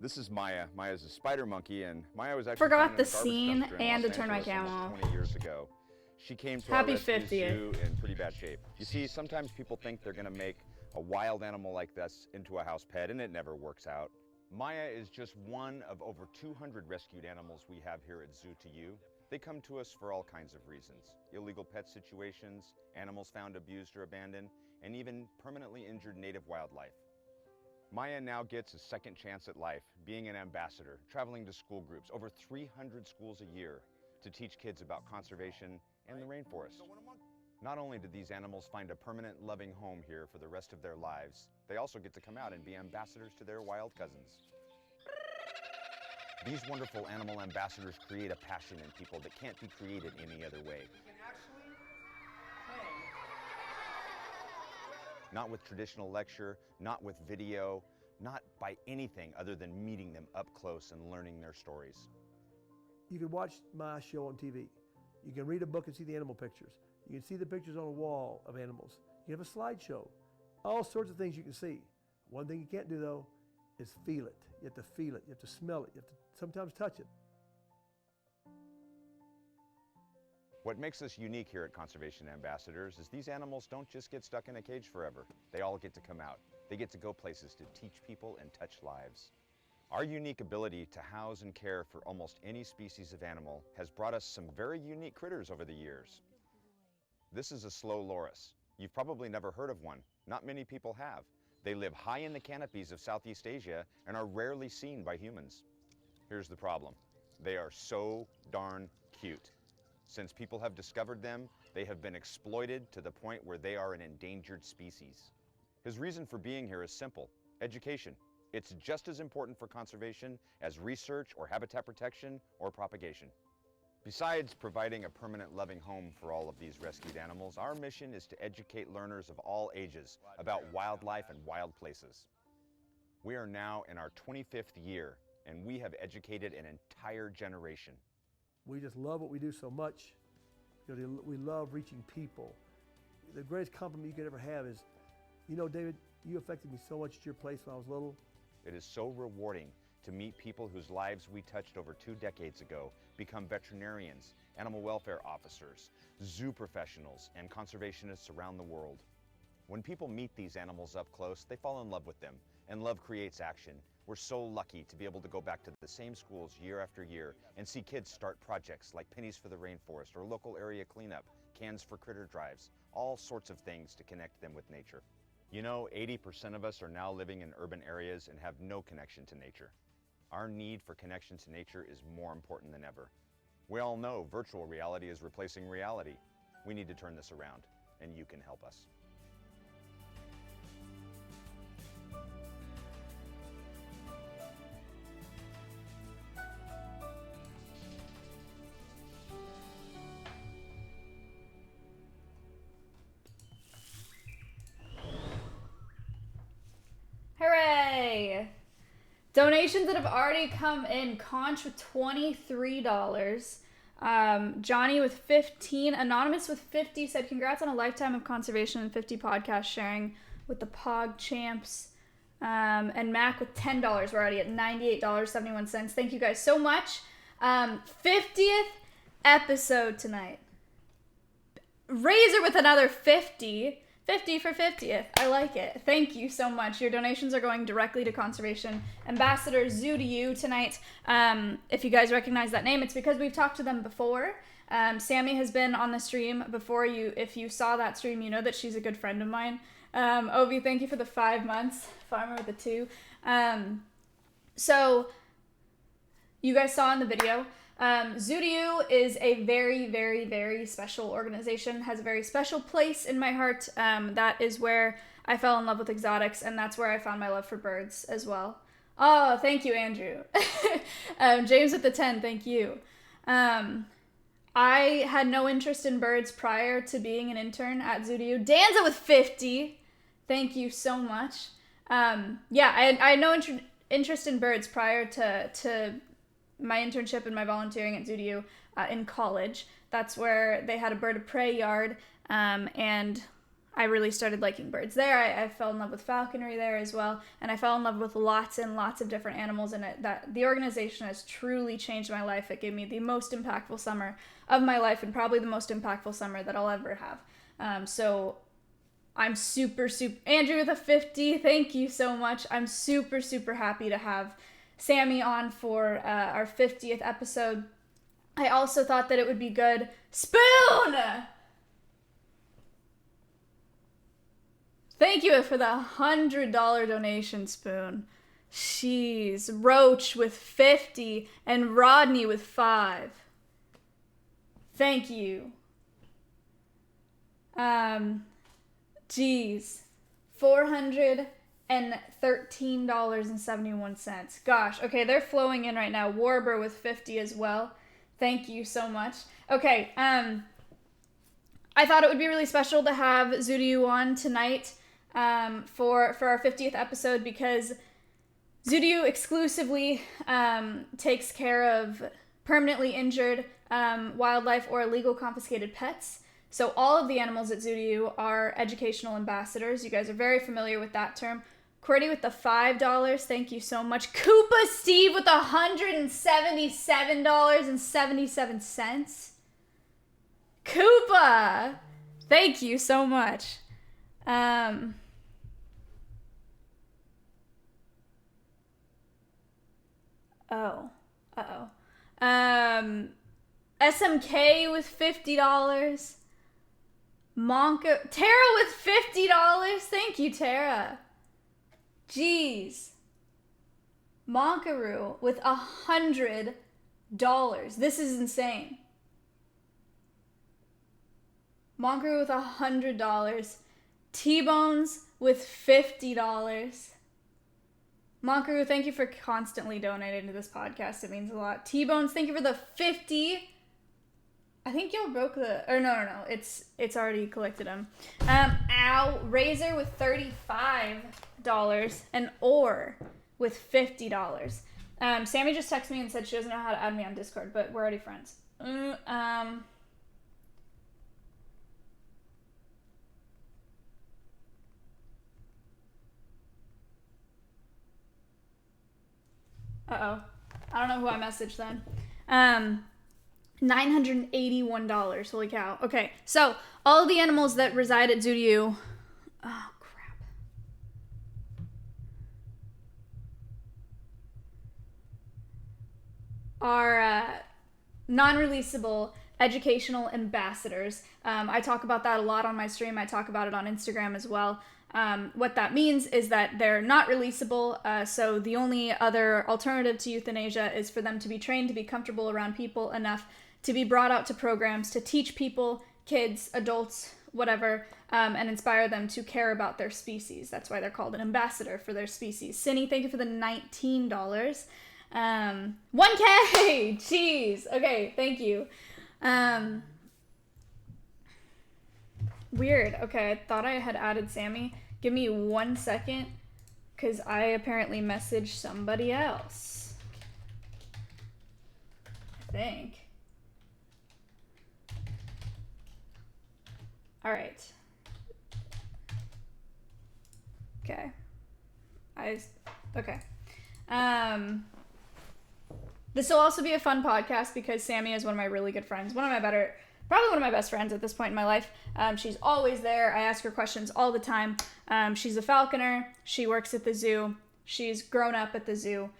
This is Maya. Maya's a spider monkey, and Maya was actually Forgot found the in a garbage scene dumpster in and Los to turn my Angeles camera almost off. 20 years ago. She came to Happy our rescue 50th. zoo in pretty bad shape. You see, sometimes people think they're gonna make a wild animal like this into a house pet, and it never works out. Maya is just one of over 200 rescued animals we have here at Zoo to You. They come to us for all kinds of reasons. Illegal pet situations, animals found abused or abandoned, and even permanently injured native wildlife. Maya now gets a second chance at life, being an ambassador, traveling to school groups, over 300 schools a year, to teach kids about conservation and the rainforest. Not only do these animals find a permanent, loving home here for the rest of their lives, they also get to come out and be ambassadors to their wild cousins. These wonderful animal ambassadors create a passion in people that can't be created any other way. Not with traditional lecture, not with video, not by anything other than meeting them up close and learning their stories. You can watch my show on TV. You can read a book and see the animal pictures. You can see the pictures on a wall of animals. You have a slideshow. All sorts of things you can see. One thing you can't do though is feel it. You have to feel it. You have to smell it. You have to sometimes touch it. What makes us unique here at Conservation Ambassadors is these animals don't just get stuck in a cage forever. They all get to come out. They get to go places to teach people and touch lives. Our unique ability to house and care for almost any species of animal has brought us some very unique critters over the years. This is a slow loris. You've probably never heard of one. Not many people have. They live high in the canopies of Southeast Asia and are rarely seen by humans. Here's the problem. They are so darn cute. Since people have discovered them, they have been exploited to the point where they are an endangered species. His reason for being here is simple: education. It's just as important for conservation as research or habitat protection or propagation. Besides providing a permanent loving home for all of these rescued animals, our mission is to educate learners of all ages about wildlife and wild places. We are now in our 25th year, and we have educated an entire generation. We just love what we do so much because we love reaching people. The greatest compliment you could ever have is, you know, David, you affected me so much at your place when I was little. It is so rewarding to meet people whose lives we touched over 2 decades ago become veterinarians, animal welfare officers, zoo professionals, and conservationists around the world. When people meet these animals up close, they fall in love with them, and love creates action. We're so lucky to be able to go back to the same schools year after year and see kids start projects like Pennies for the Rainforest or local area cleanup, cans for critter drives, all sorts of things to connect them with nature. You know, 80% of us are now living in urban areas and have no connection to nature. Our need for connection to nature is more important than ever. We all know virtual reality is replacing reality. We need to turn this around, and you can help us. Hooray! Donations that have already come in: Conch with $23, Johnny with 15, Anonymous with 50 said congrats on a lifetime of conservation and 50 podcast sharing with the Pog Champs, and Mac with $10. We're already at $98.71. Thank you guys so much. 50th episode tonight. Razor with another 50. 50 for 50th. I like it. Thank you so much. Your donations are going directly to Conservation Ambassador Zoo to You tonight. If you guys recognize that name, it's because we've talked to them before. Sammy has been on the stream before. If you saw that stream, you know that she's a good friend of mine. Ovi, thank you for the 5 months. Farmer with the 2. So, you guys saw in the video, Zoo to You is a very, very, very special organization, has a very special place in my heart. That is where I fell in love with exotics, and that's where I found my love for birds as well. Oh, thank you, Andrew. James with the 10, thank you. I had no interest in birds prior to being an intern at Zoo to You. Danza with 50, thank you so much. Yeah, I had no interest in birds prior to my internship and my volunteering at Zoo to You in college. That's where they had a bird of prey yard, and I really started liking birds there. I fell in love with falconry there as well, and I fell in love with lots and lots of different animals, and that the organization has truly changed my life. It gave me the most impactful summer of my life, and probably the most impactful summer that I'll ever have. So I'm super Andrew with a 50, thank you so much. I'm super happy to have Sammy on for our 50th episode. I also thought that it would be good. Spoon! Thank you for the $100 donation, Spoon. Jeez. Roach with 50 and Rodney with 5. Thank you. Jeez. $413.71. Gosh. Okay, they're flowing in right now. Warber with 50 as well. Thank you so much. Okay, I thought it would be really special to have Zudiu on tonight for our 50th episode, because Zudiu exclusively takes care of permanently injured wildlife or illegal confiscated pets. So all of the animals at Zudiu are educational ambassadors. You guys are very familiar with that term. Cordy with the $5, thank you so much. Koopa Steve with $177.77. Koopa! Thank you so much. SMK with $50. Monka, Tara with $50. Thank you, Tara. Jeez. Monkaroo with $100. This is insane. Monkaroo with $100. T-Bones with $50. Monkaroo, thank you for constantly donating to this podcast. It means a lot. T-Bones, thank you for the 50. I think y'all broke the... Or no. It's already collected them. Razor with $35. And Orr with $50. Sammy just texted me and said she doesn't know how to add me on Discord, but we're already friends. Uh-oh. I don't know who I messaged then. $981. Holy cow. Okay, so all of the animals that reside at Zudiu... Oh, crap. Are non-releasable educational ambassadors. I talk about that a lot on my stream. I talk about it on Instagram as well. What that means is that they're not releasable, so the only other alternative to euthanasia is for them to be trained to be comfortable around people enough to be brought out to programs to teach people, kids, adults, whatever, and inspire them to care about their species. That's why they're called an ambassador for their species. Cindy, thank you for the $19. 1K! Jeez! Okay, thank you. Weird. Okay, I thought I had added Sammy. Give me 1 second, because I apparently messaged somebody else. I think. Alright. Okay. Okay. This will also be a fun podcast because Sammy is one of my really good friends. Probably one of my best friends at this point in my life. She's always there. I ask her questions all the time. She's a falconer. She works at the zoo. She's grown up at the zoo.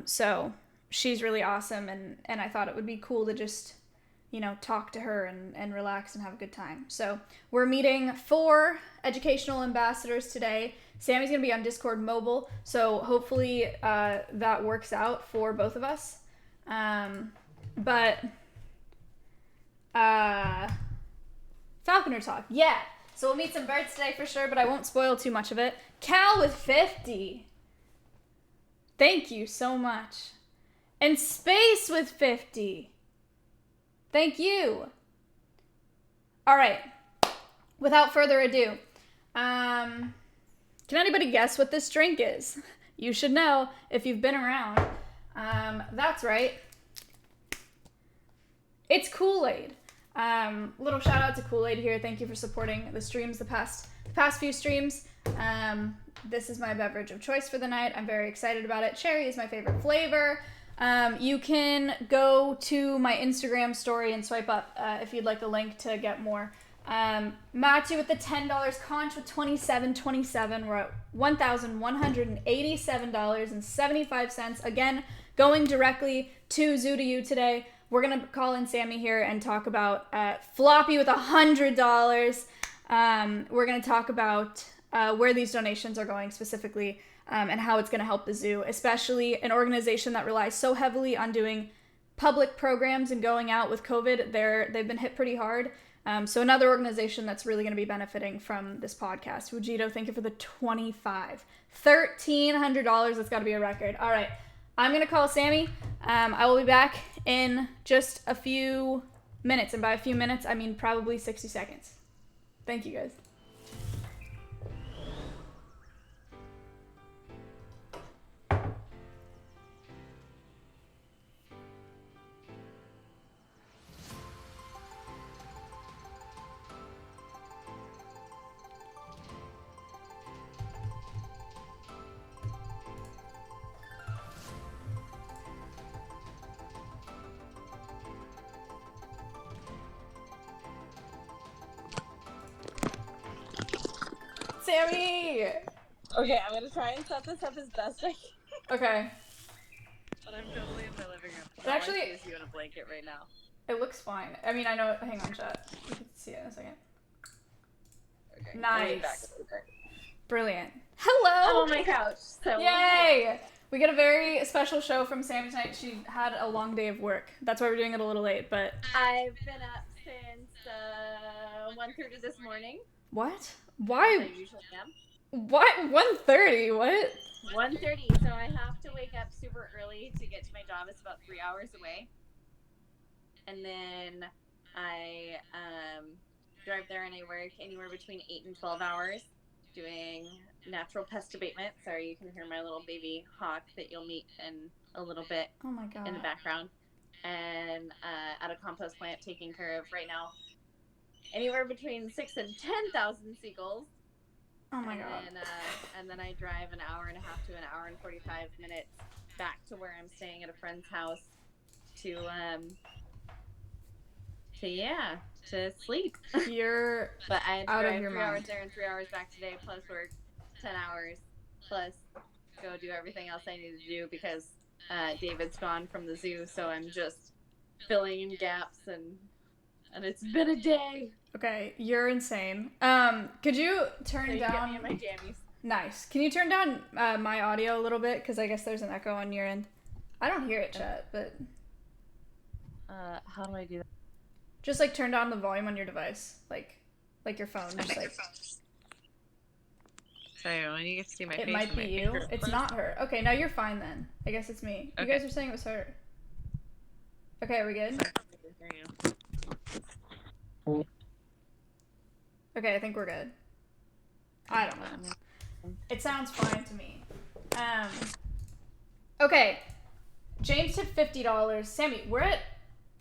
So she's really awesome. And I thought it would be cool to just, talk to her and relax and have a good time. So we're meeting 4 educational ambassadors today. Sammy's going to be on Discord mobile. So hopefully that works out for both of us. Falconer talk, yeah. So we'll meet some birds today for sure, but I won't spoil too much of it. Cal with 50. Thank you so much. And Space with 50. Thank you. All right. Without further ado, can anybody guess what this drink is? You should know if you've been around. That's right. It's Kool-Aid. Little shout out to Kool-Aid here. Thank you for supporting the streams the past few streams. This is my beverage of choice for the night. I'm very excited about it. Cherry is my favorite flavor. You can go to my Instagram story and swipe up if you'd like a link to get more. Matthew with the $10, Conch with $27.27. We're at $1,187.75. Again, going directly to Zoo to You today. We're gonna call in Sammy here and talk about Floppy with $100. We're gonna talk about where these donations are going specifically, and how it's gonna help the zoo, especially an organization that relies so heavily on doing public programs and going out with COVID. They've been hit pretty hard. So another organization that's really going to be benefiting from this podcast. Fujito, thank you for the $1,300. That's got to be a record. All right, I'm going to call Sammy. I will be back in just a few minutes. And by a few minutes, I mean probably 60 seconds. Thank you, guys. Sammy! Okay, I'm gonna try and set this up as best I can. Okay. But I'm totally in my living room. It actually is you in a blanket right now. It looks fine. I mean, I know. Hang on, chat. You can see it in a second. Okay. Nice. Brilliant. Hello! I'm on my couch. So Yay! We get a very special show from Sammy tonight. She had a long day of work. That's why we're doing it a little late, but... I've been up since 1:30 this morning. What? Why? As I usually am. What? 1:30? What? 1:30, so I have to wake up super early to get to my job. It's about 3 hours away. And then I drive there and I work anywhere between 8 and 12 hours doing natural pest abatement. Sorry, you can hear my little baby hawk that you'll meet in a little bit. Oh my god. In the background. And at a compost plant taking care of right now anywhere between 6,000 and 10,000 seagulls. Oh my god. And then I drive an hour and a half to an hour and 45 minutes back to where I'm staying at a friend's house to sleep. You're But I had to out drive of your 3 hours mind. there and 3 hours back today, plus work 10 hours, plus go do everything else I need to do because David's gone from the zoo, so I'm just filling in gaps and it's been a day. Okay, you're insane. Could you turn So you down... get me in my jammies. Nice. Can you turn down my audio a little bit? Because I guess there's an echo on your end. I don't hear it, chat, but... How do I do that? Just, like, turn down the volume on your device. Like your phone. Just, like... Sorry, when you get to see my face. It might be you. It's not her. Okay, now you're fine then. I guess it's me. You Okay. guys were saying it was her. Okay, are we good? Okay, I think we're good. I don't know. It sounds fine to me. Okay. James tipped $50. Sammy, we're at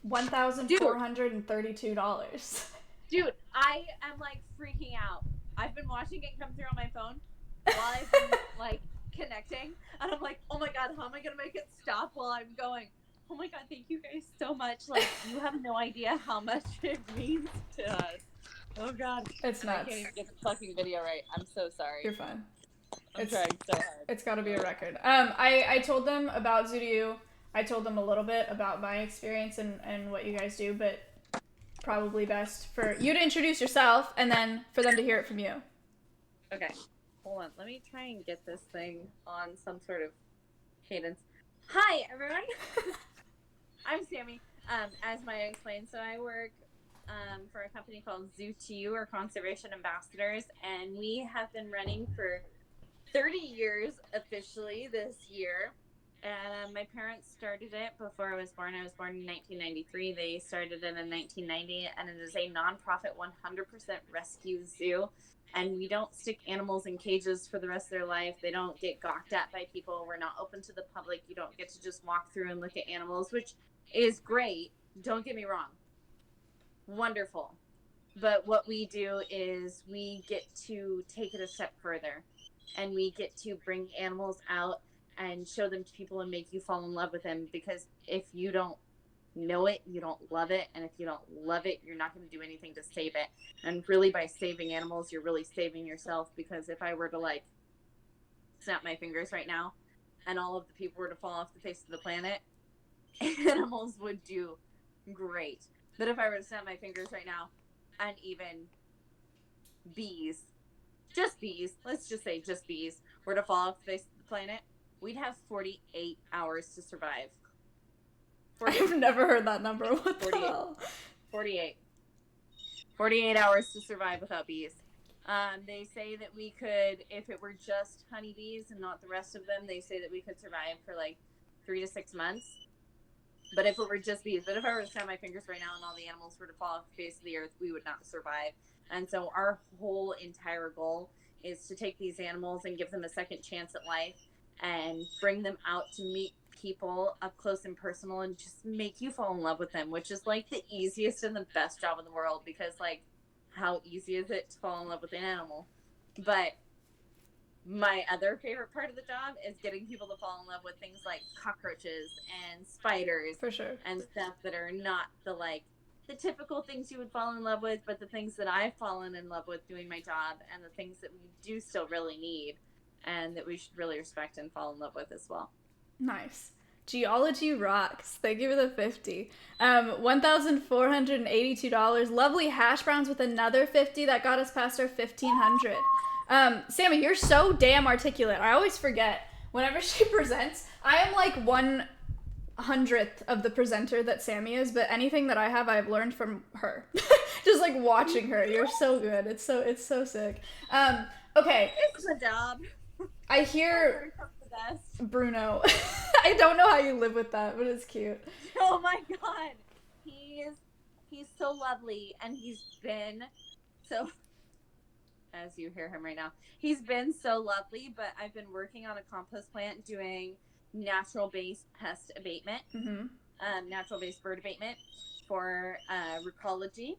$1,432. Dude, I am like freaking out. I've been watching it come through on my phone while I've been like connecting, and I'm like, oh my god, how am I gonna make it stop while I'm going? Oh my god, thank you guys so much. Like, you have no idea how much it means to us. Oh god, It's I nuts. can't even get the fucking video right. I'm so sorry. You're fine. I'm trying so hard. It's got to be a record. I told them about Zoo to You. I told them a little bit about my experience and what you guys do, but probably best for you to introduce yourself and then for them to hear it from you. Okay, hold on. Let me try and get this thing on some sort of cadence. Hi, everyone. I'm Sammy. As Maya explained, so I work for a company called Zoo to You, or Conservation Ambassadors, and we have been running for 30 years officially this year. And my parents started it before I was born. I was born in 1993. They started it in 1990, and it is a nonprofit 100% rescue zoo. And we don't stick animals in cages for the rest of their life. They don't get gawked at by people. We're not open to the public. You don't get to just walk through and look at animals, which is great. Don't get me wrong. wonderful. But what we do is we get to take it a step further, and we get to bring animals out and show them to people and make you fall in love with them, because if you don't know it, you don't love it, and if you don't love it, you're not going to do anything to save it. And really, by saving animals, you're really saving yourself, because if I were to like snap my fingers right now and all of the people were to fall off the face of the planet, animals would do great. But if I were to snap my fingers right now, and even bees, just bees, let's just say just bees, were to fall off the face of the planet, we'd have 48 hours to survive. I've never heard that number. What the 48. hell? 48 hours to survive without bees. They say that we could, if it were just honeybees and not the rest of them, they say that we could survive for like 3 to 6 months. But if it were just bees, but if I were to snap my fingers right now and all the animals were to fall off the face of the earth, we would not survive. And so our whole entire goal is to take these animals and give them a second chance at life and bring them out to meet people up close and personal and just make you fall in love with them, which is like the easiest and the best job in the world, because like how easy is it to fall in love with an animal? But my other favorite part of the job is getting people to fall in love with things like cockroaches and spiders, For sure. and stuff that are not the like the typical things you would fall in love with, but the things that I've fallen in love with doing my job, and the things that we do still really need and that we should really respect and fall in love with as well. Nice. Geology rocks. Thank you for the 50. $1,482. Lovely hash browns with another 50 that got us past our 1,500. Sammy, you're so damn articulate. I always forget. Whenever she presents, I am like 1/100th of the presenter that Sammy is, but anything that I have, I've learned from her. Just like watching her. You're so good. It's so sick. Okay. It's a job. I hear Bruno. I don't know how you live with that, but it's cute. Oh my god. He's so lovely, and he's been so, as you hear him right now, he's been so lovely, but I've been working on a compost plant doing natural-based pest abatement, natural-based bird abatement for Recology,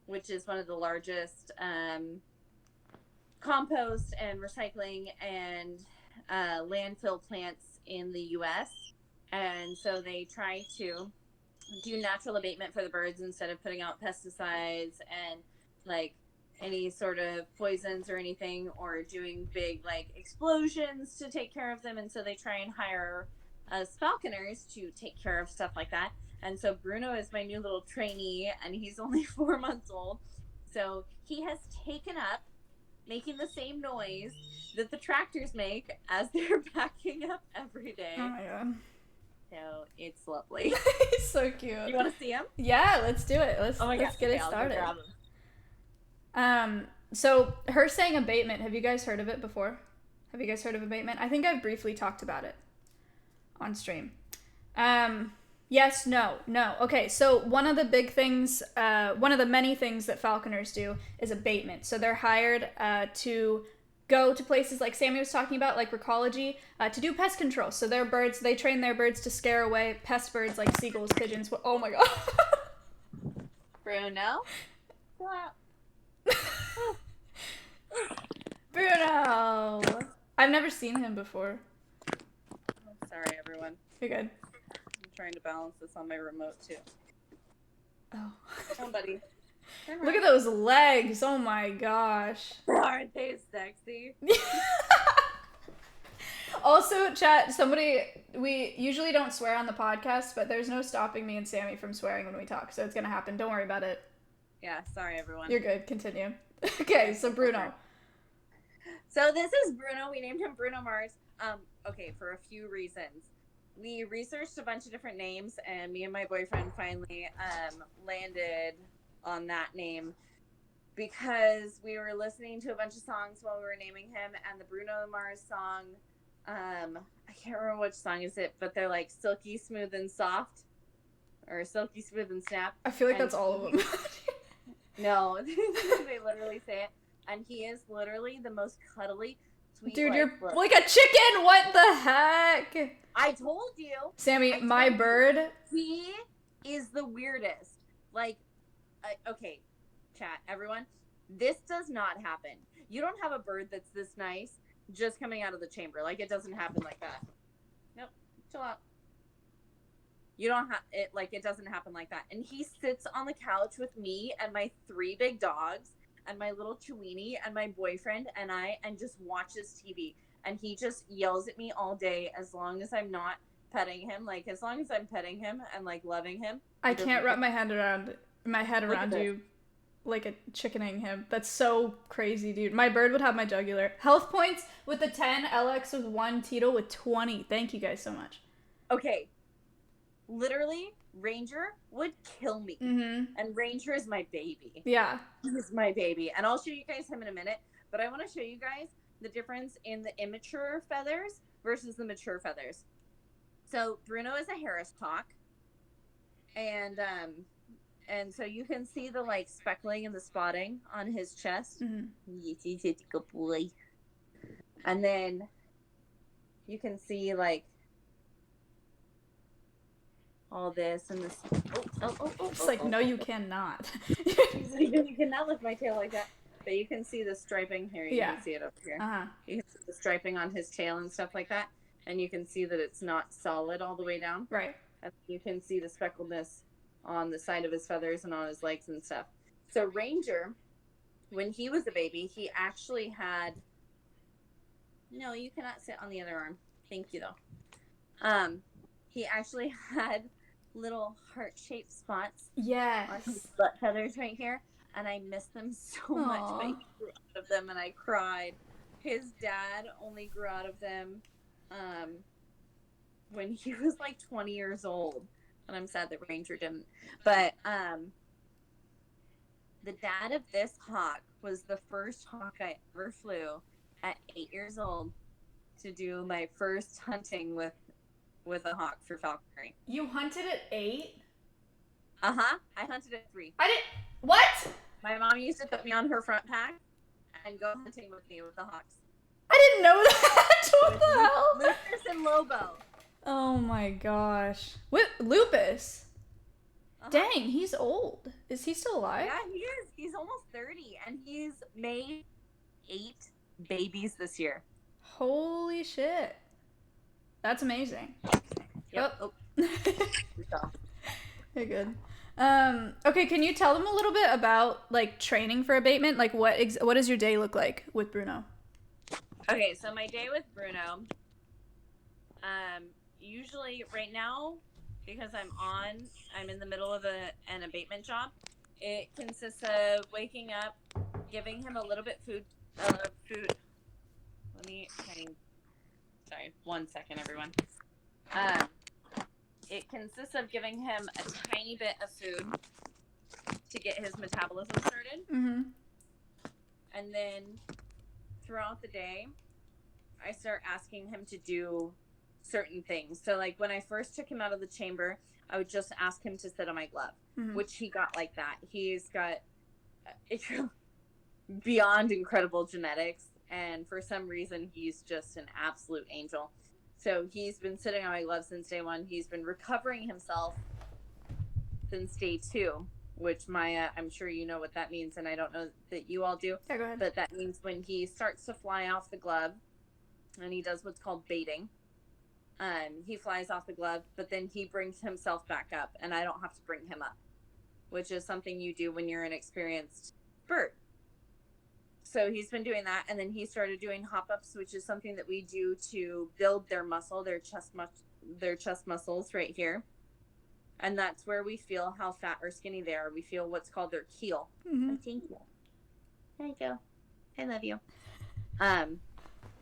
which is one of the largest compost and recycling and landfill plants in the U.S. And so they try to do natural abatement for the birds instead of putting out pesticides and like any sort of poisons or anything, or doing big like explosions to take care of them. And so they try and hire us falconers to take care of stuff like that. And so Bruno is my new little trainee, and he's only 4 months old. So he has taken up making the same noise that the tractors make as they're backing up every day. Oh my god. So it's lovely. He's so cute. You want to see him? Yeah, let's do it. Let's get it started. So her saying abatement, have you guys heard of it before? Have you guys heard of abatement? I think I've briefly talked about it on stream. Yes, no. Okay, so one of the big things, one of the many things that falconers do is abatement. So they're hired to go to places like Sammy was talking about, like Recology, to do pest control. So their birds, they train their birds to scare away pest birds like seagulls, pigeons. Oh my god. Bruno? Bruno! I've never seen him before. I'm sorry, everyone. You're good. I'm trying to balance this on my remote, too. Oh. Somebody. Look at those legs. Oh my gosh. Aren't they sexy? Also, chat, we usually don't swear on the podcast, but there's no stopping me and Sammy from swearing when we talk, so it's gonna happen. Don't worry about it. Yeah, sorry, everyone. You're good. Continue. Okay, so Bruno. So this is Bruno. We named him Bruno Mars. Okay, for a few reasons. We researched a bunch of different names, and me and my boyfriend finally landed on that name because we were listening to a bunch of songs while we were naming him, and the Bruno Mars song, I can't remember which song is it, but they're like Silky Smooth and Soft, or Silky Smooth and Snap. I feel like that's all of them. No, they literally say it, and he is literally the most cuddly, sweet. Dude, you're like a chicken. What the heck? I told you. Sammy, my bird. He is the weirdest. Like, okay, chat, everyone, this does not happen. You don't have a bird that's this nice just coming out of the chamber. Like, it doesn't happen like that. Nope, chill out. You don't have it, like, it doesn't happen like that. And he sits on the couch with me and my 3 big dogs and my little Chiweenie and my boyfriend and I, and just watches TV. And he just yells at me all day as long as I'm not petting him. Like, as long as I'm petting him and, like, loving him. I can't wrap my head around this. you, like, a chickening him. That's so crazy, dude. My bird would have my jugular. Health points with the 10, LX with 1, Tito with 20. Thank you guys so much. Okay. Literally, Ranger would kill me. Mm-hmm. And Ranger is my baby. Yeah. He's my baby. And I'll show you guys him in a minute. But I want to show you guys the difference in the immature feathers versus the mature feathers. So Bruno is a Harris hawk. And so you can see the, like, speckling and the spotting on his chest. Mm-hmm. He's a good boy. And then you can see, like, all this and this. It's like, no, you cannot. You cannot lift my tail like that. But you can see the striping here. You can see it over here. Uh-huh. You can see the striping on his tail and stuff like that. And you can see that it's not solid all the way down. Right. And you can see the speckledness on the side of his feathers and on his legs and stuff. So Ranger, when he was a baby, he actually had... No, you cannot sit on the other arm. Thank you, though. He actually had little heart-shaped spots on his butt feathers right here, and I miss them so much, but he grew out of them, and I cried. His dad only grew out of them when he was like 20 years old, and I'm sad that Ranger didn't. But the dad of this hawk was the first hawk I ever flew at 8 years old to do my first hunting with a hawk for falconry. You hunted at 8? Uh-huh. I hunted at 3. What? My mom used to put me on her front pack and go hunting with me with the hawks. I didn't know that. What the hell? Lucas and Lobo. Oh my gosh. What, Lupus? Uh-huh. Dang, he's old. Is he still alive? Yeah, he is. He's almost 30, and he's made 8 babies this year. Holy shit. That's amazing. Yep. Oh. So. Very good. Okay, can you tell them a little bit about, like, training for abatement? Like, what does your day look like with Bruno? Okay, so my day with Bruno, usually right now, because I'm in the middle of an abatement job, it consists of waking up, giving him a little bit food. Sorry, 1 second, everyone. It consists of giving him a tiny bit of food to get his metabolism started. Mm-hmm. And then throughout the day, I start asking him to do certain things. So, like, when I first took him out of the chamber, I would just ask him to sit on my glove, which he got like that. He's got beyond incredible genetics, and for some reason, he's just an absolute angel. So he's been sitting on my glove since day 1. He's been recovering himself since day 2, which Maya, I'm sure you know what that means, and I don't know that you all do. Yeah, go ahead. But that means when he starts to fly off the glove, and he does what's called baiting, he flies off the glove, but then he brings himself back up, and I don't have to bring him up, which is something you do when you're an experienced bird. So he's been doing that, and then he started doing hop-ups, which is something that we do to build their muscle, their chest muscles right here. And that's where we feel how fat or skinny they are. We feel what's called their keel. Mm-hmm. Thank you. Thank you. I love you.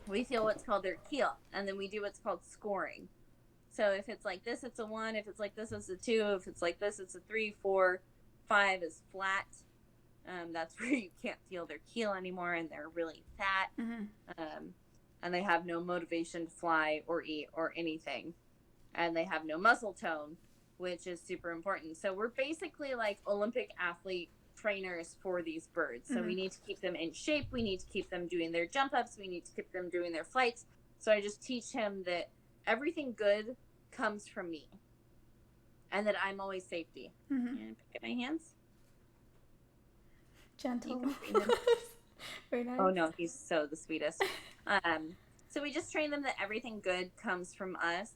We feel what's called their keel, and then we do what's called scoring. So if it's like this, it's a 1. If it's like this, it's a 2. If it's like this, it's a 3, 4, 5 is flat. That's where you can't feel their keel anymore, and they're really fat. Mm-hmm. And they have no motivation to fly or eat or anything. And they have no muscle tone, which is super important. So we're basically like Olympic athlete trainers for these birds. So we need to keep them in shape. We need to keep them doing their jump ups. We need to keep them doing their flights. So I just teach him that everything good comes from me, and that I'm always safety. Mm-hmm. And pick at my hands. Gentle. You can feed him. Very nice. Oh no, he's so the sweetest. So we just train them that everything good comes from us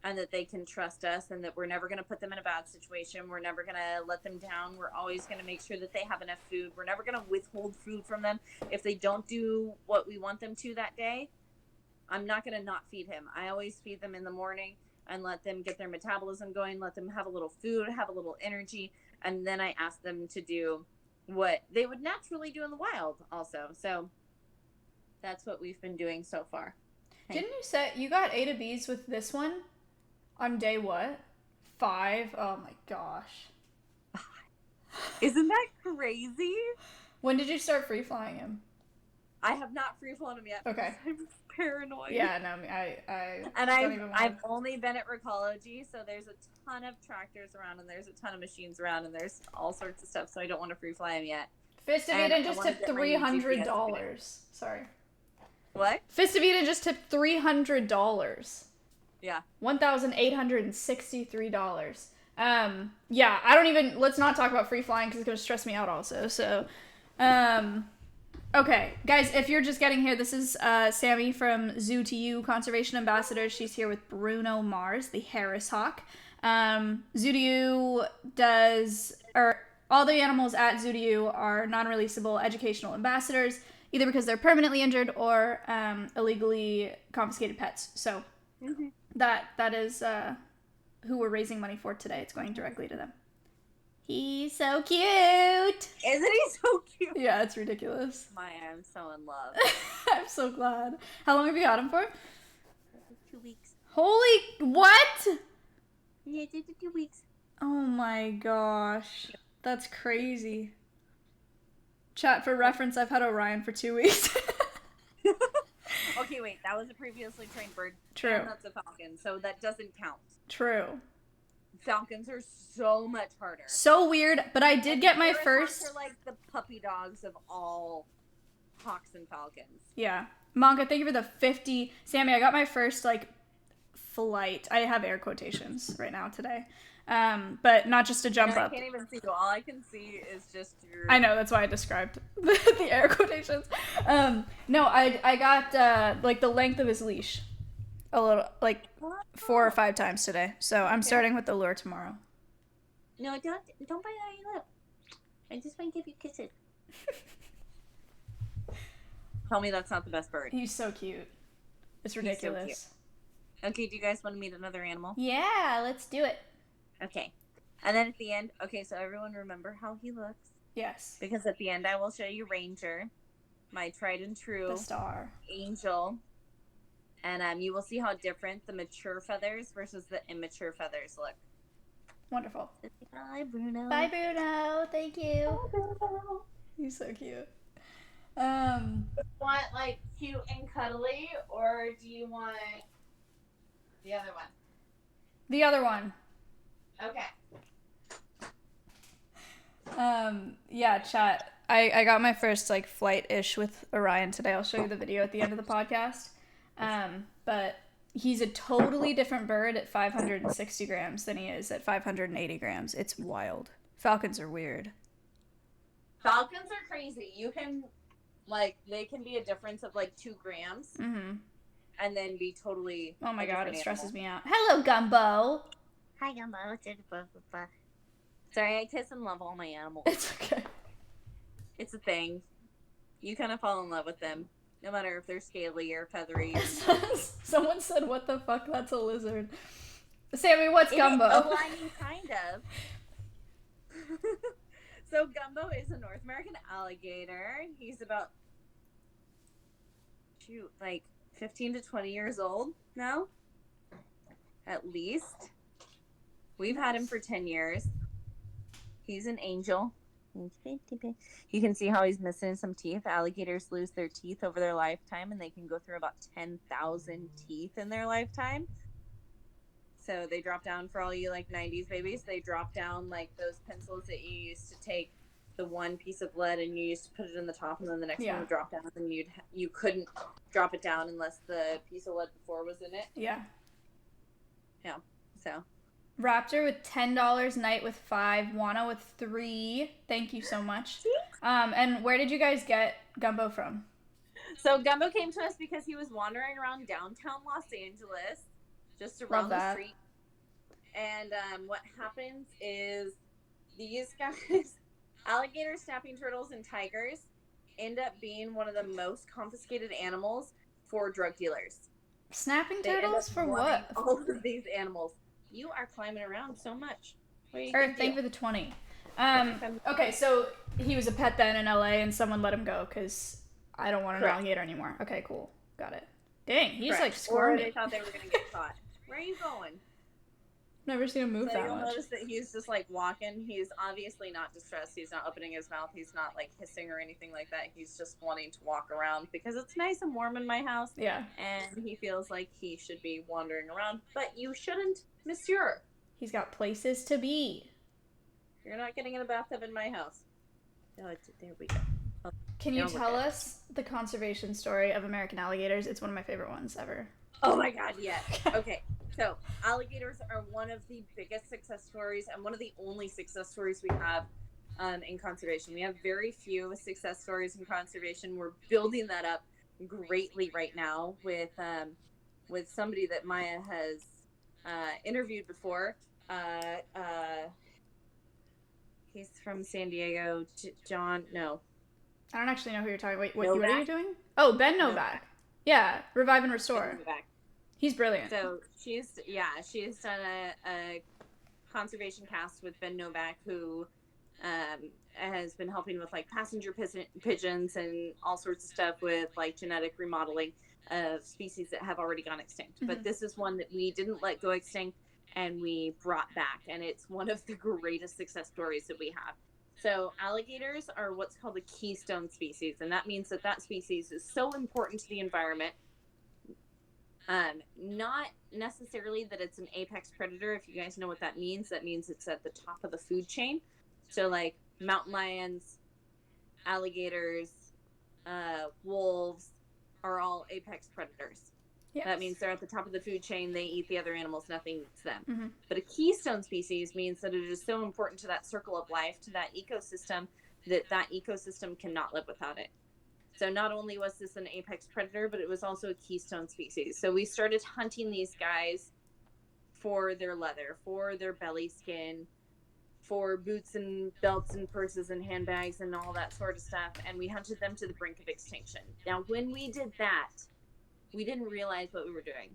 and that they can trust us and that we're never going to put them in a bad situation. We're never going to let them down. We're always going to make sure that they have enough food. We're never going to withhold food from them. If they don't do what we want them to that day, I'm not going to not feed him. I always feed them in the morning and let them get their metabolism going, let them have a little food, have a little energy, and then I ask them to do what they would naturally do in the wild also. So that's what we've been doing so far. Didn't you say you got A to B's with this one on day what? 5? Oh my gosh. Isn't that crazy? When did you start free flying him? I have not free flown him yet. Okay. I'm paranoid. Yeah, no, I And don't even want I've only been at Recology, so there's a ton of tractors around and there's a ton of machines around and there's all sorts of stuff, so I don't want to free fly him yet. Fist of And Eden I just wanna tipped get my new GPS $300. Sorry. What? Fist of Eden just tipped $300. Yeah. $1,863. Yeah, I don't even, let's not talk about free flying because it's going to stress me out also. So, okay, guys, if you're just getting here, this is Sammy from Zoo to You Conservation Ambassador. She's here with Bruno Mars, the Harris Hawk. Zoo to You does, or all the animals at Zoo to You are non-releasable educational ambassadors, either because they're permanently injured or illegally confiscated pets. So that is who we're raising money for today. It's going directly to them. He's so cute. Isn't he so cute? Yeah, it's ridiculous. Maya, I'm so in love. I'm so glad. How long have you got him for? 2 weeks. Holy, what? Yeah, 2 weeks. Oh my gosh. That's crazy. Chat, for reference, I've had Orion for 2 weeks. Okay, wait, that was a previously trained bird. True. And that's a falcon, so that doesn't count. True. Falcons are so much harder. So weird, but I did get my Harris first... Hawks are like the puppy dogs of all hawks and falcons. Yeah. Monka, thank you for the 50. Sammy, I got my first, like, flight. I have air quotations right now today. But not just a jump up. I can't even see you. All I can see is just your... I know, that's why I described the air quotations. No, I got, like, the length of his leash. A little, like, 4 or 5 times today. So I'm starting with the lure tomorrow. No, don't bite on your lip. I just want to give you kisses. Tell me that's not the best bird. He's so cute. It's ridiculous. So okay, do you guys want to meet another animal? Yeah, let's do it. Okay. And then at the end, okay, so everyone remember how he looks. Yes. Because at the end I will show you Ranger, my tried and true The star. angel. And you will see how different the mature feathers versus the immature feathers look. Wonderful. Bye, Bruno. Bye, Bruno. Thank you. Bye, Bruno. He's so cute. Want like cute and cuddly, or do you want the other one? The other one. Okay. Yeah, chat. I got my first, like, flight-ish with Orion today. I'll show you the video at the end of the podcast. But he's a totally different bird at 560 grams than he is at 580 grams. It's wild. Falcons are weird. Falcons are crazy. You can, like, they can be a difference of like 2 grams, Mm-hmm. and then be totally. Oh my a god, different it stresses animal. me out. Hello, Gumbo. Hi, Gumbo. Sorry, I kiss and love all my animals. It's okay. It's a thing. You kind of fall in love with them, no matter if they're scaly or feathery. Someone said, "What the fuck? That's a lizard." Sammy, what's Gumbo? Oh, I mean, kind of. So Gumbo is a North American alligator. He's about, like 15 to 20 years old now, at least. We've had him for 10 years. He's an angel. You can see how he's missing some teeth. Alligators lose their teeth over their lifetime, and they can go through about 10,000 teeth in their lifetime. So they drop down, for all you like 90s babies, they drop down like those pencils that you used to take the one piece of lead and you used to put it in the top, and then the next one would drop down, and you couldn't drop it down unless the piece of lead before was in it. Yeah. Yeah. So Raptor with $10, Knight with 5, Wana with 3. Thank you so much. And where did you guys get Gumbo from? So Gumbo came to us because he was wandering around downtown Los Angeles, just around the street. And what happens is these guys, alligators, snapping turtles, and tigers, end up being one of the most confiscated animals for drug dealers. Snapping turtles for what? All of these animals. You are climbing around so much. Earth, thank you for the 20. Okay, so he was a pet then in LA and someone let him go because I don't want an alligator anymore. Okay, cool. Got it. Dang, he's like squirming. Or they thought they were going to get caught. Where are you going? Never seen him move that you'll much. notice that he's just like walking. He's obviously not distressed. He's not opening his mouth. He's not like hissing or anything like that. He's just wanting to walk around because it's nice and warm in my house. Yeah. And he feels like he should be wandering around. But you shouldn't, monsieur. He's got places to be. You're not getting in a bathtub in my house. Oh, there we go. Oh, can you tell us the conservation story of American alligators? It's one of my favorite ones ever. Oh my god, yes. Okay. So, alligators are one of the biggest success stories and one of the only success stories we have in conservation. We have very few success stories in conservation. We're building that up greatly right now with somebody that Maya has interviewed before. He's from San Diego. John, no. I don't actually know who you're talking about. What are you doing? Oh, Ben Novak. Novak. Yeah, Revive and Restore. He's brilliant. So she's done a conservation cast with Ben Novak, who has been helping with like passenger pigeons and all sorts of stuff with like genetic remodeling of species that have already gone extinct. Mm-hmm. But this is one that we didn't let go extinct and we brought back, and it's one of the greatest success stories that we have. So alligators are what's called a keystone species, and that means that species is so important to the environment. Not necessarily that it's an apex predator. If you guys know what that means it's at the top of the food chain. So like mountain lions, alligators, wolves are all apex predators. Yes. That means they're at the top of the food chain. They eat the other animals. Nothing eats them. Mm-hmm. But a keystone species means that it is so important to that circle of life, to that ecosystem, that ecosystem cannot live without it. So not only was this an apex predator, but it was also a keystone species. So we started hunting these guys for their leather, for their belly skin, for boots and belts and purses and handbags and all that sort of stuff. And we hunted them to the brink of extinction. Now, when we did that, we didn't realize what we were doing.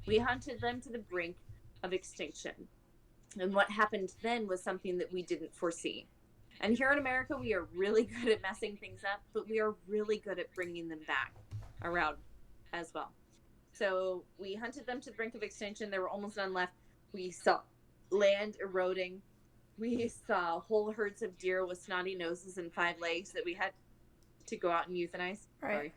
We hunted them to the brink of extinction. And what happened then was something that we didn't foresee. And here in America, we are really good at messing things up, but we are really good at bringing them back around as well. So we hunted them to the brink of extinction. There were almost none left. We saw land eroding. We saw whole herds of deer with snotty noses and 5 legs that we had to go out and euthanize. Right. Sorry.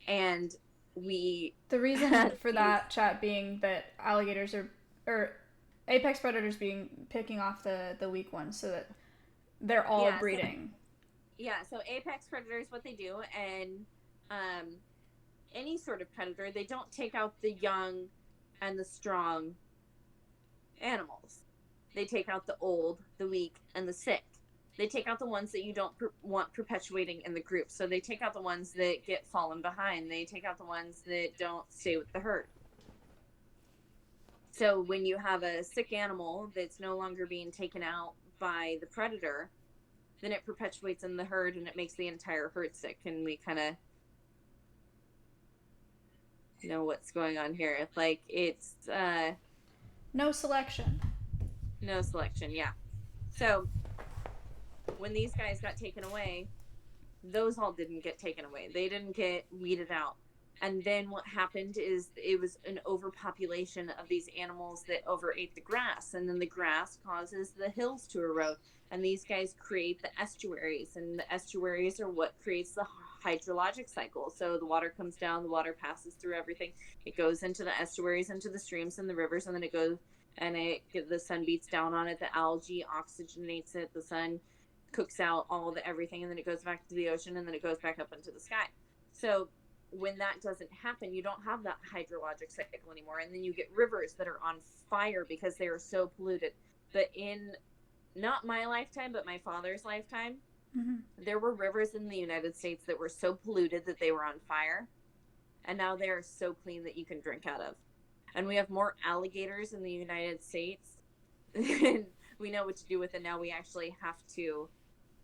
And the reason for that, chat, being that alligators or apex predators picking off the weak ones so that they're all breeding. So apex predators, what they do, and any sort of predator, they don't take out the young and the strong animals. They take out the old, the weak, and the sick. They take out the ones that you don't want perpetuating in the group. So they take out the ones that get fallen behind. They take out the ones that don't stay with the herd. So when you have a sick animal that's no longer being taken out by the predator, then it perpetuates in the herd and it makes the entire herd sick. And we kind of know what's going on here. Like, it's no selection. No selection, yeah. So when these guys got taken away, those all didn't get taken away. They didn't get weeded out. And then what happened is it was an overpopulation of these animals that overate the grass. And then the grass causes the hills to erode. And these guys create the estuaries. And the estuaries are what creates the hydrologic cycle. So the water comes down, the water passes through everything. It goes into the estuaries, into the streams and the rivers, and then it goes and the sun beats down on it. The algae oxygenates it. The sun cooks out all the everything, and then it goes back to the ocean, and then it goes back up into the sky. So when that doesn't happen, you don't have that hydrologic cycle anymore, and then you get rivers that are on fire because they are so polluted. But in not my lifetime, but my father's lifetime, There were rivers in the United States that were so polluted that they were on fire, and now they are so clean that you can drink out of. And we have more alligators in the United States than we know what to do with, and now we actually have to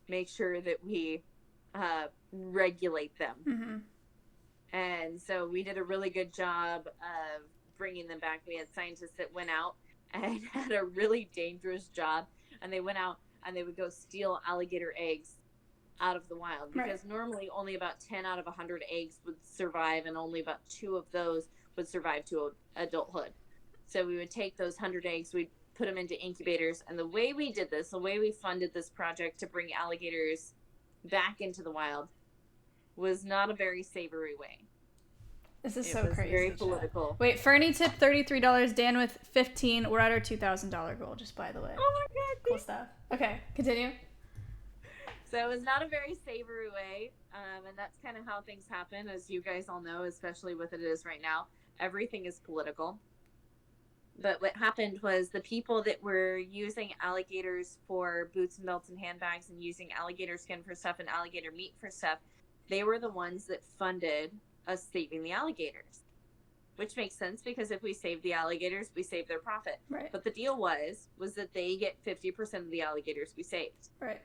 make sure that we regulate them. Mm-hmm. And so we did a really good job of bringing them back. We had scientists that went out and had a really dangerous job, and they went out and they would go steal alligator eggs out of the wild, because normally only about 10 out of 100 eggs would survive, and only about 2 of those would survive to adulthood. So we would take those 100 eggs, we'd put them into incubators, and the way we did this, the way we funded this project to bring alligators back into the wild, was not a very savory way. This is It so was crazy. very political. Wait, Fernie tipped $33, Dan with 15. We're at our $2,000 goal, just by the way. Oh my god, Cool stuff. Okay, continue. So it was not a very savory way, and that's kind of how things happen, as you guys all know, especially with it is right now. Everything is political. But what happened was the people that were using alligators for boots and belts and handbags, and using alligator skin for stuff and alligator meat for stuff, they were the ones that funded us saving the alligators. Which makes sense, because if we save the alligators, we save their profit. Right. But the deal was that they get 50% of the alligators we saved. Right.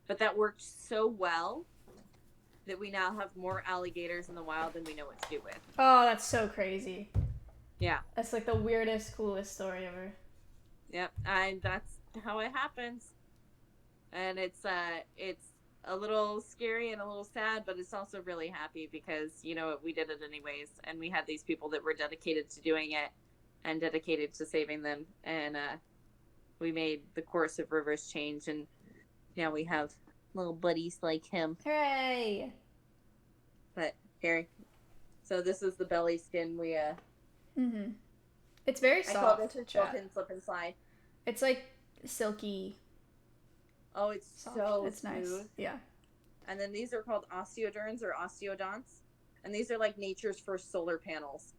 But that worked so well that we now have more alligators in the wild than we know what to do with. Oh, that's so crazy. Yeah. That's like the weirdest, coolest story ever. Yep. And that's how it happens. And it's a little scary and a little sad, but it's also really happy, because, you know, we did it anyways. And we had these people that were dedicated to doing it and dedicated to saving them. And we made the course of rivers change, and now we have little buddies like him. Hooray! But Harry, so this is the belly skin we Mm-hmm. It's very I soft. call this a chat. built-in slip and slide. It's like silky. Oh, it's Soft. so It's smooth. nice. Yeah. And then these are called osteoderms or osteodonts, and these are like nature's first solar panels.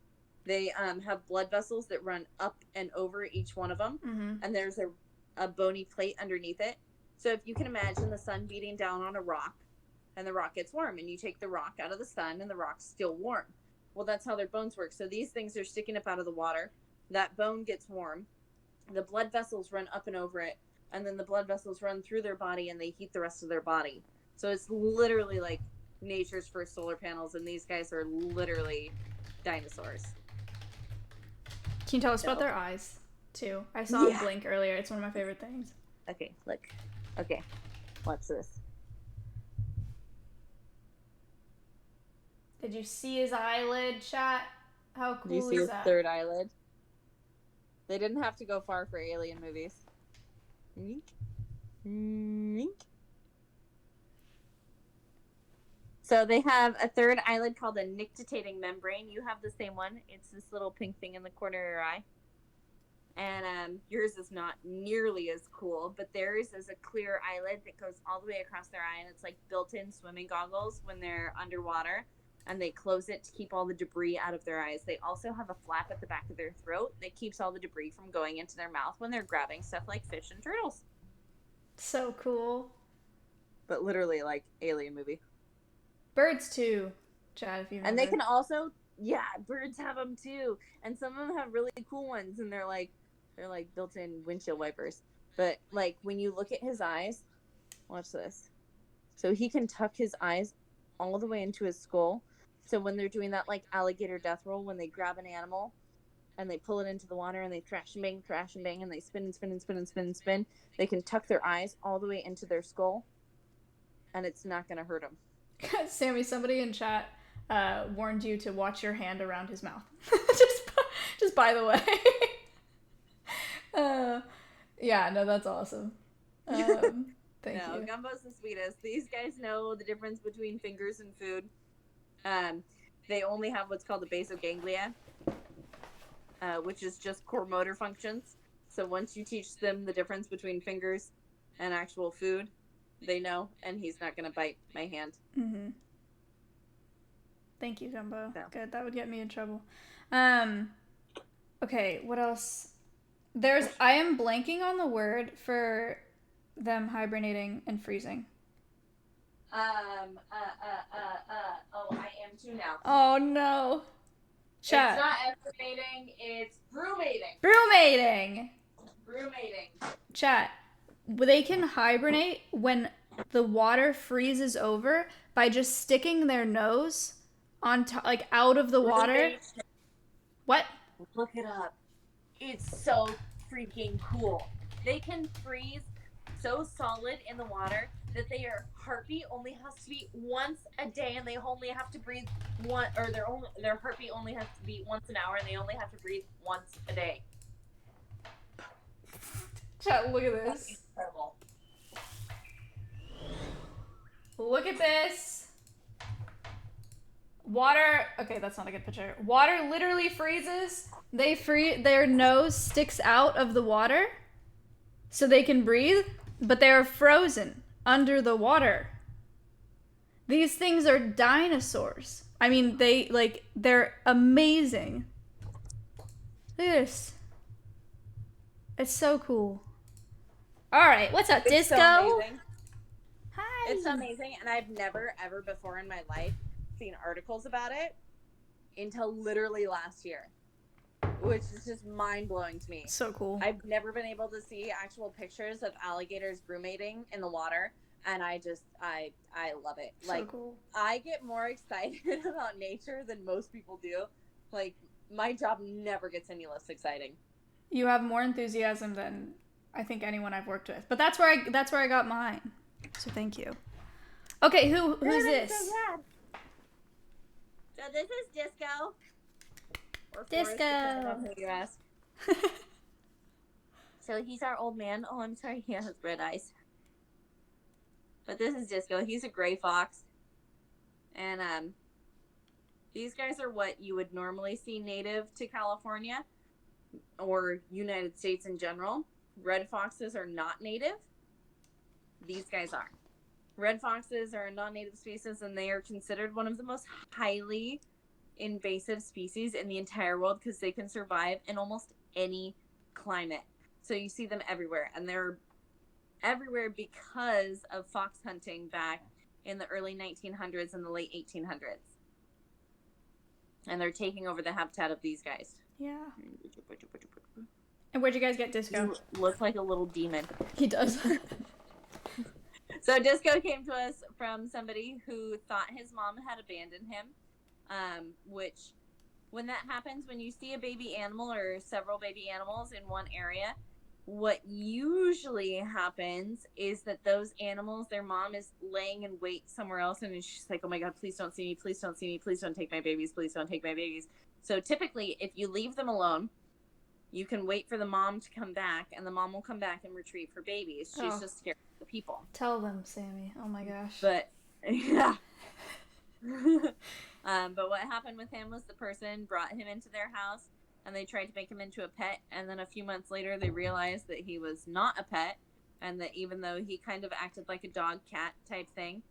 They have blood vessels that run up and over each one of them, Mm-hmm. and there's a bony plate underneath it. So if you can imagine the sun beating down on a rock, and the rock gets warm, and you take the rock out of the sun, and the rock's still warm. Well, that's how their bones work. So these things are sticking up out of the water. That bone gets warm. The blood vessels run up and over it, and then the blood vessels run through their body, and they heat the rest of their body. So it's literally like nature's first solar panels, and these guys are literally dinosaurs. Can you tell us about So- their eyes, too? I saw them blink earlier. It's one of my favorite things. Okay, look. Okay, watch this. Did you see his eyelid, chat? How cool Do you see is his that? third eyelid? They didn't have to go far for alien movies. Wink. Wink. So they have a third eyelid called a nictitating membrane. You have the same one. It's this little pink thing in the corner of your eye. And yours is not nearly as cool, but theirs is a clear eyelid that goes all the way across their eye, and it's like built-in swimming goggles when they're underwater, and they close it to keep all the debris out of their eyes. They also have a flap at the back of their throat that keeps all the debris from going into their mouth when they're grabbing stuff like fish and turtles. So cool. But literally like alien movie. Birds, too, chat, if you remember. And they can also, yeah, birds have them too. And some of them have really cool ones, and they're like built-in windshield wipers. But like when you look at his eyes, watch this. So he can tuck his eyes all the way into his skull. So when they're doing that like alligator death roll, when they grab an animal and they pull it into the water and they thrash and bang, and they spin and spin and spin and spin and spin, they can tuck their eyes all the way into their skull, and it's not going to hurt them. Sammy, somebody in chat warned you to watch your hand around his mouth. just by the way. Yeah, no, that's awesome. Thank you. Gumbo's the sweetest. These guys know the difference between fingers and food. They only have what's called the basal ganglia, which is just core motor functions. So once you teach them the difference between fingers and actual food, they know, and he's not going to bite my hand. Mm-hmm. Thank you, Gumbo. So. Good, that would get me in trouble. Okay, what else? I am blanking on the word for them hibernating and freezing? Oh, I am too now. Oh no. Chat. It's not estimating, it's brumating. Brumating. Brumating. Chat. They can hibernate when the water freezes over by just sticking their nose on top, like out of the water. What? Look it up. It's so freaking cool. They can freeze so solid in the water that their heartbeat only has to beat once a day, and they only have to breathe one, or their heartbeat only has to beat once an hour, and they only have to breathe once a day. Chat, look at That's this. incredible. Look at this. Water. Okay, that's not a good picture. Water literally freezes. Their nose sticks out of the water so they can breathe, but they are frozen under the water. These things are dinosaurs. I mean, they're amazing. Look at this. It's so cool. All right, what's up, It's Disco? so amazing. Hi. It's amazing, and I've never, ever before in my life seen articles about it until literally last year, which is just mind-blowing to me. So cool. I've never been able to see actual pictures of alligators brumating in the water, and I love it. So Like, cool. I get more excited about nature than most people do. Like, my job never gets any less exciting. You have more enthusiasm than I think anyone I've worked with. But that's where I got mine. So thank you. Okay, who's this? So this is Disco. Or Forrest, Disco. depending on who you ask. So he's our old man. Oh, I'm sorry, he has red eyes. But this is Disco. He's a gray fox. And these guys are what you would normally see native to California or United States in general. Red foxes are not native. These guys are. Red foxes are a non-native species, and they are considered one of the most highly invasive species in the entire world because they can survive in almost any climate. So you see them everywhere, and they're everywhere because of fox hunting back in the early 1900s and the late 1800s. And they're taking over the habitat of these guys. Yeah. And where'd you guys get Disco? He looks like a little demon. He does. So Disco came to us from somebody who thought his mom had abandoned him, which when that happens, when you see a baby animal or several baby animals in one area, what usually happens is that those animals, their mom is laying in wait somewhere else, and she's like, oh my God, please don't see me, please don't see me, please don't take my babies, please don't take my babies. So typically, if you leave them alone, you can wait for the mom to come back, and the mom will come back and retrieve her babies. She's just scared of the people. Tell them, Sammy. Oh my gosh. But, yeah. But what happened with him was the person brought him into their house, and they tried to make him into a pet, and then a few months later they realized that he was not a pet, and that even though he kind of acted like a dog cat type thing,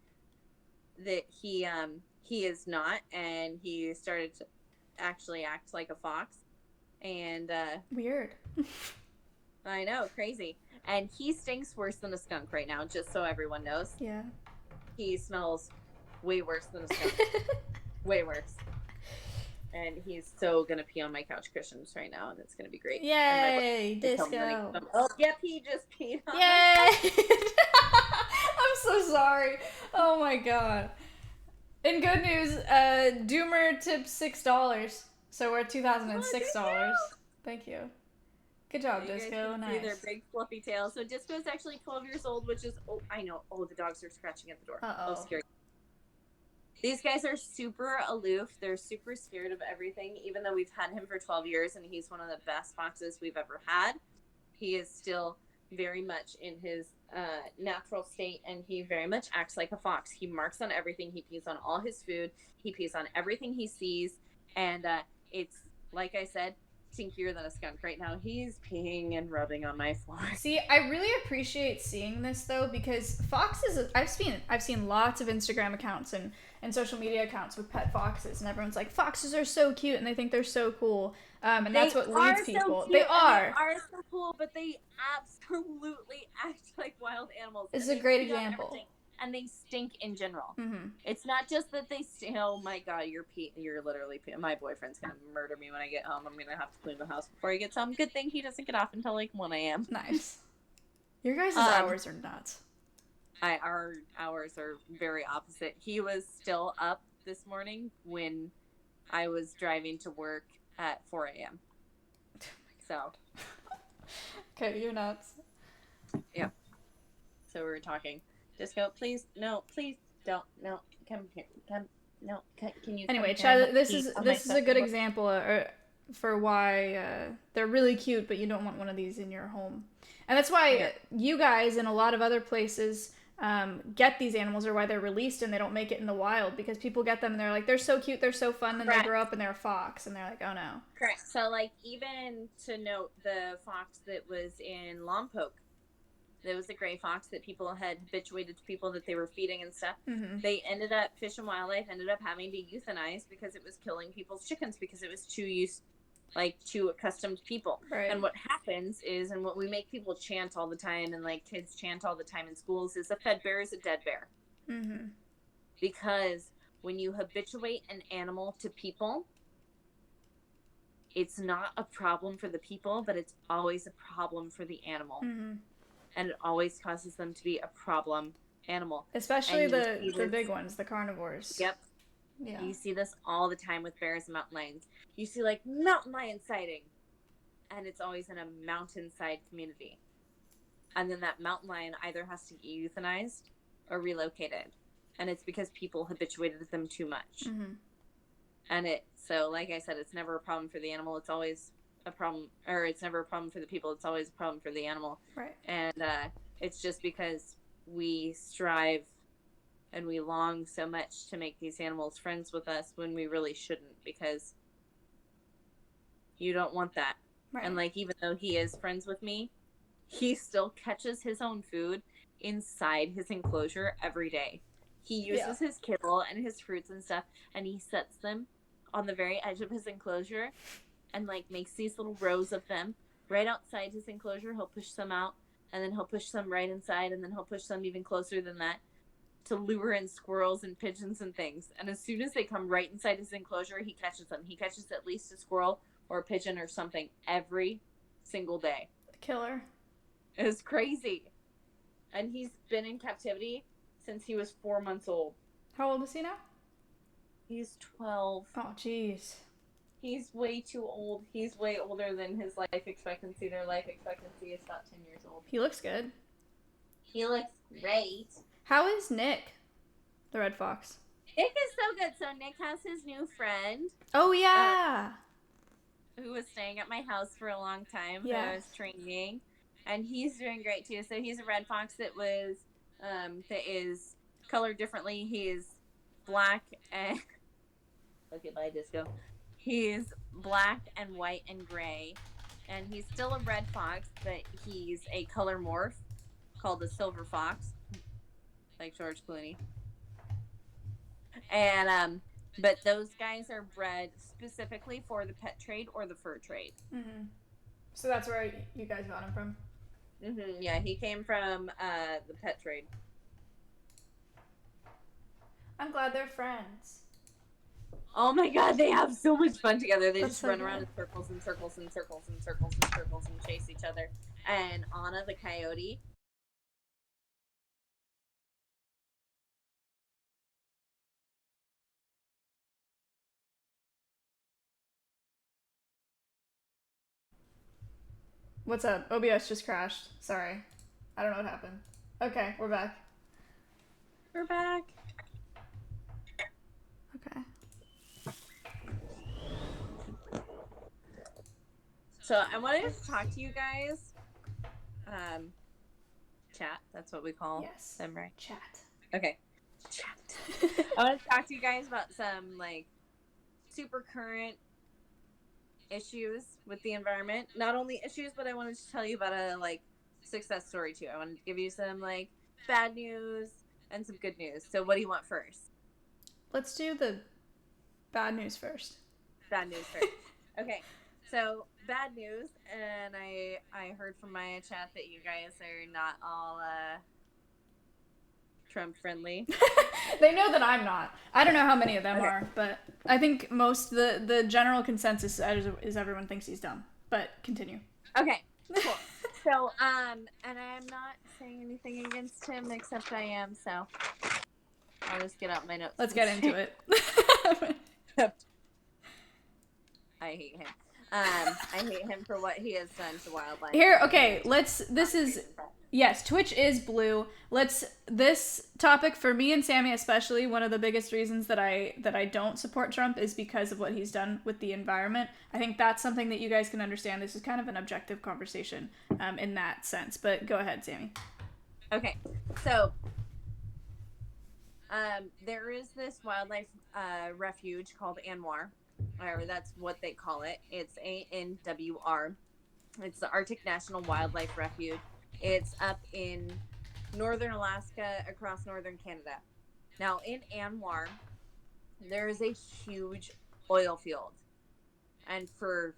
that he is not, and he started to actually act like a fox. And weird. I know, crazy. And he stinks worse than a skunk right now, just so everyone knows. Yeah. He smells way worse than a skunk. Way worse. And he's so gonna pee on my couch cushions right now, and it's gonna be great. Yay, Disco. Oh, yep, he just peed on Yay! I'm so sorry. Oh my God. In good news, Doomer tipped $6. So we're at $2,006. Thank you. Good job, You Disco. guys can see Nice. their big fluffy tails. So Disco is actually 12 years old, which is, oh, I know. Oh, the dogs are scratching at the door. Uh-oh. Oh, scary. These guys are super aloof. They're super scared of everything, even though we've had him for 12 years and he's one of the best foxes we've ever had. He is still very much in his natural state, and he very much acts like a fox. He marks on everything. He pees on all his food. He pees on everything he sees, and it's, like I said, stinkier than a skunk right now. He's peeing and rubbing on my floor. See, I really appreciate seeing this though, because foxes, I've seen lots of Instagram accounts and social media accounts with pet foxes, and everyone's like, foxes are so cute and they think they're so cool. And that's what leads so people. Cute, They are. They are so cool, but they absolutely act like wild animals. It's and a great they pee on example. everything, and they stink in general. Mm-hmm. It's not just that they stink. Oh my god, you're literally peeing. My boyfriend's gonna murder me when I get home. I'm gonna have to clean the house before he gets home. Good thing he doesn't get off until like 1 a.m. Nice. Your guys' hours are nuts. Our hours are very opposite. He was still up this morning when I was driving to work at 4 a.m. So. Okay, you're nuts. Yeah. So we were talking. Just go, please, no, please don't, no, come here, come, no, can you? Anyway, come here? Chad, this is a good example for why they're really cute, but you don't want one of these in your home. And that's why you guys and a lot of other places get these animals, or why they're released and they don't make it in the wild, because people get them and they're like, they're so cute, they're so fun, then they grow up and they're a fox and they're like, oh no. Correct. So like, even to note, the fox that was in Lompoc, there was a gray fox that people had habituated to people that they were feeding and stuff. Mm-hmm. They ended up, Fish and Wildlife ended up having to euthanize because it was killing people's chickens, because it was too accustomed to people. Right. And what happens is, and what we make people chant all the time, and like kids chant all the time in schools, is a fed bear is a dead bear. Mm-hmm. Because when you habituate an animal to people, it's not a problem for the people, but it's always a problem for the animal. Mm-hmm. And it always causes them to be a problem animal. Especially the big ones, the carnivores. Yep. Yeah. You see this all the time with bears and mountain lions. You see like mountain lion sighting, and it's always in a mountainside community. And then that mountain lion either has to get euthanized or relocated. And it's because people habituated them too much. Mm-hmm. And so like I said, it's never a problem for the animal. It's always a problem, or it's never a problem for the people. It's always a problem for the animal. Right. And it's just because we strive and we long so much to make these animals friends with us when we really shouldn't, because you don't want that. Right. And like, even though he is friends with me, he still catches his own food inside his enclosure every day. He uses his kibble and his fruits and stuff, and he sets them on the very edge of his enclosure and like makes these little rows of them right outside his enclosure. He'll push some out, and then he'll push some right inside, and then he'll push some even closer than that to lure in squirrels and pigeons and things. And as soon as they come right inside his enclosure, he catches them. He catches at least a squirrel or a pigeon or something every single day. Killer. It's crazy. And he's been in captivity since he was 4 months old. How old is he now? He's 12. Oh, jeez. He's way too old. He's way older than his life expectancy. Their life expectancy is about 10 years old. He looks good. He looks great. How is Nick, the red fox? Nick is so good. So Nick has his new friend. Oh, yeah. Who was staying at my house for a long time. Yeah. I was training. And he's doing great too. So he's a red fox that is colored differently. He's black and look at my disco. He's black and white and gray, and he's still a red fox, but he's a color morph called a silver fox, like George Clooney. And but those guys are bred specifically for the pet trade or the fur trade. Mm-hmm. So that's where you guys got him from? Mm-hmm. Yeah, he came from the pet trade. I'm glad they're friends. Oh my god, they have so much fun together. They That's just so run good. around in circles and circles and circles and circles and circles and chase each other. And Anna the coyote. What's up? OBS just crashed. Sorry. I don't know what happened. Okay, we're back. We're back. Okay. So I wanted to talk to you guys. Chat, that's what we call Yes. them, right? Chat. Okay. Chat. I want to talk to you guys about some like super current issues with the environment. Not only issues, but I wanted to tell you about a like success story too. I wanted to give you some like bad news and some good news. So what do you want first? Let's do the bad news first. Bad news first. Okay. So bad news, and I heard from my chat that you guys are not all Trump friendly. They know that I'm not. I don't know how many of them Okay. are, but I think most the general consensus is everyone thinks he's dumb. But continue. Okay, cool. So and I'm not saying anything against him except I am. So I'll just get out my notes. Let's get into it. I hate him. I hate him for what he has done to wildlife. Here, okay, yes, Twitch is blue. This topic for me and Sammy especially, one of the biggest reasons that I don't support Trump is because of what he's done with the environment. I think that's something that you guys can understand. This is kind of an objective conversation in that sense. But go ahead, Sammy. Okay, so there is this wildlife refuge called ANWR, or that's what they call it. It's ANWR. It's the Arctic National Wildlife Refuge. It's up in northern Alaska, across northern Canada. Now, in ANWR, there is a huge oil field. And for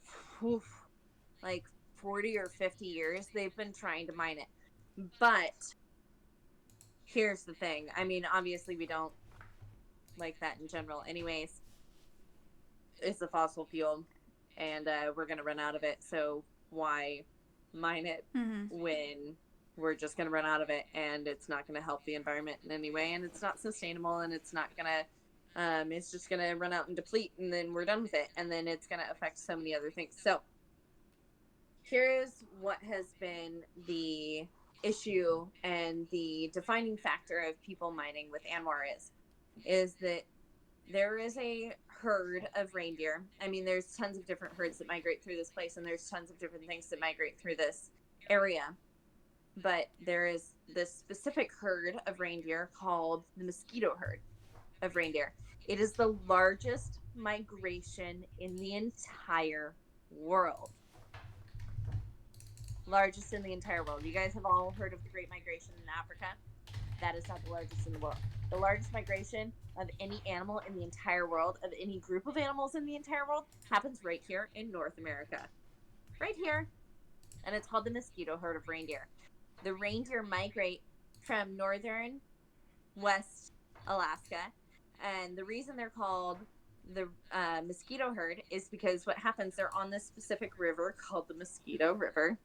like 40 or 50 years, they've been trying to mine it. But here's the thing. I mean, obviously, we don't like that in general. Anyways, it's a fossil fuel, and we're going to run out of it. So why mine it when we're just going to run out of it, and it's not going to help the environment in any way, and it's not sustainable, and it's not going to it's just going to run out and deplete, and then we're done with it, and then it's going to affect so many other things. So here's what has been the issue and the defining factor of people mining with ANWR is that there is a herd of reindeer. I mean, there's tons of different herds that migrate through this place, and there's tons of different things that migrate through this area. But there is this specific herd of reindeer called the mosquito herd of reindeer. It is the largest migration in the entire world. Largest in the entire world. You guys have all heard of the Great Migration in Africa. That is not the largest in the world. The largest migration of any animal in the entire world, of any group of animals in the entire world, happens right here in North America. Right here. And it's called the mosquito herd of reindeer. The reindeer migrate from northern West Alaska. And the reason they're called the mosquito herd is because what happens, they're on this specific river called the Mosquito River.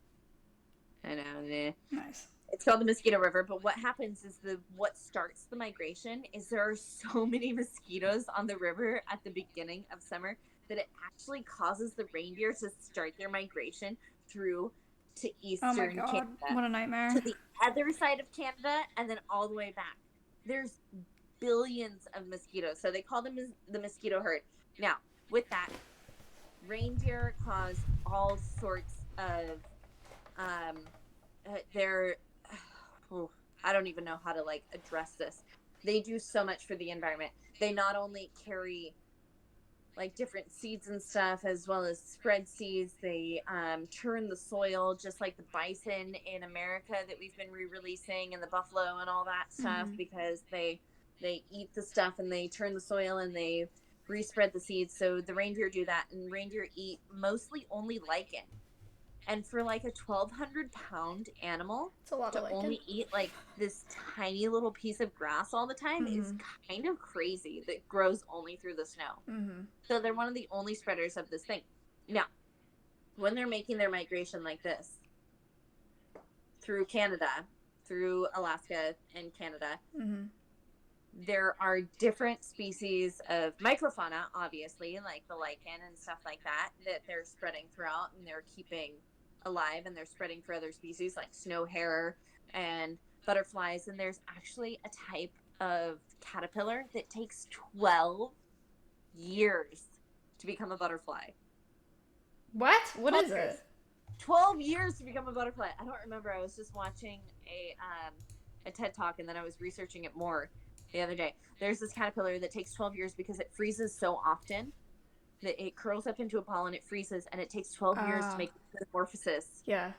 I know. Nice. It's called the Mosquito River, but what happens is what starts the migration is there are so many mosquitoes on the river at the beginning of summer that it actually causes the reindeer to start their migration through to eastern Canada. What a nightmare. To the other side of Canada and then all the way back. There's billions of mosquitoes, so they call them the mosquito herd. Now, with that, reindeer cause all sorts of I don't even know how to address this. They do so much for the environment. They not only carry different seeds and stuff, as well as spread seeds. They churn the soil, just like the bison in America that we've been re-releasing, and the buffalo and all that stuff, because they eat the stuff and they churn the soil and they respread the seeds. So the reindeer do that, and reindeer eat mostly only lichen. And for a 1,200-pound animal It's a lot to of lichen. only eat this tiny little piece of grass all the time is kind of crazy. That grows only through the snow. So they're one of the only spreaders of this thing. Now, when they're making their migration like this through Canada, through Alaska and Canada, there are different species of microfauna, obviously, like the lichen and stuff like that they're spreading throughout, and they're keeping alive, and they're spreading for other species like snow hare and butterflies. And there's actually a type of caterpillar that takes 12 years to become a butterfly. What? What is it? 12 years to become a butterfly. I don't remember. I was just watching a TED Talk, and then I was researching it more the other day. There's this caterpillar that takes 12 years because it freezes so often that it curls up into a ball and it freezes, and it takes 12 years to make metamorphosis. Yeah.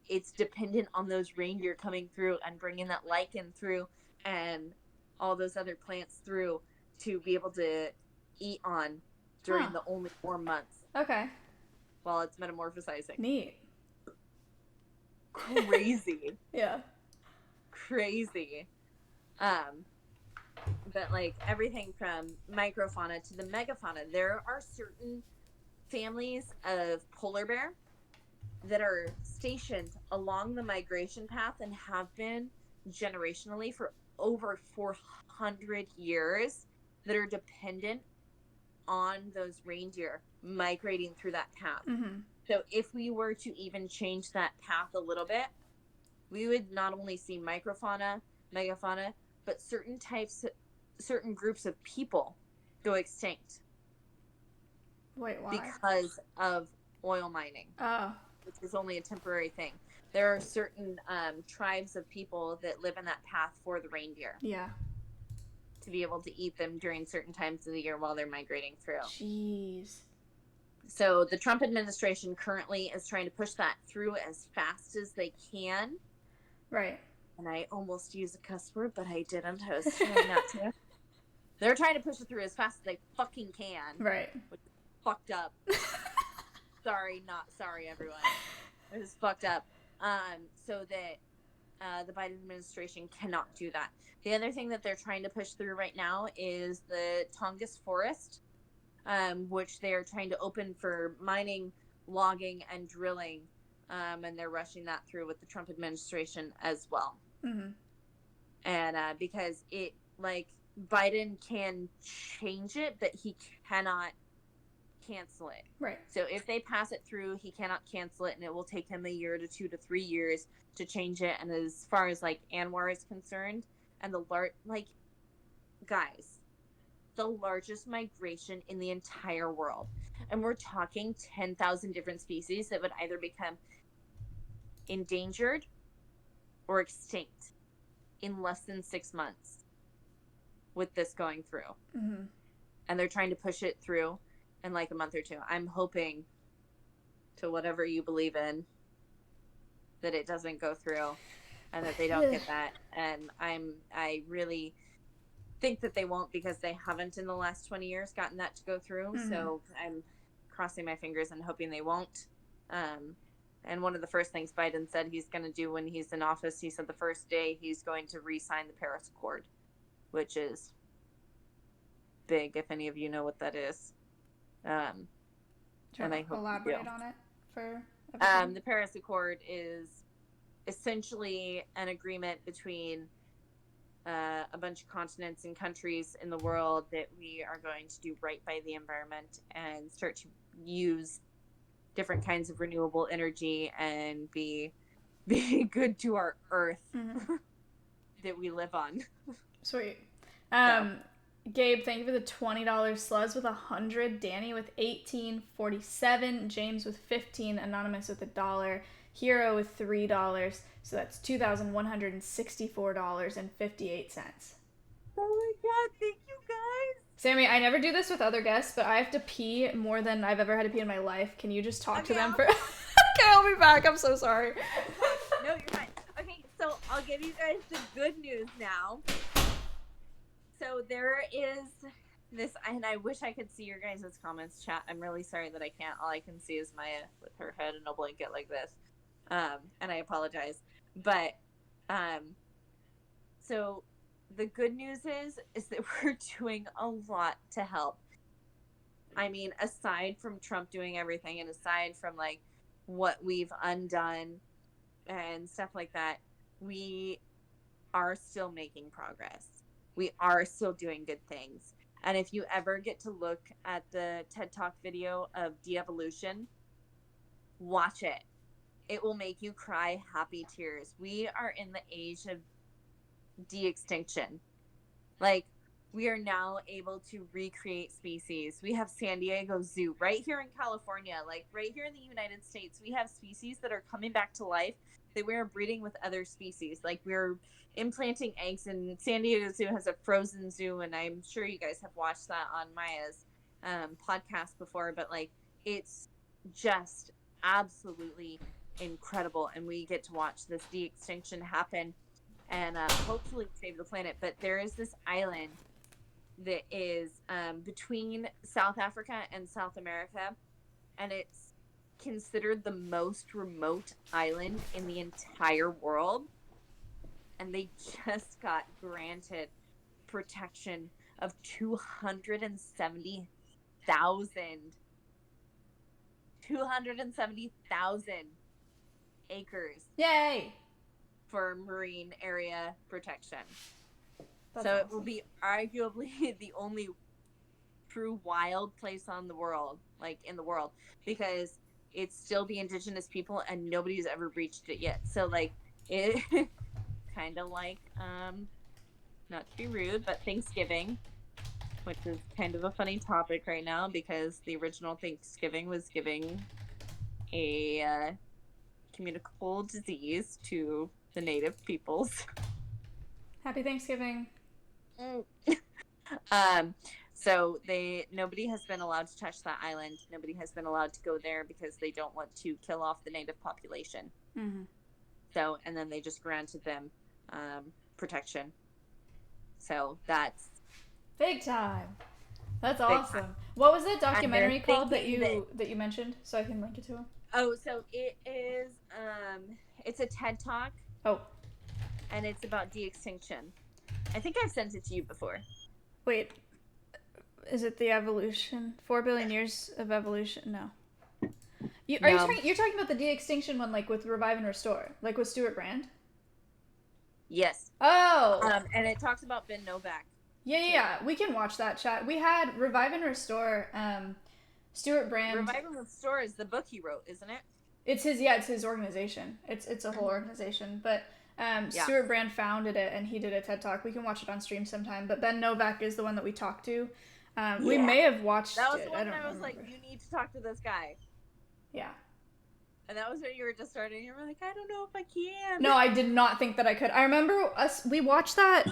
It's dependent on those reindeer coming through and bringing that lichen through and all those other plants through to be able to eat on during the only warm months. Okay. while it's metamorphosizing. Neat. Crazy. Yeah. Crazy. But like everything from microfauna to the megafauna, there are certain families of polar bear that are stationed along the migration path and have been generationally for over 400 years that are dependent on those reindeer migrating through that path. Mm-hmm. So if we were to even change that path a little bit, we would not only see microfauna, megafauna, but certain groups of people go extinct. Wait, why? Because of oil mining, Oh. which is only a temporary thing. There are certain tribes of people that live in that path for the reindeer. Yeah. To be able to eat them during certain times of the year while they're migrating through. Jeez. So the Trump administration currently is trying to push that through as fast as they can. Right. And I almost used a cuss word, but I didn't. I was trying not to. They're trying to push it through as fast as they fucking can. Right. Which is fucked up. Sorry, not sorry, everyone. It is fucked up. So that the Biden administration cannot do that. The other thing that they're trying to push through right now is the Tongass Forest, which they are trying to open for mining, logging, and drilling. And they're rushing that through with the Trump administration as well. Mm-hmm. And because it, like, Biden can change it, but he cannot cancel it. Right. So if they pass it through, he cannot cancel it, and it will take him a year to 2 to 3 years to change it. And as far as like Anwar is concerned, and the guys, the largest migration in the entire world, and we're talking 10,000 different species that would either become endangered or extinct in less than 6 months with this going through. Mm-hmm. And they're trying to push it through in like a month or two. I'm hoping, to whatever you believe in, that it doesn't go through and that they don't get that. And I really think that they won't, because they haven't in the last 20 years gotten that to go through. Mm-hmm. So I'm crossing my fingers and hoping they won't. And one of the first things Biden said he's going to do when he's in office, he said the first day he's going to re-sign the Paris Accord, which is big, if any of you know what that is. And I hope elaborate on it for everyone? the Paris Accord is essentially an agreement between a bunch of continents and countries in the world that we are going to do right by the environment and start to use different kinds of renewable energy and be good to our earth Mm-hmm. that we live on. Sweet. Gabe, thank you for the $20. Sluz with 100, Danny with 18, 47, James with 15, Anonymous with $1, Hero with $3. So that's $2,164.58. Oh my god, thank you guys. Sammy, I never do this with other guests, but I have to pee more than I've ever had to pee in my life. Can you just talk to them for... Okay, I'll be back. I'm so sorry. No, you're fine. Okay, so I'll give you guys the good news now. So there is this, and I wish I could see your guys' comments, chat. I'm really sorry that I can't. All I can see is Maya with her head in a blanket like this. And I apologize. But, so the good news is that we're doing a lot to help. I mean, aside from Trump doing everything, and aside from like what we've undone and stuff like that, we are still making progress. We are still doing good things. And if you ever get to look at the TED Talk video of de-evolution, watch it. It will make you cry happy tears. We are in the age of de-extinction. Like, we are now able to recreate species. We have San Diego Zoo right here in California, like right here in the United States. We have species that are coming back to life that we're breeding with other species. Like, we're implanting eggs, and San Diego Zoo has a frozen zoo, and I'm sure you guys have watched that on Maya's podcast before, but like, it's just absolutely incredible, and we get to watch this de-extinction happen and hopefully save the planet. But there is this island that is between South Africa and South America, and it's considered the most remote island in the entire world. And they just got granted protection of 270,000 acres. Yay! For marine area protection. That's so awesome. It will be arguably the only true wild place on the world, like in the world, because it's still the indigenous people and nobody's ever reached it yet. So like it kind of like not to be rude, but Thanksgiving, which is kind of a funny topic right now because the original Thanksgiving was giving a communicable disease to the native peoples. Happy Thanksgiving. So nobody has been allowed to touch that island. Nobody has been allowed to go there because they don't want to kill off the native population. Mm-hmm. So, and then they just granted them protection. So that's big time. That's big awesome. time. What was that documentary called that thinking you mentioned, so I can link it to him? Oh, so it is it's a TED Talk. Oh. And it's about de-extinction. I think I've sent it to you before. Wait. Is it the evolution? 4 billion years of evolution? No. You're talking about the de-extinction one, like with Revive and Restore, like with Stuart Brand? Yes. Oh. And it talks about Ben Novak. Yeah. We can watch that, chat. We had Revive and Restore, Stuart Brand. Revive and Restore is the book he wrote, isn't it? It's his organization. It's a whole organization, but Stuart Brand founded it, and he did a TED Talk. We can watch it on stream sometime. But Ben Novak is the one that we talked to. We may have watched it. That was the one I don't I was remember. like, you need to talk to this guy. Yeah. And that was when you were just starting. You were like, I don't know if I can. No, I did not think that I could. I remember we watched that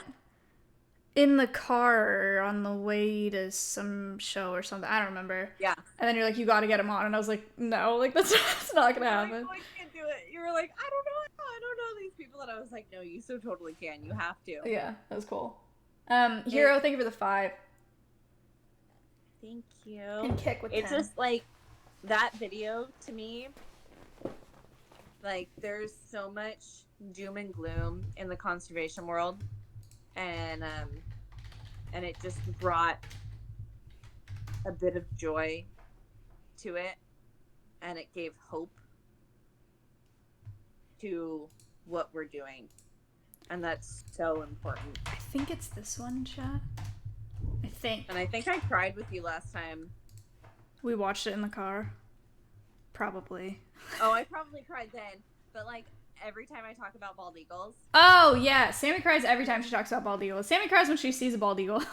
in the car on the way to some show or something. I don't remember. Yeah. And then you're like, you got to get him on. And I was like, no, like that's not going to happen. Like, oh, I can't do it. You were like, I don't know these people. And I was like, no, you so totally can. You have to. Yeah, that was cool. Hero, thank you for the 5. Thank you. And Kick with 10. It's just like that video to me. Like there's so much doom and gloom in the conservation world, and it just brought a bit of joy to it, and it gave hope to what we're doing, and that's so important. I think it's this one, chat. And I think I cried with you last time. We watched it in the car. Probably. Oh, I probably cried then, but like every time I talk about bald eagles. Oh, yeah. Sammy cries every time she talks about bald eagles. Sammy cries when she sees a bald eagle.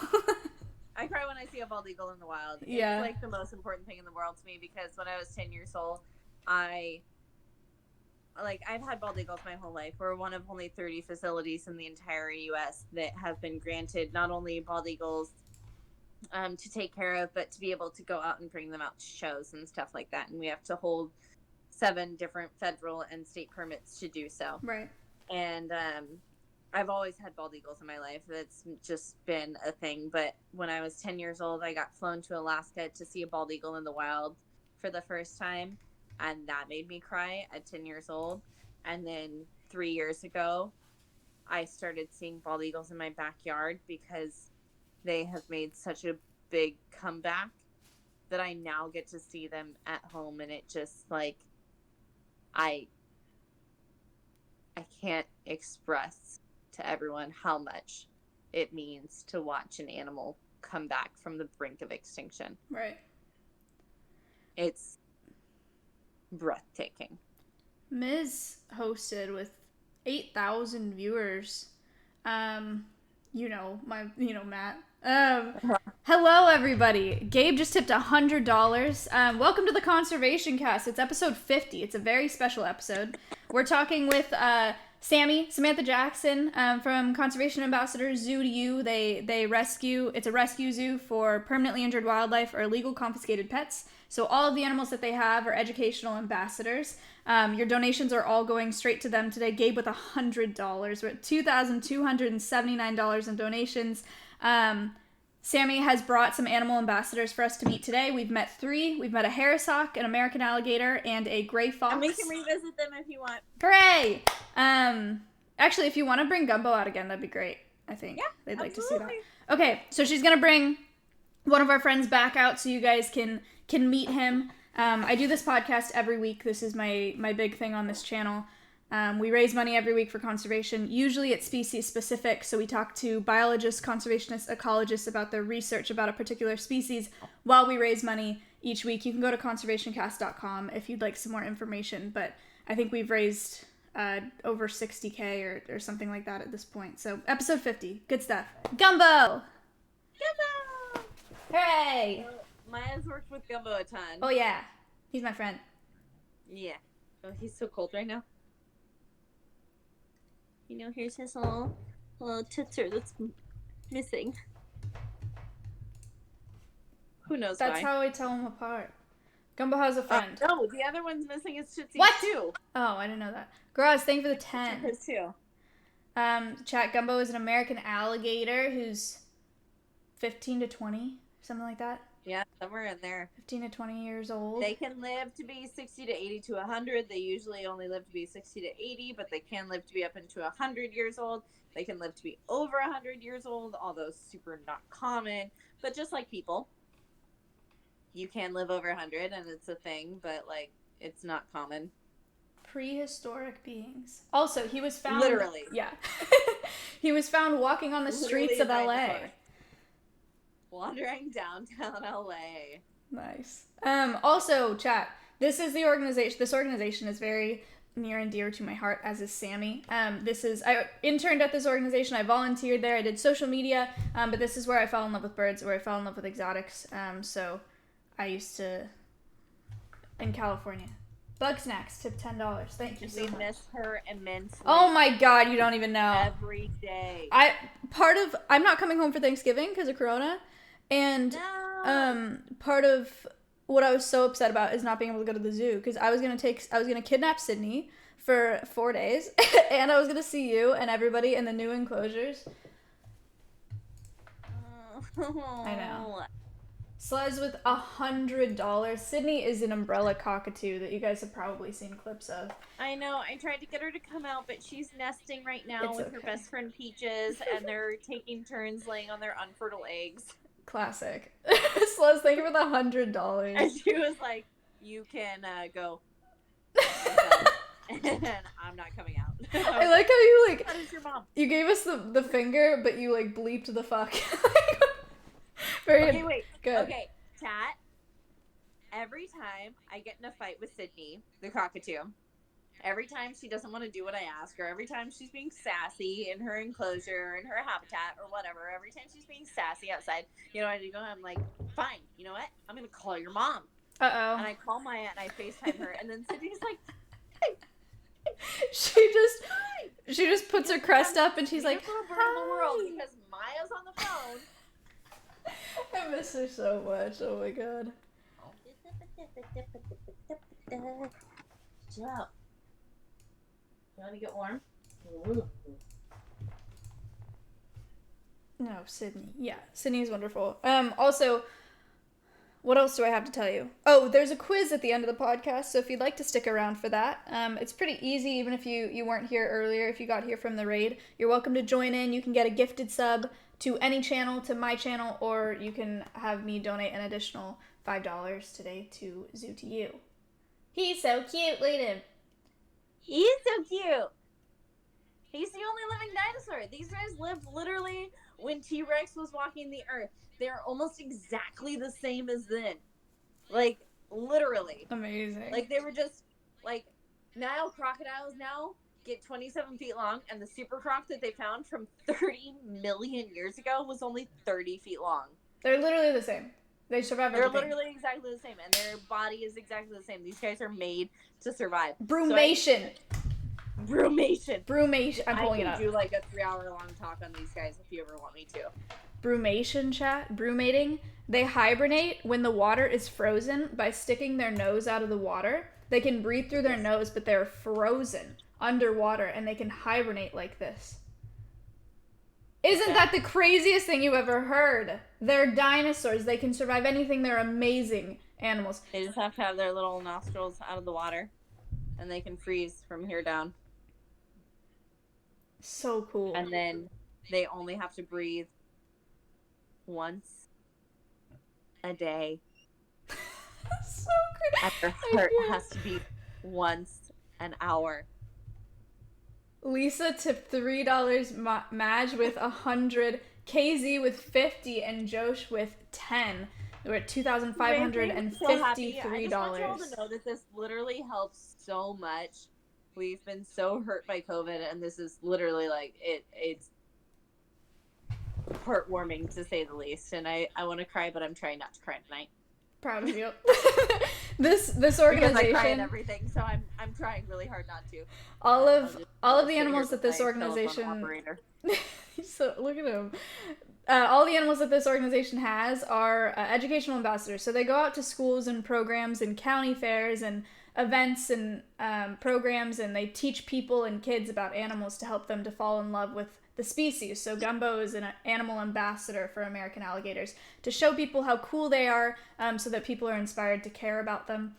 I cry when I see a bald eagle in the wild. Yeah. It's like the most important thing in the world to me because when I was 10 years old, I've had bald eagles my whole life. We're one of only 30 facilities in the entire U.S. that have been granted not only bald eagles to take care of, but to be able to go out and bring them out to shows and stuff like that. And we have to hold 7 different federal and state permits to do so. Right. And I've always had bald eagles in my life. That's just been a thing. But when I was 10 years old, I got flown to Alaska to see a bald eagle in the wild for the first time. And that made me cry at 10 years old. And then 3 years ago, I started seeing bald eagles in my backyard because they have made such a big comeback that I now get to see them at home. And it just like, I can't express to everyone how much it means to watch an animal come back from the brink of extinction. Right. It's breathtaking. Ms. hosted with 8,000 viewers. Matt. Hello, everybody. Gabe just tipped $100. Welcome to the Conservation Cast. It's episode 50. It's a very special episode. We're talking with Samantha Jackson from Conservation Ambassador Zoo to You. It's a rescue zoo for permanently injured wildlife or illegal confiscated pets. So all of the animals that they have are educational ambassadors. Your donations are all going straight to them today. Gabe with $100. We're at $2,279 in donations. Sammy has brought some animal ambassadors for us to meet today. We've met 3. We've met a harrisock, an American alligator, and a gray fox. And we can revisit them if you want. Hooray! Actually, if you want to bring Gumbo out again, that'd be great. I think they'd like to see that. Okay, so she's gonna bring one of our friends back out so you guys can meet him. I do this podcast every week. This is my big thing on this channel. We raise money every week for conservation. Usually it's species specific, so we talk to biologists, conservationists, ecologists about their research about a particular species while we raise money each week. You can go to conservationcast.com if you'd like some more information, but I think we've raised over 60K or something like that at this point. So episode 50, good stuff. Gumbo! Gumbo! Hooray! Well, Maya's worked with Gumbo a ton. Oh yeah, he's my friend. Yeah. Oh, he's so cold right now. You know, here's his little titzer that's missing. Who knows why? That's how I tell them apart. Gumbo has a friend. No, the other one's missing his tootsies What? too. Oh, I didn't know that. Gross, thank you for the 10. His too. Chat, Gumbo is an American alligator who's 15 to 20, something like that. Yeah, somewhere in there. 15 to 20 years old. They can live to be 60 to 80 to 100. They usually only live to be 60 to 80, but they can live to be up into 100 years old. They can live to be over 100 years old, although super not common. But just like people, you can live over 100, and it's a thing, but, like, it's not common. Prehistoric beings. Also, he was found... Literally. Yeah. He was found walking on the streets of LA. Wandering downtown LA. Nice. Also, chat, this organization is very near and dear to my heart, as is Sammy. I interned at this organization, I volunteered there, I did social media, but this is where I fell in love with birds, where I fell in love with exotics. So I used to, in California. Bug Snacks, tip $10. Thank you so much. We miss her immensely. Oh my god, you don't even know. Every day. I'm not coming home for Thanksgiving because of Corona, and part of what I was so upset about is not being able to go to the zoo, because I was gonna kidnap Sydney for 4 days, and I was gonna see you and everybody in the new enclosures. I know. Slez with $100. Sydney is an umbrella cockatoo that you guys have probably seen clips of. I know. I tried to get her to come out, but she's nesting right now with her best friend Peaches, and they're taking turns laying on their unfertile eggs. Classic. Slez, thank you for the $100. And she was like, "You can go." And I'm not coming out. I like how you like. That is your mom. You gave us the finger, but you like bleeped the fuck. Very okay, wait. good. Okay, chat. Every time I get in a fight with Sydney, the cockatoo, every time she doesn't want to do what I ask her, every time she's being sassy in her enclosure, in her habitat, or whatever, every time she's being sassy outside, you know what I do? I'm like, fine, you know what? I'm going to call your mom. Uh-oh. And I call Maya and I FaceTime her, and then Sydney's like, hey. She just puts her crest up and she's like, bird in the world, because Maya's on the phone. I miss her so much. Oh my god. Chill out. You want to get warm? No, Sydney. Yeah, Sydney's wonderful. Also, what else do I have to tell you? Oh, there's a quiz at the end of the podcast, so if you'd like to stick around for that, it's pretty easy, even if you weren't here earlier, if you got here from the raid. You're welcome to join in. You can get a gifted sub to any channel, to my channel, or you can have me donate an additional $5 today to Zoo to You. He's so cute, look at him. He's so cute. He's the only living dinosaur. These guys lived literally when T-Rex was walking the earth. They're almost exactly the same as then. Like, literally. Amazing. Like, they were just, like, Nile crocodiles now get 27 feet long, and the super croc that they found from 30 million years ago was only 30 feet long. They're literally the same. They survive everything. They're literally exactly the same, and their body is exactly the same. These guys are made to survive. Brumation. Brumation. Brumation. I'm pulling it up. I can do like a 3-hour-long talk on these guys if you ever want me to. Brumation, chat. Brumating. They hibernate when the water is frozen by sticking their nose out of the water. They can breathe through their nose, but they're frozen underwater, and they can hibernate like this. Isn't that the craziest thing you ever heard? They're dinosaurs. They can survive anything. They're amazing animals. They just have to have their little nostrils out of the water, and they can freeze from here down. So cool. And then they only have to breathe once a day. So great. And their heart has to beat once an hour. Lisa tipped $3, Madge with 100, KZ with 50, and Josh with 10. We're at $2,553. So happy. I just want you all to know that this literally helps so much. We've been so hurt by COVID, and this is literally like it's heartwarming to say the least. And I want to cry, but I'm trying not to cry tonight. Proud of you. This organization. Because I cry at everything, so I'm trying really hard not to. All of the animals that this organization. So look at him. All the animals that this organization has are educational ambassadors. So they go out to schools and programs and county fairs and events and programs, and they teach people and kids about animals to help them to fall in love with the species. So Gumbo is an animal ambassador for American alligators to show people how cool they are, so that people are inspired to care about them.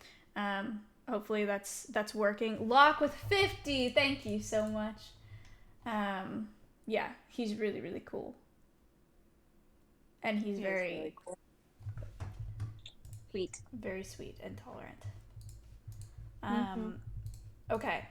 Hopefully that's working. Locke with 50, thank you so much. Yeah, he's really, really cool. And he's very really cool. Sweet. Very sweet and tolerant. Okay.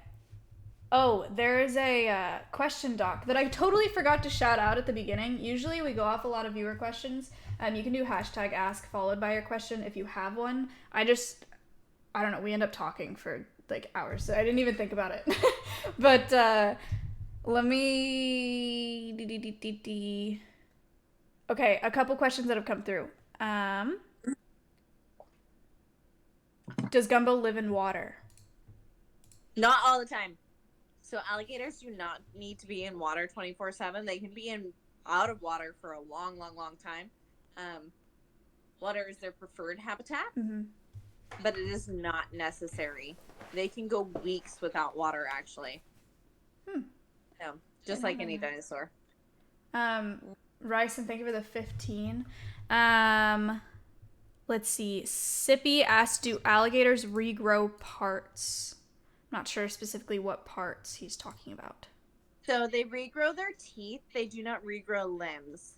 Oh, there's a question doc that I totally forgot to shout out at the beginning. Usually we go off a lot of viewer questions. You can do hashtag ask followed by your question if you have one. I don't know, we end up talking for like hours, so I didn't even think about it. But let me... Okay, a couple questions that have come through. Does Gumbo live in water? Not all the time. So alligators do not need to be in water 24/7. They can be out of water for a long, long, long time. Water is their preferred habitat, but it is not necessary. They can go weeks without water, actually. So, just like any dinosaur. Ryson, thank you for the 15. Let's see. Sippy asked, do alligators regrow parts? Not sure specifically what parts he's talking about. So they regrow their teeth. They do not regrow limbs.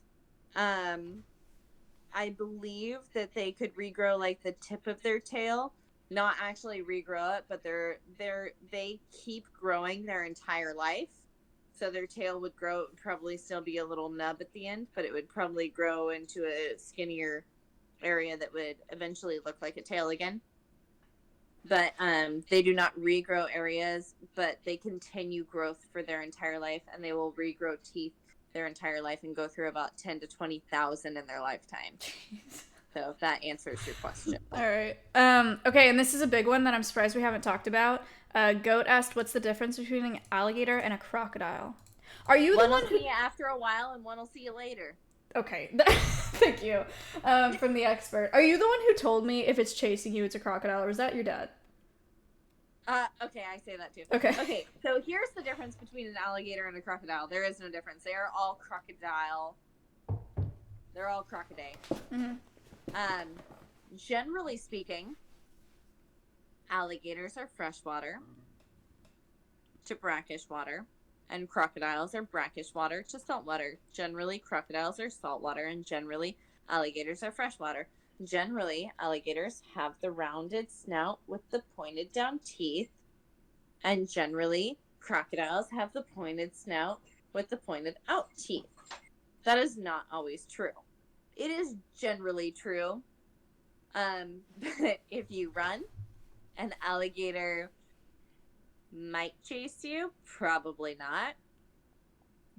I believe that they could regrow like the tip of their tail, not actually regrow it, but they keep growing their entire life. So their tail would grow. It would probably still be a little nub at the end, but it would probably grow into a skinnier area that would eventually look like a tail again. But they do not regrow areas, but they continue growth for their entire life, and they will regrow teeth their entire life and go through about 10 to 20,000 in their lifetime. Jeez. So if that answers your question. All right. Okay, and this is a big one that I'm surprised we haven't talked about. Goat asked, what's the difference between an alligator and a crocodile? Are you the one who... see you after a while, and one will see you later. Okay, thank you. From the expert. Are you the one who told me if it's chasing you, it's a crocodile, or is that your dad? Okay, I say that too. Okay, so here's the difference between an alligator and a crocodile. There is no difference. They are all crocodile. They're all crocodile. Generally speaking, alligators are freshwater to brackish water, and crocodiles are brackish water to saltwater. Generally, crocodiles are saltwater, and generally, alligators are freshwater. Generally, alligators have the rounded snout with the pointed down teeth, and generally, crocodiles have the pointed snout with the pointed out teeth. That is not always true. It is generally true. But if you run, an alligator might chase you, probably not.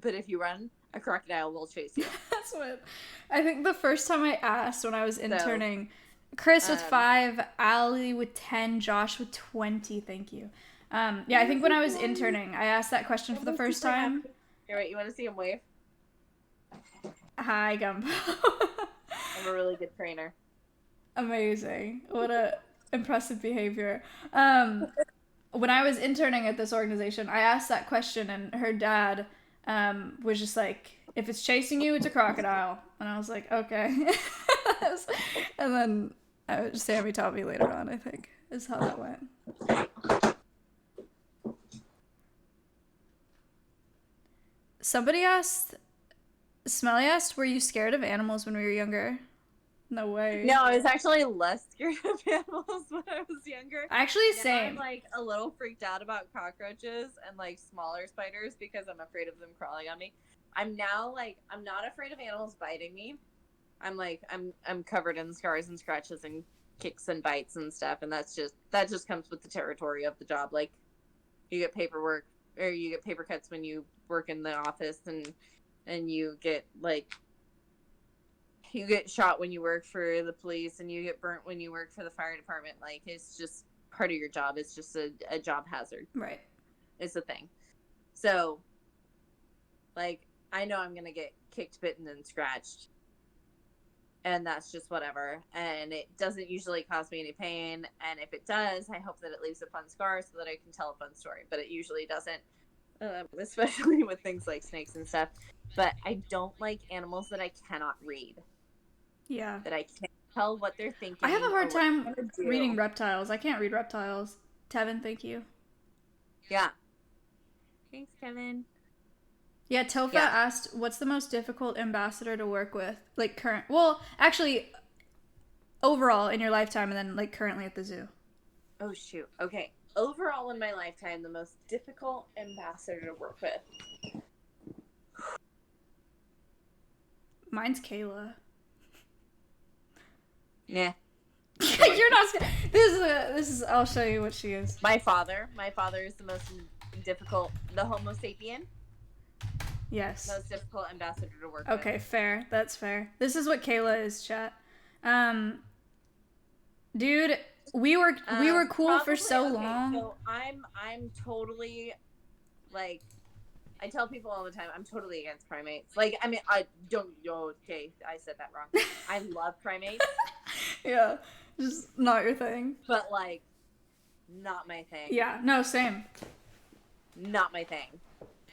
But if you run, a crocodile will chase you. That's what I think. The first time I asked when I was interning, Chris with 5, Allie with 10, Josh with 20. Thank you. Yeah, I think when I was interning, I asked that question for the first time. Here, wait, you want to see him wave? Hi, Gumbo. I'm a really good trainer. Amazing. What a impressive behavior. When I was interning at this organization, I asked that question, and her dad was just like, if it's chasing you, it's a crocodile. And I was like, okay. And then Sammy taught me later on, I think, is how that went. Smelly asked, were you scared of animals when we were younger? No way. No, I was actually less scared of animals when I was younger. Actually, Now same. I'm like a little freaked out about cockroaches and like smaller spiders because I'm afraid of them crawling on me. I'm now like, I'm not afraid of animals biting me. I'm covered in scars and scratches and kicks and bites and stuff, and that just comes with the territory of the job. Like, you get paperwork or you get paper cuts when you work in the office, and you get like, you get shot when you work for the police, and you get burnt when you work for the fire department. Like, it's just part of your job. It's just a job hazard. Right. It's a thing. So, like, I know I'm gonna get kicked, bitten, and scratched, and that's just whatever. And it doesn't usually cause me any pain, and if it does, I hope that it leaves a fun scar so that I can tell a fun story. But it usually doesn't, especially with things like snakes and stuff. But I don't like animals that I cannot read. Yeah. That I can't tell what they're thinking. I have a hard time they're gonna do. reading reptiles. I can't read reptiles. Tevin, thank you. Yeah. Thanks, Kevin. Yeah, Tofa Yeah. asked, what's the most difficult ambassador to work with? Like, well, actually, overall in your lifetime, and then, like, currently at the zoo. Oh, shoot. Okay. Overall in my lifetime, the most difficult ambassador to work with. Mine's Kayla. Yeah. You're not scared. This is, I'll show you what she is. My father is the most difficult, the Homo sapien, Yes. most difficult ambassador to work with. Okay, fair. That's fair. This is what Kayla is, chat. Dude, we were cool for so long. So I'm totally, like, I tell people all the time, I'm totally against primates. Like, I mean, I don't, okay, I said that wrong. I love primates. Yeah, just not your thing. But, like, not my thing. Yeah, no, same. Not my thing.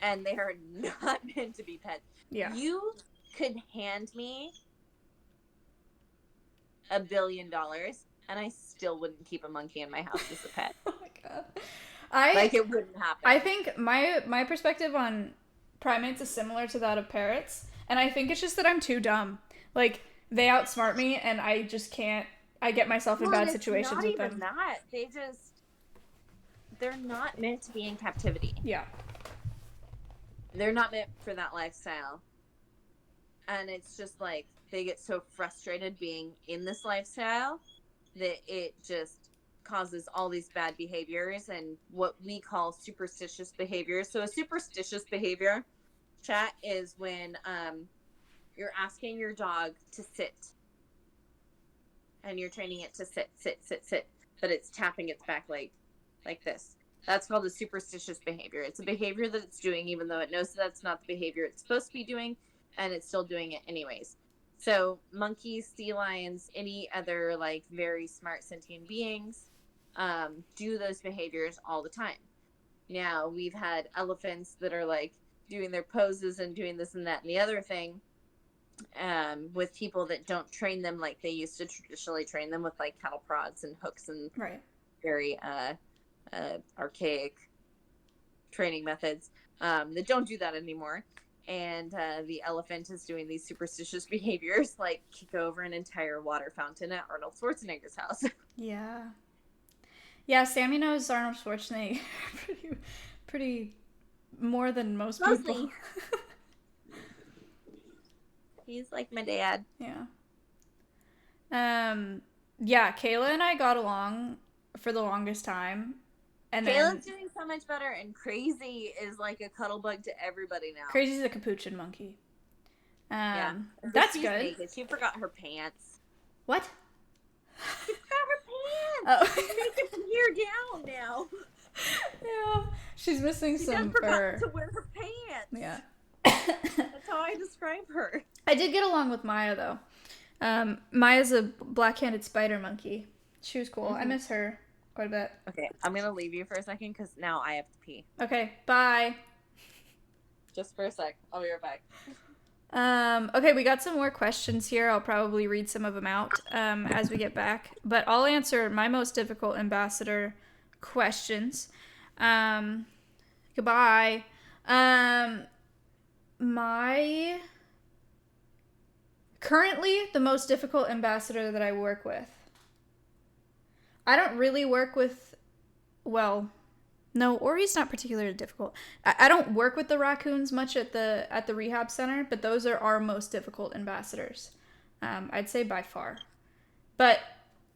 And they are not meant to be pets. Yeah. You could hand me $1 billion and I still wouldn't keep a monkey in my house as a pet. Oh my god. Like, it wouldn't happen. I think my perspective on primates is similar to that of parrots, and I think it's just that I'm too dumb. Like, they outsmart me, and I just can't. I get myself in bad situations with them. Not even that. They're not meant to be in captivity. Yeah. They're not meant for that lifestyle. And it's just like, they get so frustrated being in this lifestyle that it just causes all these bad behaviors and what we call superstitious behaviors. So a superstitious behavior, chat, is when you're asking your dog to sit and you're training it to sit, but it's tapping its back leg like this. That's called a superstitious behavior. It's a behavior that it's doing even though it knows that that's not the behavior it's supposed to be doing, and it's still doing it anyways. So monkeys, sea lions, any other like very smart sentient beings do those behaviors all the time. Now, we've had elephants that are like doing their poses and doing this and that and the other thing with people that don't train them like they used to traditionally train them with like cattle prods and hooks and Right. very archaic training methods that don't do that anymore. And the elephant is doing these superstitious behaviors like kick over an entire water fountain at Arnold Schwarzenegger's house. Yeah. Yeah, Sammy knows Arnold Schwarzenegger pretty more than most Mostly. people. He's like my dad. Yeah. Yeah, Kayla and I got along for the longest time. And Kayla's doing so much better, and Crazy is like a cuddle bug to everybody now. Crazy's a capuchin monkey. Yeah. That's She's good. naked. She forgot her pants. What? She forgot her pants! Oh. She's naked from here down now. Yeah. She's missing She some just forgot fur. to wear her pants. Yeah. That's how I describe her. I did get along with Maya, though. Maya's a black-handed spider monkey. She was cool. I miss her quite a bit. Okay, I'm gonna leave you for a second because now I have to pee. Okay, bye. Just for a sec. I'll be right back. Okay, we got some more questions here. I'll probably read some of them out as we get back. But I'll answer my most difficult ambassador questions. Goodbye. My currently the most difficult ambassador that I work with. I don't really work with, well, no, Ori's not particularly difficult. I don't work with the raccoons much at the rehab center, but those are our most difficult ambassadors. I'd say by far. But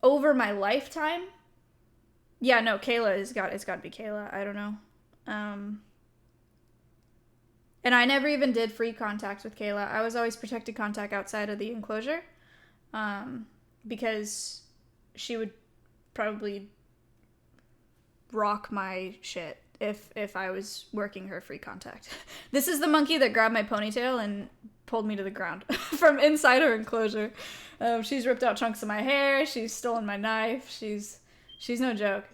over my lifetime, yeah, no, Kayla it's got to be Kayla. I don't know. And I never even did free contact with Kayla. I was always protected contact outside of the enclosure, because she would probably rock my shit if I was working her free contact. This is the monkey that grabbed my ponytail and pulled me to the ground from inside her enclosure. She's ripped out chunks of my hair. She's stolen my knife. She's no joke.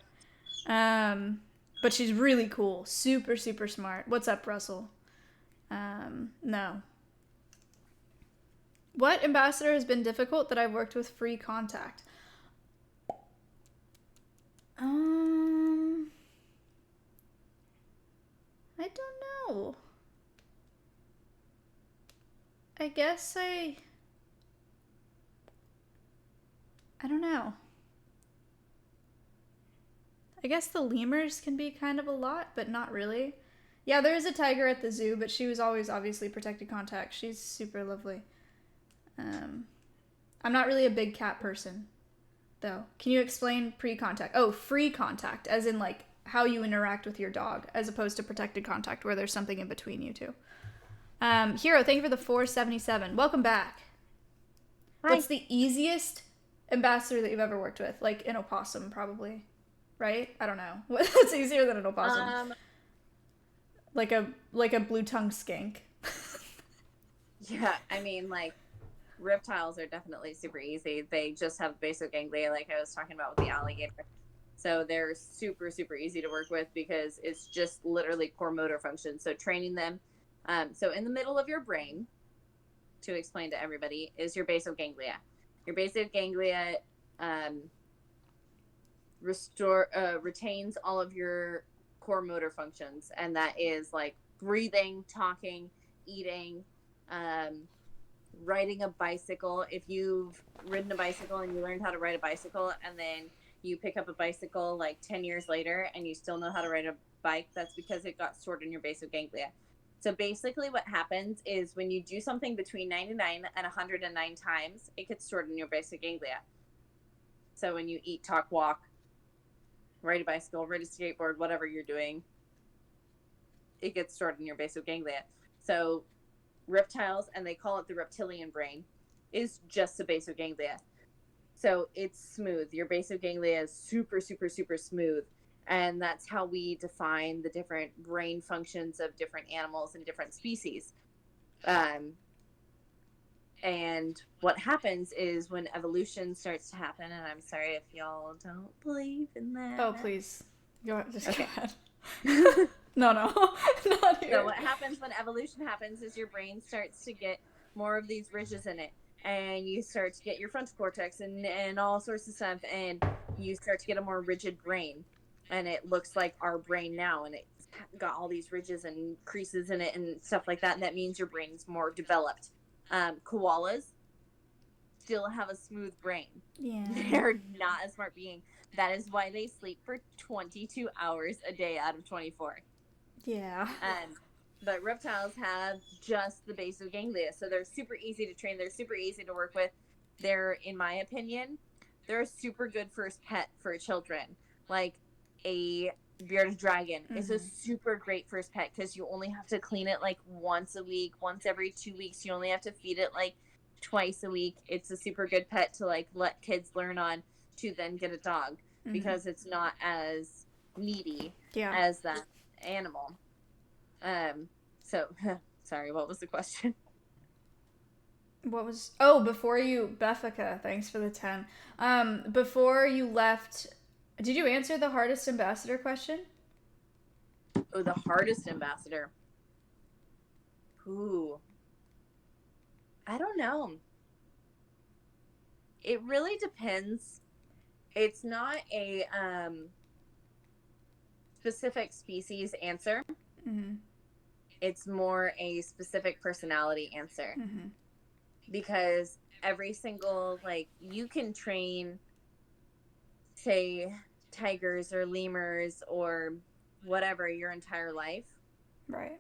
But she's really cool. Super, super smart. What's up, Russell? No. What ambassador has been difficult that I've worked with free contact? I don't know. I guess I don't know. I guess the lemurs can be kind of a lot, but not really. Yeah, there is a tiger at the zoo, but she was always obviously protected contact. She's super lovely. I'm not really a big cat person, though. Can you explain pre-contact? Oh, free contact, as in like how you interact with your dog, as opposed to protected contact, where there's something in between you two. Hero, thank you for the 477. Welcome back. Hi. What's the easiest ambassador that you've ever worked with? Like an opossum, probably. Right? I don't know. What's easier than an opossum? Like a blue-tongued skink. Yeah, I mean, like, reptiles are definitely super easy. They just have basic ganglia, like I was talking about with the alligator. So they're super, super easy to work with because it's just literally core motor function. So training them. So in the middle of your brain, to explain to everybody, is your basal ganglia. Your basal ganglia retains all of your core motor functions, and that is like breathing, talking, eating, riding a bicycle. If you've ridden a bicycle and you learned how to ride a bicycle, and then you pick up a bicycle like 10 years later and you still know how to ride a bike, that's because it got stored in your basal ganglia. So basically what happens is when you do something between 99 and 109 times, it gets stored in your basal ganglia. So when you eat, talk, walk, ride a bicycle, ride a skateboard, whatever you're doing, it gets stored in your basal ganglia. So reptiles, and they call it the reptilian brain, is just the basal ganglia. So it's smooth. Your basal ganglia is super, super, super smooth. And that's how we define the different brain functions of different animals and different species. And what happens is when evolution starts to happen, and I'm sorry if y'all don't believe in that. Oh, please. Go ahead. Just okay. Go ahead. No. Not here. So what happens when evolution happens is your brain starts to get more of these ridges in it. And you start to get your frontal cortex and all sorts of stuff. And you start to get a more rigid brain. And it looks like our brain now. And it's got all these ridges and creases in it and stuff like that. And that means your brain's more developed. Koalas still have a smooth brain. Yeah. They're not a smart being. That is why they sleep for 22 hours a day out of 24. Yeah. But reptiles have just the basal ganglia, so they're super easy to train. They're super easy to work with. They're, in my opinion, they're a super good first pet for children. Like a bearded dragon is a super great first pet because you only have to clean it like once a week, once every 2 weeks. You only have to feed it like twice a week. It's a super good pet to like let kids learn on to then get a dog because it's not as needy as that animal. So sorry, what was the question? Before you, Bethica, thanks for the 10. Before you left, did you answer the hardest ambassador question? Oh, the hardest ambassador. Ooh. I don't know. It really depends. It's not a specific species answer. Mm-hmm. It's more a specific personality answer. Mm-hmm. Because every single, like, you can train, say, tigers or lemurs or whatever your entire life, Right.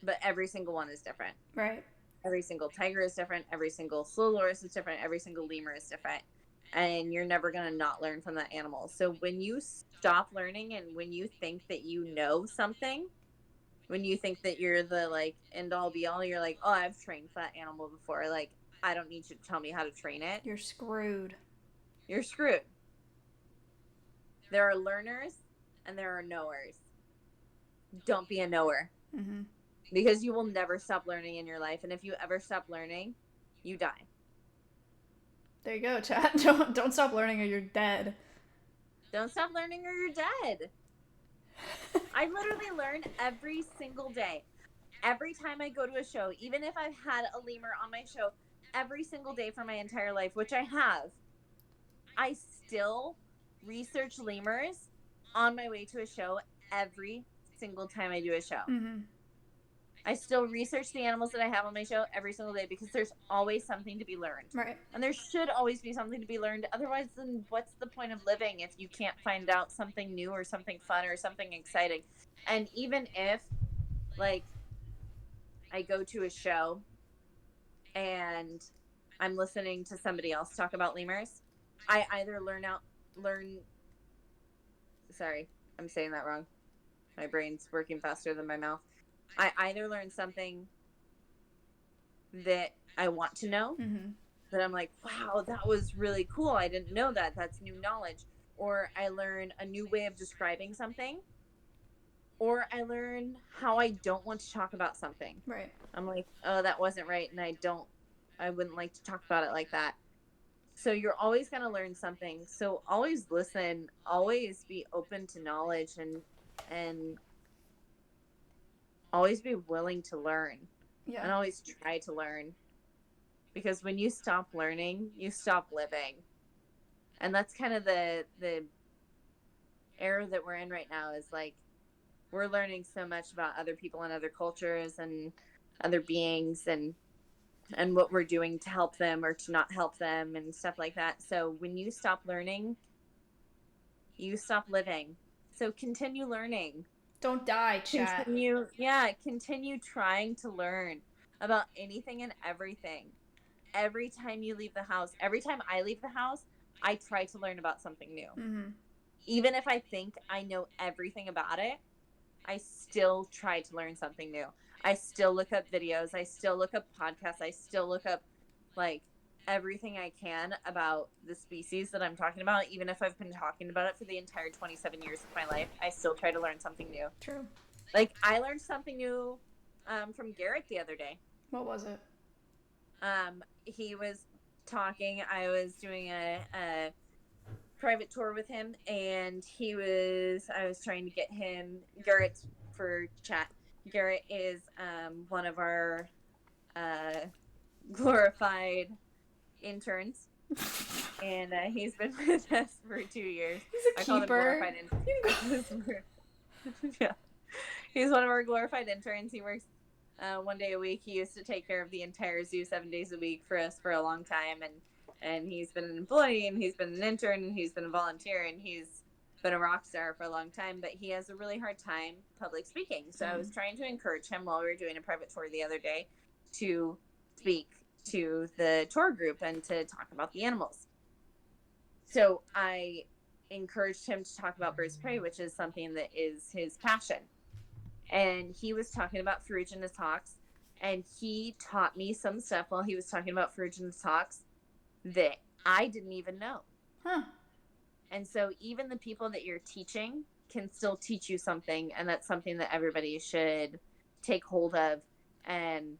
but every single one is different. Right. Every single tiger is different. Every single slow loris is different. Every single lemur is different. And you're never going to not learn from that animal. So when you stop learning and when you think that you know something, when you think that you're the, like, end all be all, you're like, oh, I've trained that animal before. Like, I don't need you to tell me how to train it. You're screwed. You're screwed. There are learners and there are knowers. Don't be a knower. Mm-hmm. Because you will never stop learning in your life. And if you ever stop learning, you die. There you go, chat. Don't stop learning or you're dead. Don't stop learning or you're dead. I literally learn every single day. Every time I go to a show, even if I've had a lemur on my show every single day for my entire life, which I have, I still research lemurs on my way to a show every single time I do a show. Mm-hmm. I still research the animals that I have on my show every single day because there's always something to be learned. Right. And there should always be something to be learned. Otherwise, then what's the point of living if you can't find out something new or something fun or something exciting? And even if, like, I go to a show and I'm listening to somebody else talk about lemurs, I either sorry, I'm saying that wrong. My brain's working faster than my mouth. I either learn something that I want to know, Mm-hmm. that I'm like, wow, that was really cool. I didn't know that. That's new knowledge. Or I learn a new way of describing something. Or I learn how I don't want to talk about something. Right. I'm like, oh, that wasn't right. And I wouldn't like to talk about it like that. So you're always going to learn something. So always listen, always be open to knowledge and always be willing to learn. Yeah. And always try to learn. Because when you stop learning, you stop living. And that's kind of the era that we're in right now, is like, we're learning so much about other people and other cultures and other beings and what we're doing to help them or to not help them and stuff like that. So when you stop learning, you stop living. So continue learning. Don't die, chat. Continue trying to learn about anything and everything. Every time you leave the house, every time I leave the house, I try to learn about something new. Mm-hmm. Even if I think I know everything about it, I still try to learn something new. I still look up videos. I still look up podcasts. I still look up, like, everything I can about the species that I'm talking about. Even if I've been talking about it for the entire 27 years of my life, I still try to learn something new. True. Like, I learned something new from Garrett the other day. What was it? He was talking. I was doing a private tour with him, and I was trying to get him, Garrett, for chat. Garrett is one of our glorified interns, and he's been with us for 2 years. He's a keeper. I call him glorified intern. Yeah. He's one of our glorified interns. He works 1 day a week. He used to take care of the entire zoo 7 days a week for us for a long time, and he's been an employee, and he's been an intern, and he's been a volunteer, and he's been a rock star for a long time, but he has a really hard time public speaking. So I was trying to encourage him while we were doing a private tour the other day to speak to the tour group and to talk about the animals. So I encouraged him to talk about birds of prey, which is something that is his passion. And he was talking about ferruginous hawks, and he taught me some stuff while he was talking about ferruginous hawks that I didn't even know. Huh. And so even the people that you're teaching can still teach you something, and that's something that everybody should take hold of and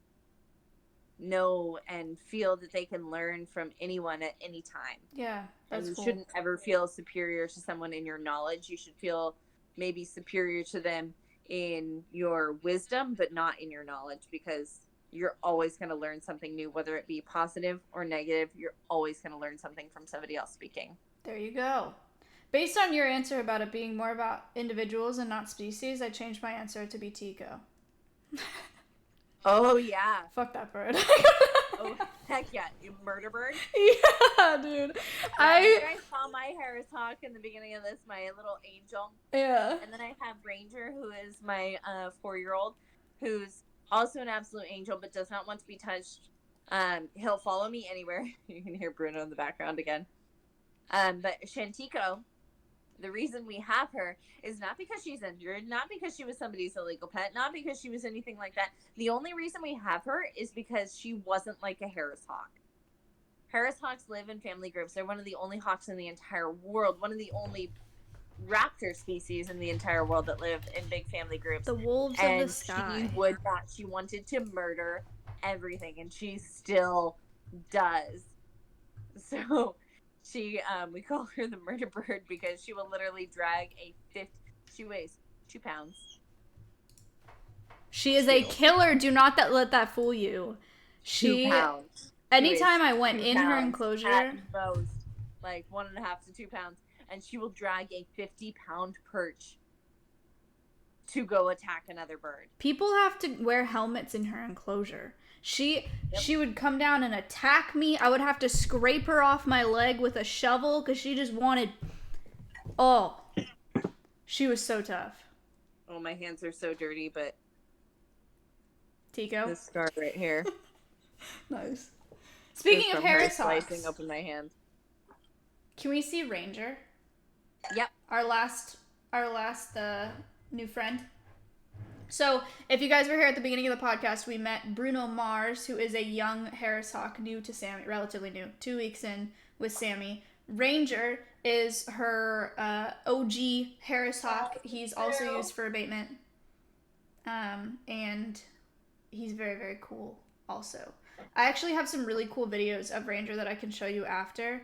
know and feel that they can learn from anyone at any time. Yeah, that's and you cool. shouldn't ever feel superior to someone in your knowledge. You should feel maybe superior to them in your wisdom, but not in your knowledge, because you're always going to learn something new, whether it be positive or negative. You're always going to learn something from somebody else speaking. There you go. Based on your answer about it being more about individuals and not species, I changed my answer to be Tico. Oh, yeah. Fuck that bird. Oh, heck yeah. You murder bird? Yeah, dude. You guys saw my Harris Hawk in the beginning of this, my little angel. Yeah. And then I have Ranger, who is my 4-year-old, who's also an absolute angel, but does not want to be touched. He'll follow me anywhere. You can hear Bruno in the background again. But Shantico, the reason we have her is not because she's injured, not because she was somebody's illegal pet, not because she was anything like that. The only reason we have her is because she wasn't like a Harris Hawk. Harris Hawks live in family groups. They're one of the only hawks in the entire world, one of the only raptor species in the entire world that live in big family groups. The wolves of the sky. She would not. She wanted to murder everything, and she still does. So she, we call her the murder bird because she will literally drag she weighs 2 pounds. She is a killer. Do not let that fool you. 2 pounds. Anytime I went in her enclosure, at most, like 1.5 to 2 pounds, and she will drag a 50-pound perch to go attack another bird. people have to wear helmets in her enclosure. She would come down and attack me. I would have to scrape her off my leg with a shovel because she just wanted. Oh, she was so tough. Oh, my hands are so dirty, but Tico, this scar right here. Nice. Speaking of Harris Hawks, slicing open my hand. Can we see Ranger? Yep. Our last new friend. So, if you guys were here at the beginning of the podcast, we met Bruno Mars, who is a young Harris Hawk, new to Sammy, relatively new, 2 weeks in with Sammy. Ranger is her OG Harris Hawk. He's also used for abatement. And he's very, very cool also. I actually have some really cool videos of Ranger that I can show you after.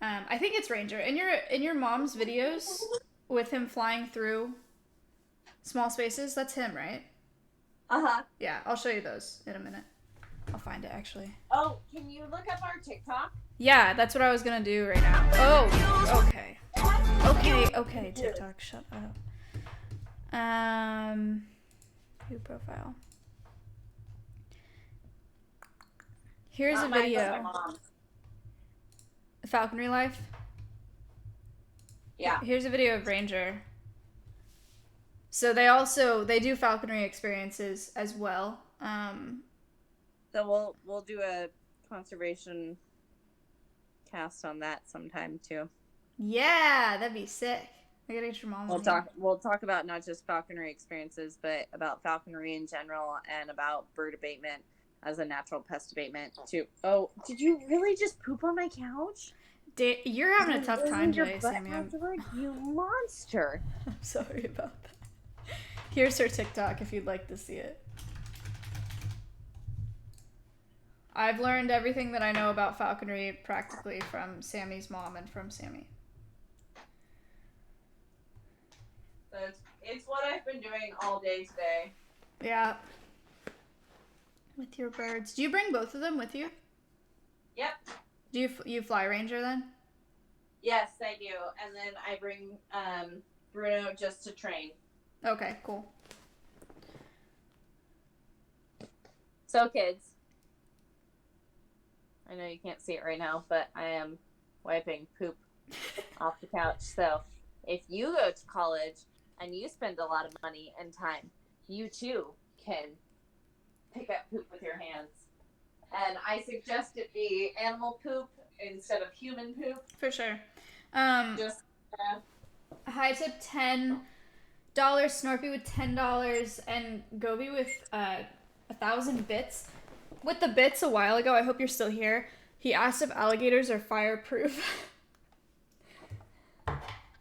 I think it's Ranger. In your mom's videos with him flying through small spaces, that's him, right? Uh-huh. Yeah, I'll show you those in a minute. I'll find it, actually. Oh, can you look up our TikTok? Yeah, that's what I was gonna do right now. Oh, okay. Okay, TikTok, shut up. View profile. Here's a video. Falconry Life? Yeah. Here's a video of Ranger. So they do falconry experiences as well. So we'll do a conservation cast on that sometime too. Yeah, that'd be sick. I gotta get your mom. We'll talk about not just falconry experiences, but about falconry in general and about bird abatement as a natural pest abatement too. Oh, did you really just poop on my couch? You're having a tough time today, Sammy. You monster. I'm sorry about that. Here's her TikTok if you'd like to see it. I've learned everything that I know about falconry practically from Sammy's mom and from Sammy. So it's what I've been doing all day today. Yeah. With your birds. Do you bring both of them with you? Yep. Do you fly Ranger then? Yes, I do. And then I bring Bruno just to train. Okay, cool. So, kids, I know you can't see it right now, but I am wiping poop off the couch. So, if you go to college and you spend a lot of money and time, you too can pick up poop with your hands. And I suggest it be animal poop instead of human poop. For sure. Just high tip $10, Snorpy with $10, and Gobi with 1,000 bits. With the bits a while ago, I hope you're still here. He asked if alligators are fireproof.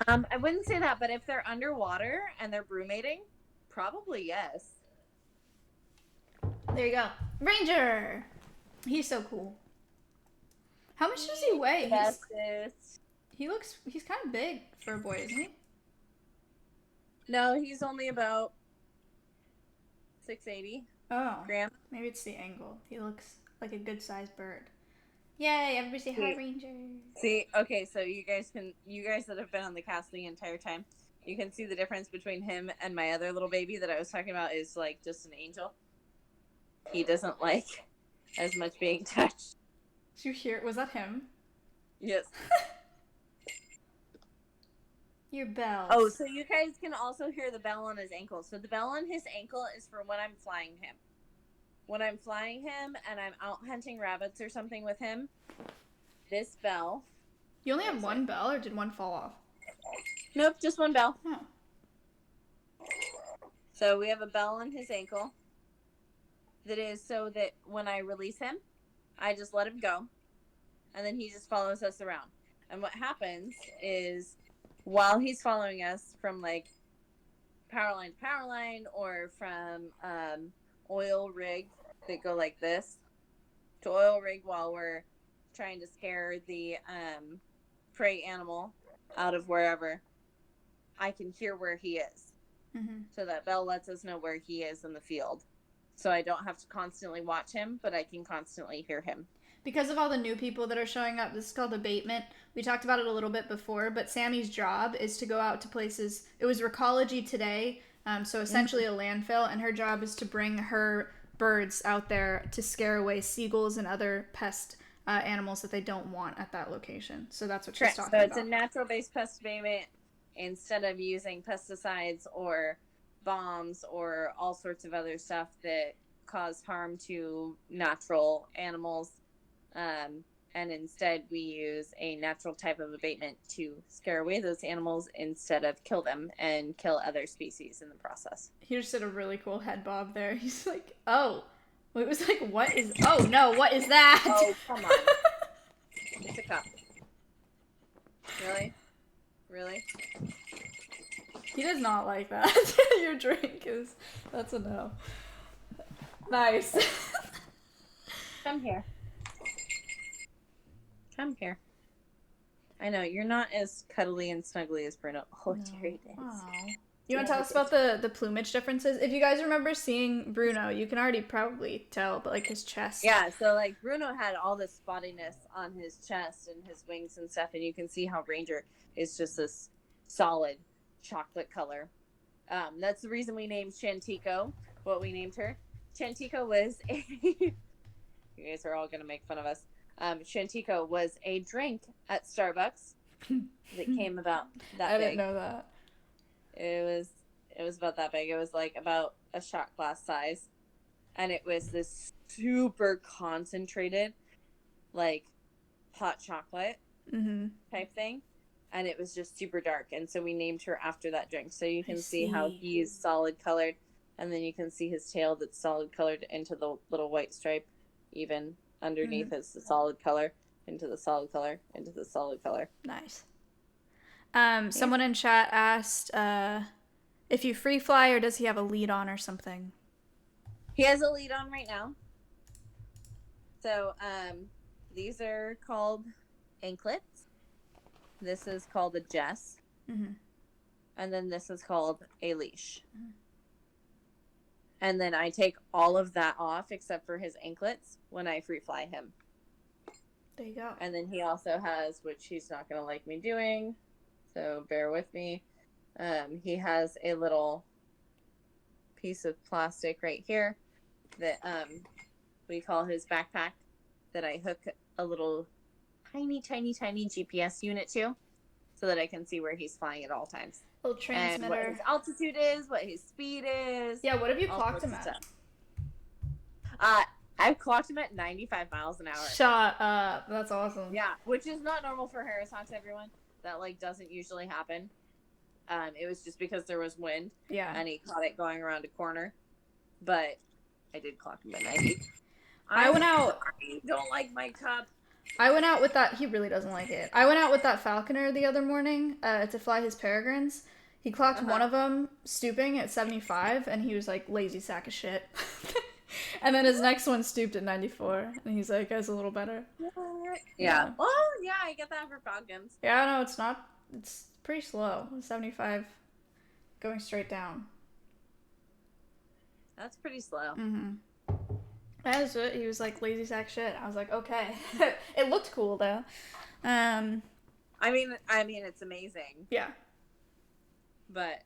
I wouldn't say that, but if they're underwater and they're brewmating, probably yes. There you go. Ranger! He's so cool. How much does he weigh? He's kind of big for a boy, isn't he? No, he's only about 680. Oh. Graham. Maybe it's the angle. He looks like a good-sized bird. Yay! Everybody say hi, Ranger. See, okay, so you guys that have been on the cast the entire time, you can see the difference between him and my other little baby that I was talking about is like just an angel. He doesn't like as much being touched. Did you hear? Was that him? Yes. Your bells. Oh, so you guys can also hear the bell on his ankle. So the bell on his ankle is for when I'm flying him. When I'm flying him and I'm out hunting rabbits or something with him, this bell. You only have one bell, or did one fall off? Nope, just one bell. Oh. So we have a bell on his ankle that is so that when I release him, I just let him go. And then he just follows us around. And what happens is while he's following us from like power line to power line or from oil rig that go like this to oil rig while we're trying to scare the prey animal out of wherever, I can hear where he is. Mm-hmm. So that bell lets us know where he is in the field. So I don't have to constantly watch him, but I can constantly hear him. Because of all the new people that are showing up, this is called abatement. We talked about it a little bit before, but Sammy's job is to go out to places. It was Recology today, so essentially a landfill, and her job is to bring her birds out there to scare away seagulls and other pest animals that they don't want at that location. So that's what she's talking about. So it's a natural-based pest abatement instead of using pesticides or bombs or all sorts of other stuff that cause harm to natural animals. And instead we use a natural type of abatement to scare away those animals instead of kill them and kill other species in the process. He just did a really cool head bob there. He's like, oh. It was like, what is... Oh, no, what is that? Oh, come on. It's a cup. Really? Really? He does not like that. Your drink is... That's a no. Nice. Come here. Come here. I know, you're not as cuddly and snuggly as Bruno. Oh, No. Jerry is. Aww. You want to tell us about the plumage differences? If you guys remember seeing Bruno, you can already probably tell, but like his chest. Yeah, so like Bruno had all this spottiness on his chest and his wings and stuff, and you can see how Ranger is just this solid chocolate color. That's the reason we named Chantico what we named her. Chantico was a... You guys are all going to make fun of us. Chantico was a drink at Starbucks that came about that big. I didn't know that. It was about that big. It was like about a shot glass size. And it was this super concentrated, like, hot chocolate type thing. And it was just super dark. And so we named her after that drink. So you can see how he's solid colored. And then you can see his tail that's solid colored into the little white stripe. Even underneath is the solid color. Into the solid color. Into the solid color. Nice. Someone in chat asked if you free fly or does he have a lead on or something? He has a lead on right now. So these are called anklets. This is called a jess. And then this is called a leash. And then I take all of that off except for his anklets when I free fly him. There you go. And then he also has, which he's not going to like me doing, so bear with me. He has a little piece of plastic right here that we call his backpack that I hook a little tiny GPS unit to so that I can see where he's flying at all times. Little transmitter. And what his altitude is, what his speed is. Yeah, what have you clocked him at? I've clocked him at 95 miles an hour. Shut up. That's awesome. Yeah, which is not normal for Harris Hawks, everyone. That, like, doesn't usually happen. It was just because there was wind. Yeah. And he caught it going around a corner. But I did clock him at 90. I went out... I don't like my cup. I went out with that... He really doesn't like it. I went out with that falconer the other morning to fly his peregrines. He clocked one of them stooping at 75, and he was like, lazy sack of shit. And then his next one stooped at 94, and he's like, that's a little better. Yeah. Well, yeah, I get that for falcons. Yeah, no, it's not... It's pretty slow. 75 going straight down. That's pretty slow. Mm-hmm. That's it. He was like lazy sack shit. I was like, okay. It looked cool though. I mean, it's amazing. Yeah. But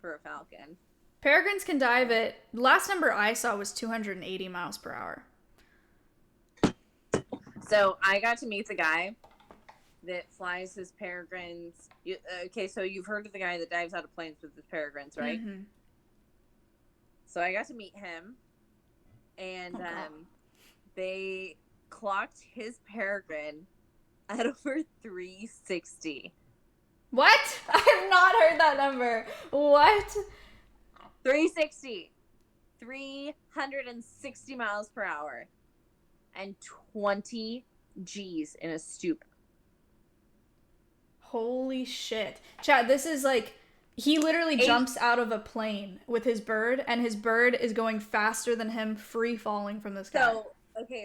for a falcon, Peregrines can dive at, last number I saw was 280 miles per hour. So I got to meet the guy that flies his peregrines. Okay, so you've heard of the guy that dives out of planes with his peregrines, right? Mm-hmm. So I got to meet him, and they clocked his peregrine at over 360. What? I have not heard that number. What? 360. 360 miles per hour. And 20 G's in a stoop. Holy shit. Chad, this is like, he literally jumps out of a plane with his bird, and his bird is going faster than him, free falling from the sky.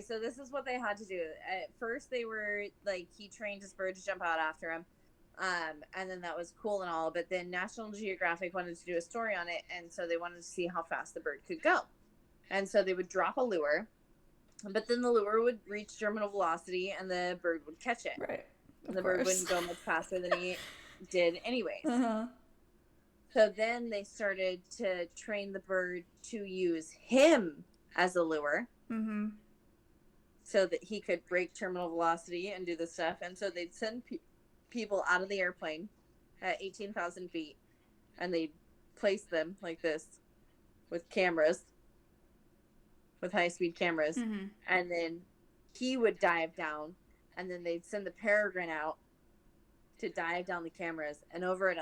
So this is what they had to do. At first, they were like, he trained his bird to jump out after him. And then that was cool and all, but then National Geographic wanted to do a story on it, and so they wanted to see how fast the bird could go. And so they would drop a lure, but then the lure would reach terminal velocity, and the bird would catch it. Right. And the bird wouldn't go much faster than he did anyways. Uh-huh. So then they started to train the bird to use him as a lure. Mm-hmm. So that he could break terminal velocity and do this stuff. And so they'd send people out of the airplane at 18,000 feet, and they'd place them like this with cameras, with high-speed cameras. Mm-hmm. And then he would dive down, and then they'd send the peregrine out to dive down the cameras, and over at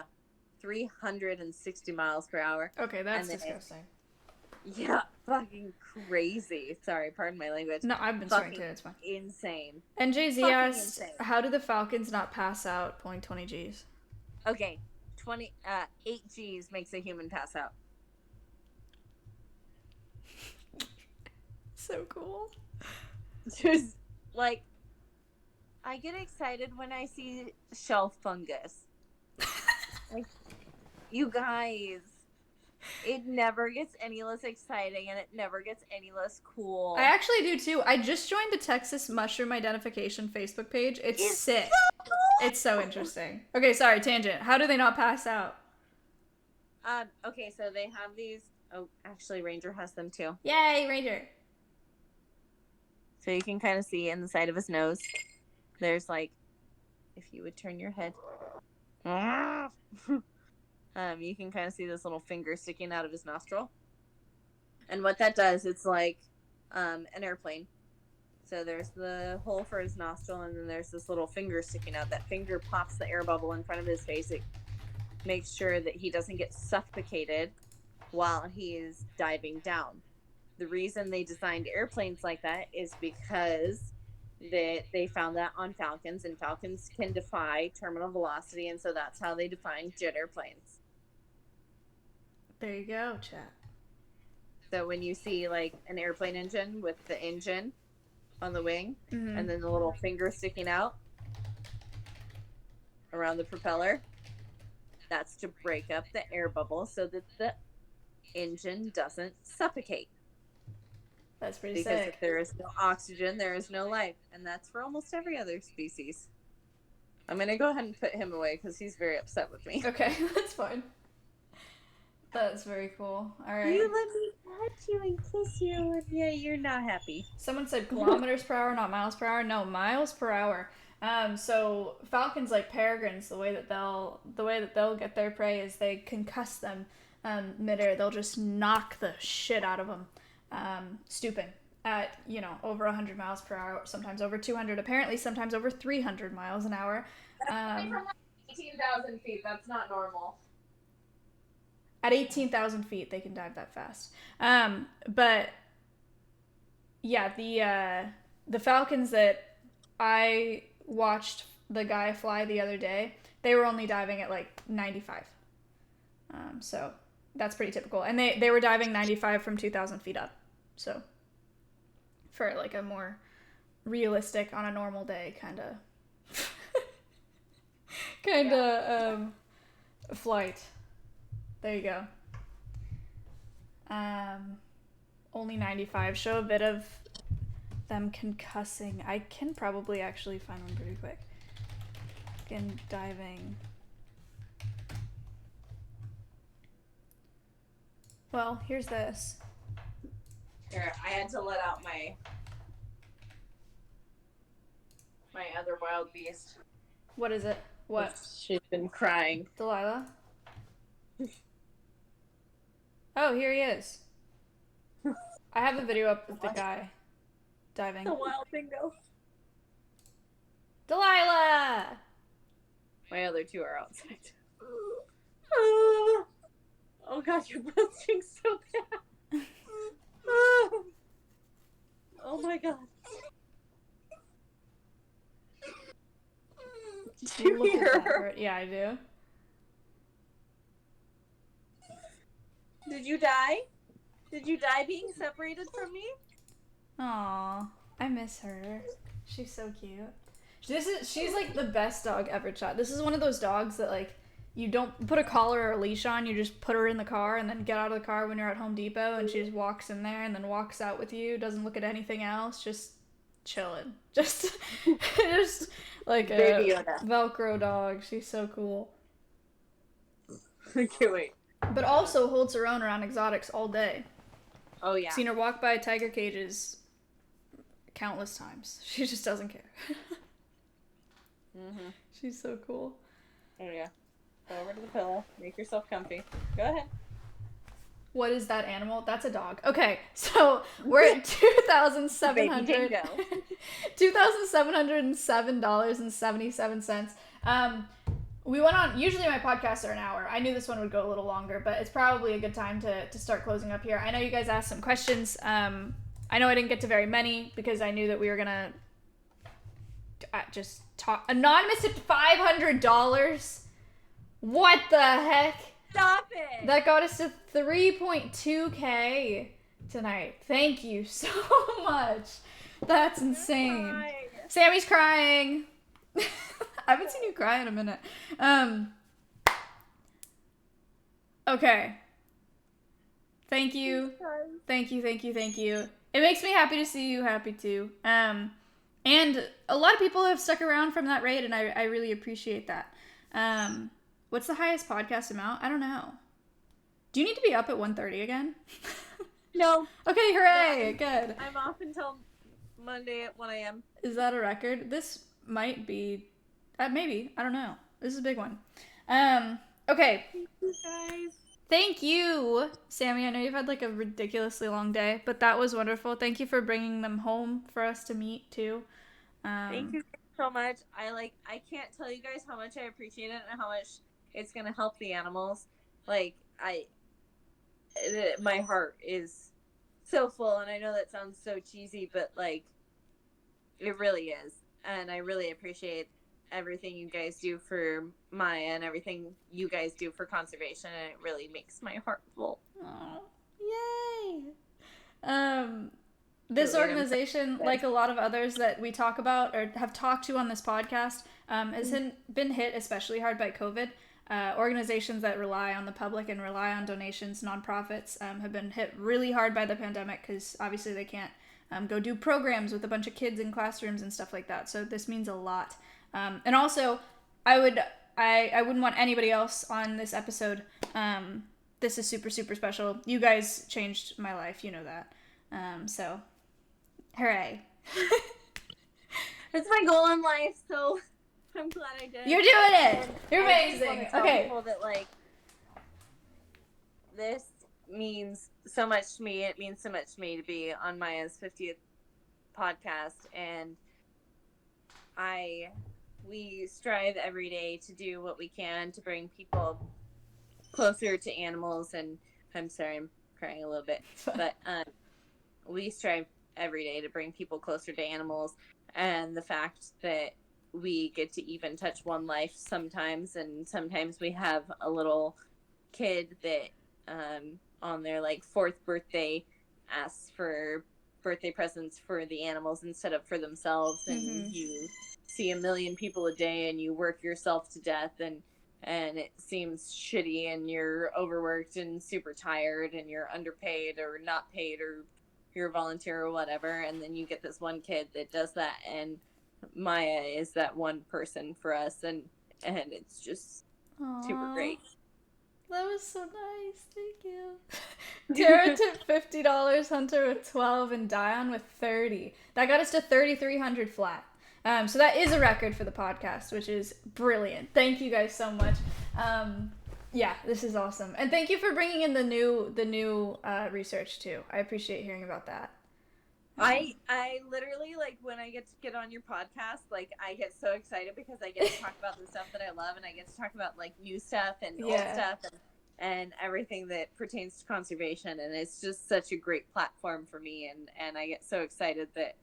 360 miles per hour. Okay, that's then, disgusting. Yeah, fucking crazy. Sorry, pardon my language. No, I've been swearing too, it's fine. Insane. And Jay-Z Fucking asked, insane. how do the Falcons not pass out pulling 20 Gs? Okay, 8 G's makes a human pass out. So cool. Just, like, I get excited when I see shelf fungus. Like, you guys, it never gets any less exciting, and it never gets any less cool. I actually do too. I just joined the Texas Mushroom Identification Facebook page. It's sick. So cool! It's so interesting. Okay, sorry, tangent. How do they not pass out? Okay, so they have these. Oh, actually, Ranger has them too. Yay, Ranger. So you can kind of see in the side of his nose. There's like, if you would turn your head, you can kind of see this little finger sticking out of his nostril. And what that does, it's like an airplane. So there's the hole for his nostril, and then there's this little finger sticking out. That finger pops the air bubble in front of his face. It makes sure that he doesn't get suffocated while he's diving down. The reason they designed airplanes like that is because they found that on falcons, and falcons can defy terminal velocity, and so that's how they defined jet airplanes. There you go, chat. So when you see like an airplane engine with the engine on the wing, Mm-hmm. and then the little finger sticking out around the propeller, that's to break up the air bubble so that the engine doesn't suffocate. That's pretty Because sick. if there is no oxygen, there is no life. And that's for almost every other species. I'm going to go ahead and put him away because he's very upset with me. Okay, that's fine. That's very cool. All right. You let me touch you and kiss you, Olivia. You're not happy. Someone said kilometers per hour, not miles per hour. No, miles per hour. So falcons, like peregrines, the way that they'll get their prey is they concuss them midair. They'll just knock the shit out of them, stooping at over 100 miles per hour, sometimes over 200. Apparently, sometimes over 300 miles an hour. From like 18,000 feet. That's not normal. At 18,000 feet, they can dive that fast. But yeah, the falcons that I watched the guy fly the other day, they were only diving at like 95. So that's pretty typical. And they were diving 95 from 2,000 feet up. So for like a more realistic, on a normal day kind of flight. There you go. Only 95. Show a bit of them concussing. I can probably actually find one pretty quick. Again, diving. Well, here's this. Here, I had to let out my other wild beast. What is it? What? She's been crying. Delilah? Oh, here he is. I have a video up with the guy diving. The wild bingo. Delilah! My other two are outside. Oh god, your breath stinks so bad. Oh my god. Did you Look at hear that her? bird. Yeah, I do. Did you die? Did you die being separated from me? Aw, I miss her. She's so cute. She's like the best dog ever, chat. This is one of those dogs that like you don't put a collar or a leash on, you just put her in the car and then get out of the car when you're at Home Depot and she just walks in there and then walks out with you, doesn't look at anything else, just chilling. Just like Baby a Yoda. Velcro dog. She's so cool. I can't wait. But also holds her own around exotics all day. Oh yeah. Seen her walk by tiger cages countless times. She just doesn't care. Mm-hmm. She's so cool. Oh yeah. Go over to the pillow. Make yourself comfy. Go ahead. What is that animal? That's a dog. Okay, so we're at $2,700. Baby dingo. $2,707.77. We went on. Usually my podcasts are an hour. I knew this one would go a little longer, but it's probably a good time to start closing up here. I know you guys asked some questions. I know I didn't get to very many because I knew that we were gonna just talk. Anonymous at $500. What the heck? Stop it! That got us to 3.2K tonight. Thank you so much. That's insane. Crying. Sammy's crying. I haven't seen you cry in a minute. Okay. Thank you. Thank you. It makes me happy to see you happy too. And a lot of people have stuck around from that raid, and I really appreciate that. What's the highest podcast amount? I don't know. Do you need to be up at 1:30 again? No. Okay, hooray! Good. I'm off until Monday at 1 a.m. Is that a record? This might be... maybe. I don't know. This is a big one. Okay. Thank you guys. Thank you, Sammy. I know you've had like a ridiculously long day, but that was wonderful. Thank you for bringing them home for us to meet too. Thank you so much. I can't tell you guys how much I appreciate it and how much it's gonna help the animals. My heart is so full, and I know that sounds so cheesy, but like it really is. And I really appreciate everything you guys do for Maya and everything you guys do for conservation, and it really makes my heart full. Oh, yay! This organization, like a lot of others that we talk about or have talked to on this podcast, has been hit especially hard by COVID. Organizations that rely on the public and rely on donations, nonprofits, have been hit really hard by the pandemic because obviously they can't go do programs with a bunch of kids in classrooms and stuff like that. So this means a lot. And also, I wouldn't want anybody else on this episode. This is super, super special. You guys changed my life. You know that. So, hooray. It's my goal in life, so I'm glad I did. You're doing it! And You're I just amazing! wanna tell Okay. people that, like, this means so much to me. It means so much to me to be on Maya's 50th podcast, and we strive every day to do what we can to bring people closer to animals. And I'm sorry, I'm crying a little bit, but we strive every day to bring people closer to animals, and the fact that we get to even touch one life sometimes, and sometimes we have a little kid that on their like 4th birthday asks for birthday presents for the animals instead of for themselves, and you see a million people a day and you work yourself to death, and and it seems shitty and you're overworked and super tired and you're underpaid or not paid or you're a volunteer or whatever, and then you get this one kid that does that, and Maya is that one person for us, and it's just super great. That was so nice. Thank you. Tara took $50, Hunter with 12, and Dion with 30. That got us to 3,300 flat. So that is a record for the podcast, which is brilliant. Thank you guys so much. Yeah, this is awesome. And thank you for bringing in the new research too. I appreciate hearing about that. I literally, like, when I get to get on your podcast, like, I get so excited because I get to talk about the stuff that I love, and I get to talk about, like, new stuff and old stuff and everything that pertains to conservation, and it's just such a great platform for me, and I get so excited that,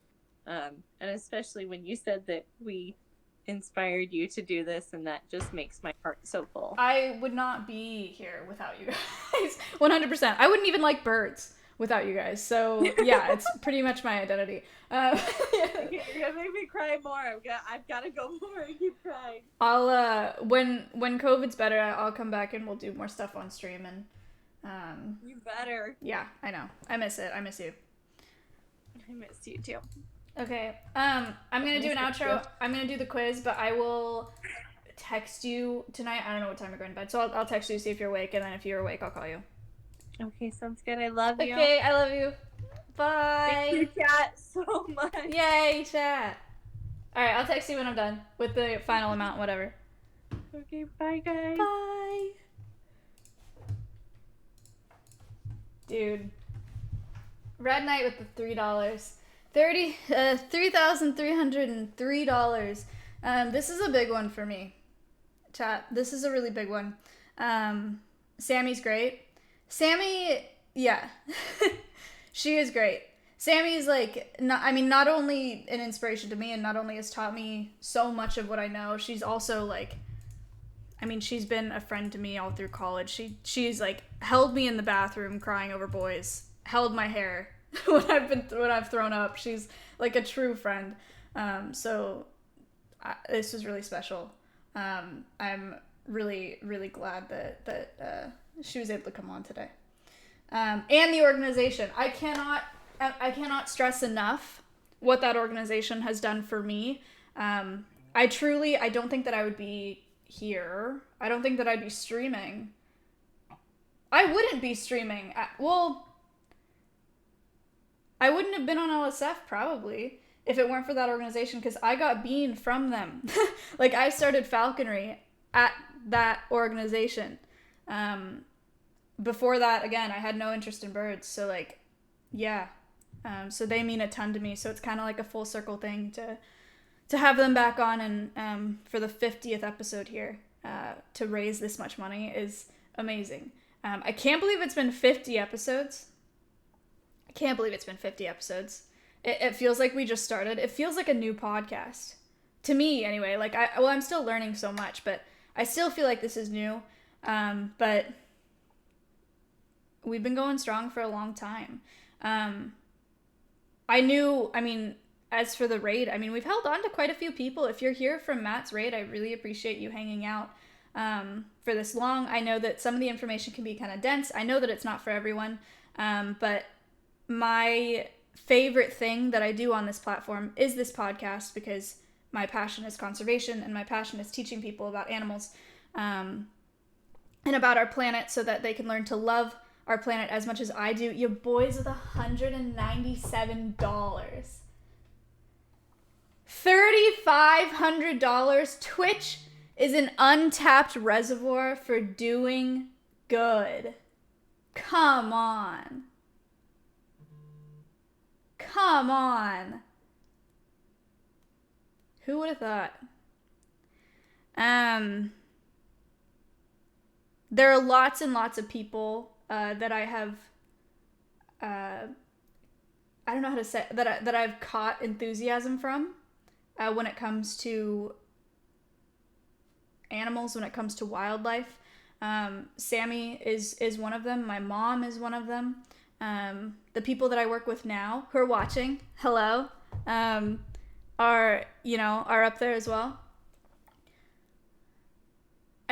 and especially when you said that we inspired you to do this, and that just makes my heart so full. I would not be here without you guys. 100%. I wouldn't even like birds without you guys. So yeah, it's pretty much my identity. You're gonna make me cry more. I've got to go more and keep crying. I'll when COVID's better, I'll come back and we'll do more stuff on stream, and you better. Yeah, I know. I miss it. I miss you. I miss you too. Okay. I'm gonna do an outro. I'm gonna do the quiz, but I will text you tonight. I don't know what time you're going to bed, so I'll text you to see if you're awake, and then if you're awake, I'll call you. Okay, sounds good. I love you. Okay, I love you. Bye. Thank you, chat, so much. Yay, chat. All right, I'll text you when I'm done with the final amount, whatever. Okay, bye, guys. Bye. Dude. Red Knight with the $3. $3,303. This is a big one for me. Chat, this is a really big one. Sammy's great. Sammy, yeah. She is great. Sammy's like, not only an inspiration to me and not only has taught me so much of what I know, she's also like, she's been a friend to me all through college. She's like held me in the bathroom crying over boys, held my hair when I've thrown up. She's like a true friend. So this was really special. I'm really, really glad that she was able to come on today. And the organization. I cannot stress enough what that organization has done for me. I don't think that I would be here. I don't think that I'd be streaming. I wouldn't be streaming. I wouldn't have been on LSF probably if it weren't for that organization, because I got bean from them. Like, I started falconry at that organization. Before that, again, I had no interest in birds. So, like, yeah. So they mean a ton to me. So it's kind of like a full circle thing to have them back on, and for the 50th episode here, to raise this much money is amazing. I can't believe it's been 50 episodes. It feels like we just started. It feels like a new podcast. To me, anyway. Like, I'm still learning so much, but I still feel like this is new. But we've been going strong for a long time. As for the raid, we've held on to quite a few people. If you're here from Matt's raid, I really appreciate you hanging out for this long. I know that some of the information can be kind of dense. I know that it's not for everyone, but my favorite thing that I do on this platform is this podcast, because my passion is conservation and my passion is teaching people about animals and about our planet so that they can learn to love our planet as much as I do. Your boys with $197. $3,500. Twitch is an untapped reservoir for doing good. Come on. Who would have thought? There are lots and lots of people that I have, I don't know how to say, that I've caught enthusiasm from when it comes to animals, when it comes to wildlife. Sammy is one of them. My mom is one of them. The people that I work with now who are watching, hello, are up there as well.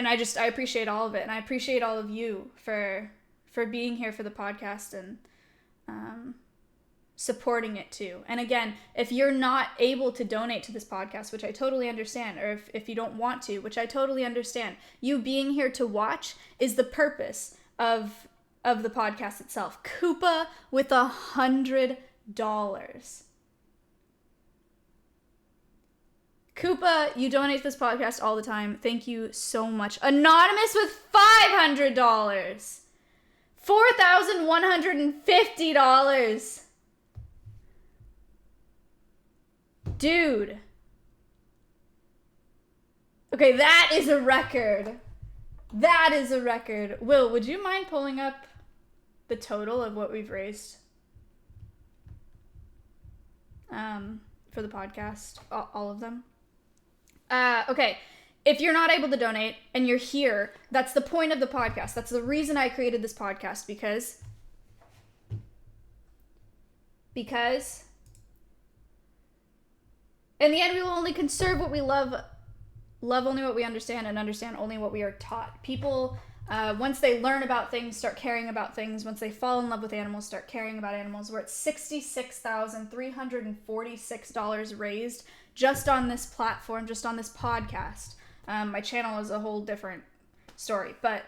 I appreciate all of it, and I appreciate all of you for being here for the podcast and supporting it too. And again, if you're not able to donate to this podcast, which I totally understand, or if you don't want to, which I totally understand, you being here to watch is the purpose of the podcast itself. Koopa with $100. Koopa, you donate to this podcast all the time. Thank you so much. Anonymous with $500. $4,150. Dude. Okay, that is a record. That is a record. Will, would you mind pulling up the total of what we've raised for the podcast? All of them? Okay. If you're not able to donate and you're here, that's the point of the podcast. That's the reason I created this podcast, because in the end, we will only conserve what we love only what we understand, and understand only what we are taught. People, once they learn about things, start caring about things. Once they fall in love with animals, start caring about animals. We're at $66,346 raised just on this platform, just on this podcast. My channel is a whole different story, but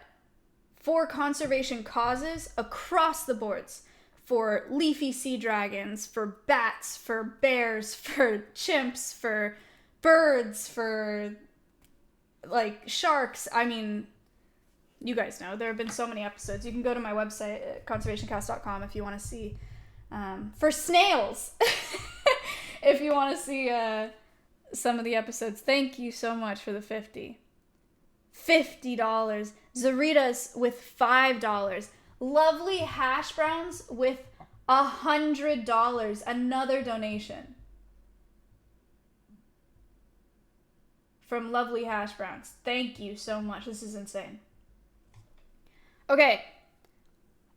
for conservation causes across the boards, for leafy sea dragons, for bats, for bears, for chimps, for birds, for like sharks. I mean, you guys know, there have been so many episodes. You can go to my website at conservationcast.com if you want to see, for snails, if you want to see some of the episodes. Thank you so much for the $50. Zaritas with $5. Lovely Hash Browns with $100. Another donation from Lovely Hash Browns. Thank you so much. This is insane. Okay.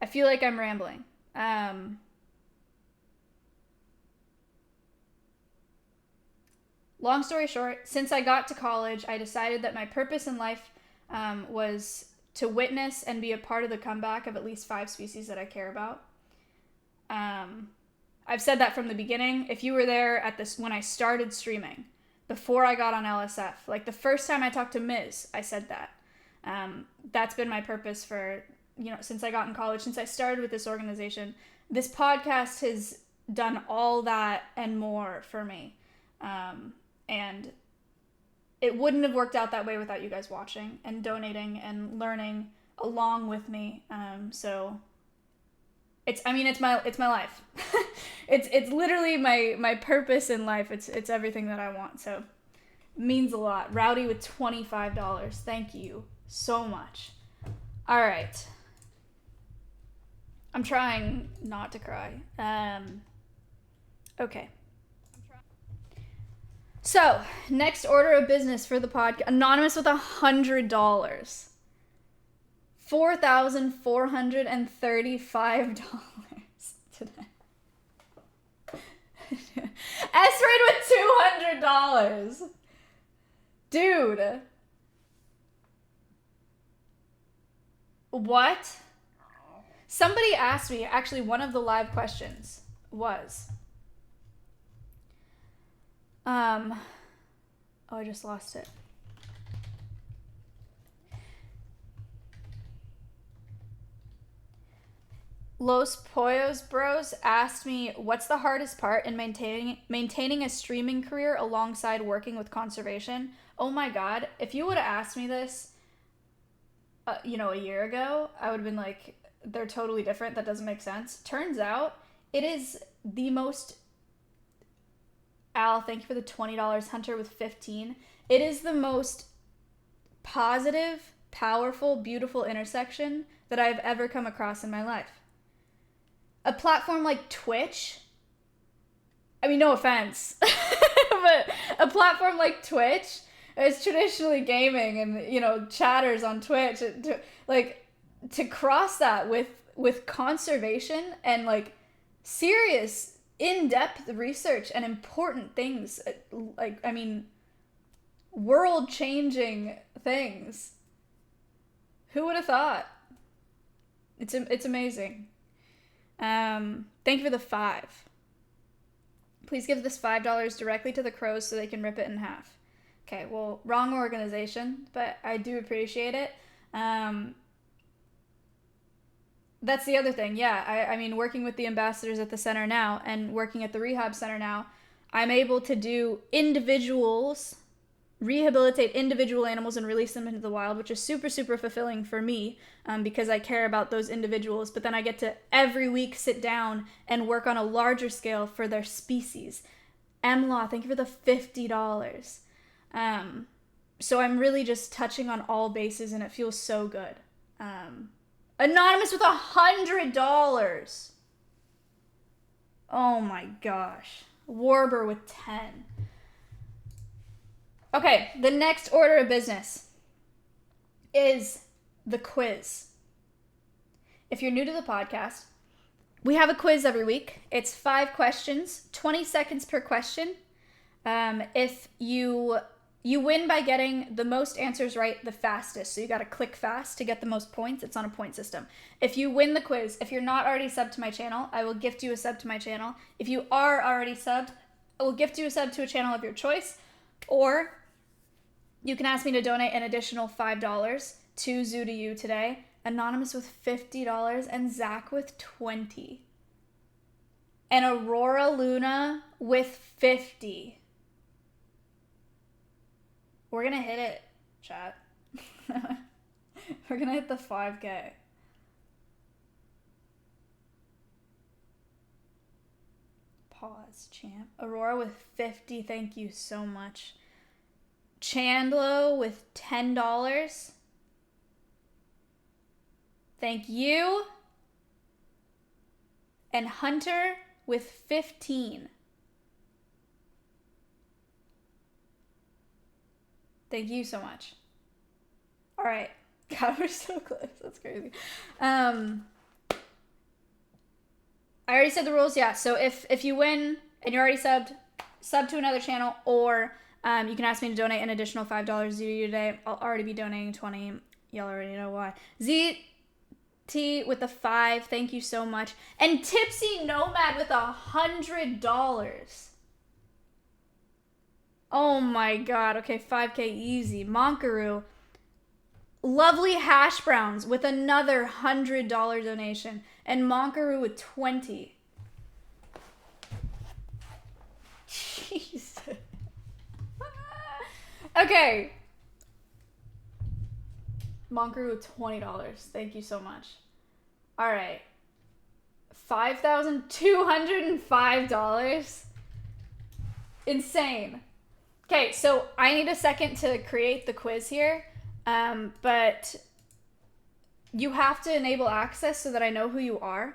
I feel like I'm rambling. Long story short, since I got to college, I decided that my purpose in life was to witness and be a part of the comeback of at least 5 species that I care about. I've said that from the beginning. If you were there at this when I started streaming, before I got on LSF, like the first time I talked to Ms., I said that. That's been my purpose for, since I got in college, since I started with this organization. This podcast has done all that and more for me. And it wouldn't have worked out that way without you guys watching and donating and learning along with me. So it's my life. It's literally my purpose in life. It's everything that I want. So it means a lot. Rowdy with $25. Thank you so much. All right. I'm trying not to cry. Okay. So, next order of business for the podcast. Anonymous with $100. $4,435 today. S-Raid with $200. Dude. What? Somebody asked me, actually one of the live questions was, oh, I just lost it. Los Pollos Bros asked me, what's the hardest part in maintaining a streaming career alongside working with conservation? Oh my God, if you would have asked me this, a year ago, I would have been like, they're totally different. That doesn't make sense. Turns out it is the most... Al, thank you for the $20. Hunter with 15. It is the most positive, powerful, beautiful intersection that I've ever come across in my life. A platform like Twitch, I mean, no offense, but a platform like Twitch is traditionally gaming and, chatters on Twitch, to cross that with conservation and, serious in-depth research and important things, world-changing things. Who would have thought? It's amazing. Thank you for the 5. Please give this $5 directly to the crows so they can rip it in half. Okay, well, wrong organization, but I do appreciate it. That's the other thing. Yeah, I mean, working with the ambassadors at the center now and working at the rehab center now, I'm able to do rehabilitate individual animals and release them into the wild, which is super, super fulfilling for me because I care about those individuals. But then I get to every week sit down and work on a larger scale for their species. M-Law, thank you for the $50. So I'm really just touching on all bases and it feels so good. Anonymous with $100. Oh my gosh. Warber with 10. Okay, the next order of business is the quiz. If you're new to the podcast, we have a quiz every week. It's 5 questions, 20 seconds per question. If you win by getting the most answers right the fastest, so you got to click fast to get the most points. It's on a point system. If you win the quiz, if you're not already subbed to my channel, I will gift you a sub to my channel. If you are already subbed, I will gift you a sub to a channel of your choice, or you can ask me to donate an additional $5 to Zoo to You today. Anonymous with $50 and Zach with 20. And Aurora Luna with 50. We're gonna hit it, chat. We're gonna hit the 5K. Pause, champ. Aurora with 50, thank you so much. Chandlo with $10. Thank you. And Hunter with 15. Thank you so much. All right. God, we're so close. That's crazy. I already said the rules. Yeah. So if you win and you're already sub to another channel, or you can ask me to donate an additional $5 to you today. I'll already be donating 20. Y'all already know why. ZT with the 5. Thank you so much. And Tipsy Nomad with $100. Oh my god. Okay, 5K easy. Monkaroo. Lovely Hash Browns with another $100 donation. And Monkaroo with 20. Jesus. Okay. Monkaroo with $20. Thank you so much. All right. $5,205. Insane. Okay, so I need a second to create the quiz here, but you have to enable access so that I know who you are.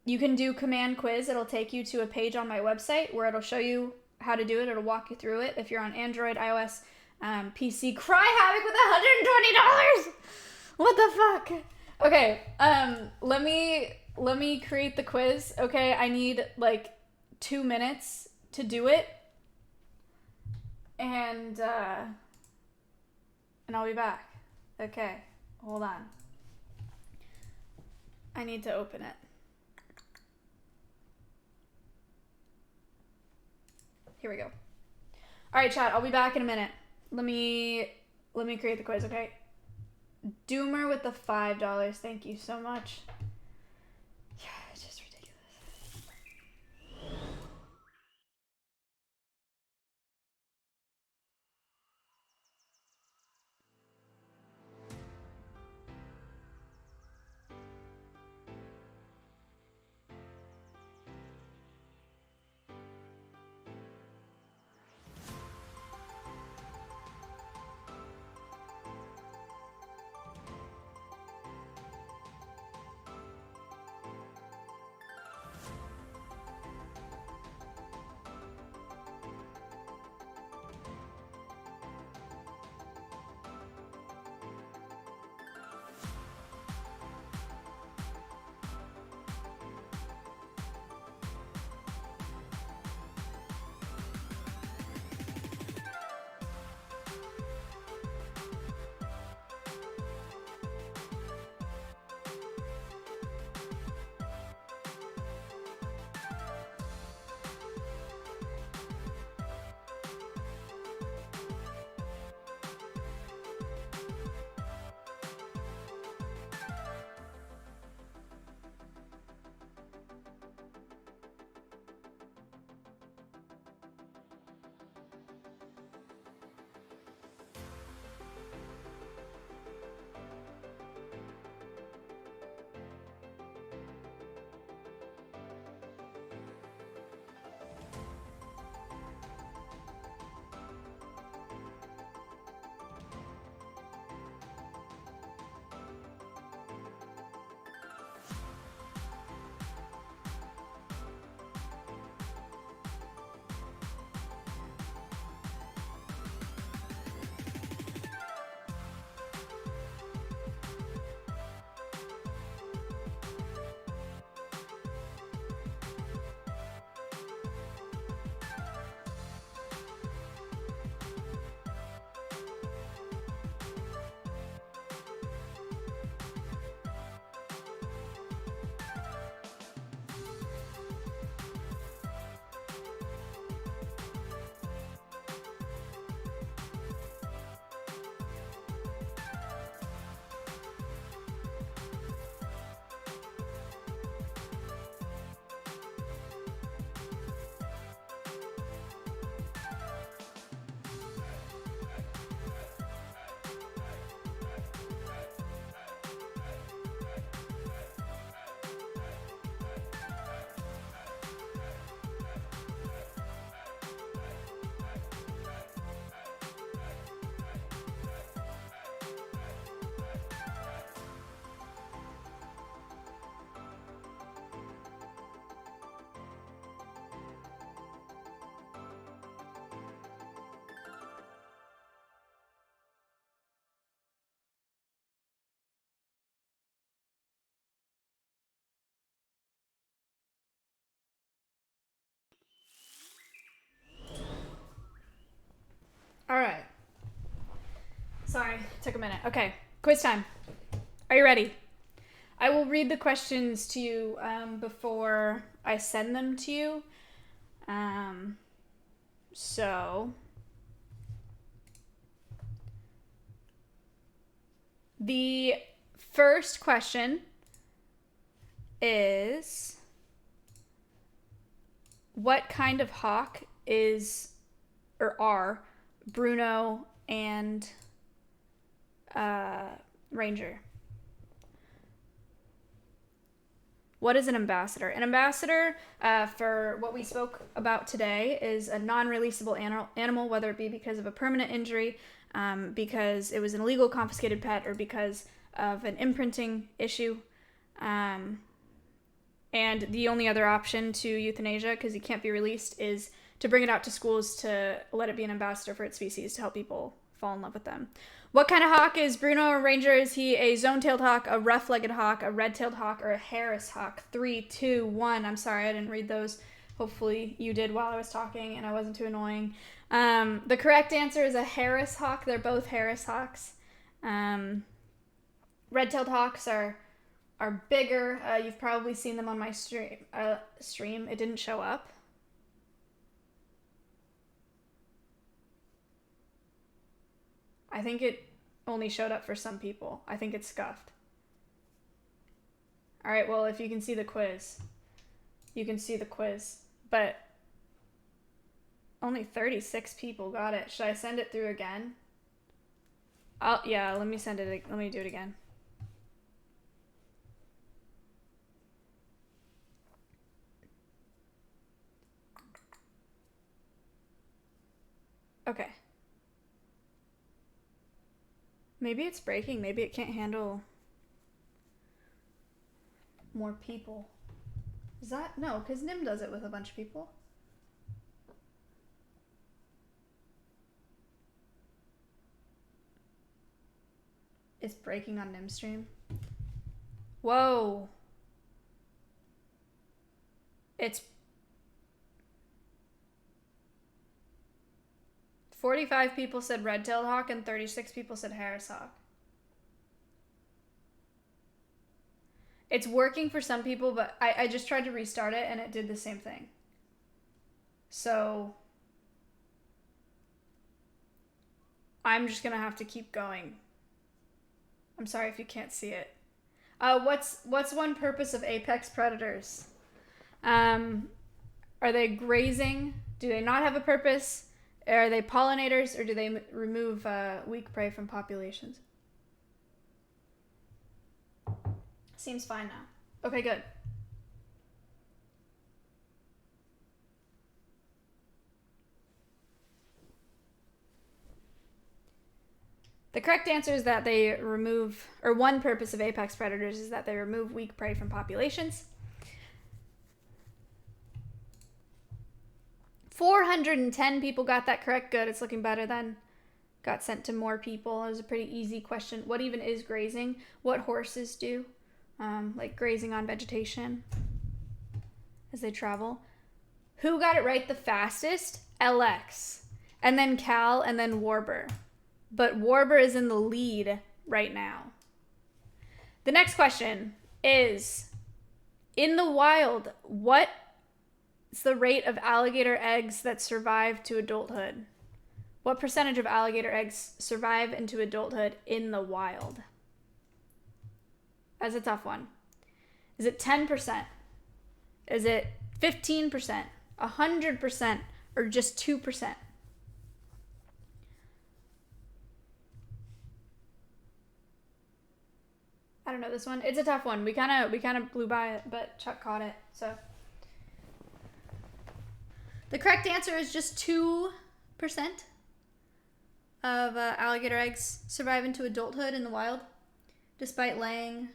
You can do command quiz. It'll take you to a page on my website where it'll show you how to do it. It'll walk you through it. If you're on Android, iOS, PC, Cry Havoc with $120. What the fuck? Okay, let me create the quiz. Okay, I need like 2 minutes to do it. And I'll be back. Okay, hold on. I need to open it. Here we go. All right, chat, I'll be back in a minute. Let me create the quiz, okay? Doomer with the $5. Thank you so much. Yeah, it's just ridiculous. Sorry, took a minute. Okay, quiz time. Are you ready? I will read the questions to you before I send them to you. So the first question is, what kind of hawk is or are Bruno and Ranger? What is an ambassador? An ambassador, for what we spoke about today, is a non-releasable animal, whether it be because of a permanent injury, because it was an illegal confiscated pet, or because of an imprinting issue. And the only other option to euthanasia, because he can't be released, is to bring it out to schools to let it be an ambassador for its species to help people fall in love with them. What kind of hawk is Bruno Ranger? Is he a zone-tailed hawk, a rough-legged hawk, a red-tailed hawk, or a Harris hawk? 3, 2, 1. I'm sorry, I didn't read those. Hopefully you did while I was talking and I wasn't too annoying. The correct answer is a Harris hawk. They're both Harris hawks. Red-tailed hawks are bigger. You've probably seen them on my stream. It didn't show up. I think it only showed up for some people. I think it's scuffed. All right, well, if you can see the quiz, you can see the quiz. But only 36 people got it. Should I send it through again? Yeah, let me send it. Let me do it again. Okay. Maybe it's breaking. Maybe it can't handle more people. Is that? No, because Nim does it with a bunch of people. It's breaking on Nim's stream. Whoa. It's 45 people said red-tailed hawk and 36 people said Harris hawk. It's working for some people, but I just tried to restart it and it did the same thing. So I'm just gonna have to keep going. I'm sorry if you can't see it. What's one purpose of apex predators? Are they grazing? Do they not have a purpose? Are they pollinators, or do they remove weak prey from populations? Seems fine now. Okay, good. The correct answer is that they remove, or one purpose of apex predators is that they remove weak prey from populations. 410 people got that correct. Good, it's looking better then. Got sent to more people. It was a pretty easy question. What even is grazing? What horses do? Like grazing on vegetation as they travel. Who got it right the fastest? LX. And then Cal, and then Warber. But Warber is in the lead right now. The next question is, in the wild, what's the rate of alligator eggs that survive to adulthood? What percentage of alligator eggs survive into adulthood in the wild? That's a tough one. Is it 10%? Is it 15%? 100%? Or just 2%? I don't know this one. It's a tough one. We kind of blew by it, but Chuck caught it. So the correct answer is just 2% of alligator eggs survive into adulthood in the wild, despite laying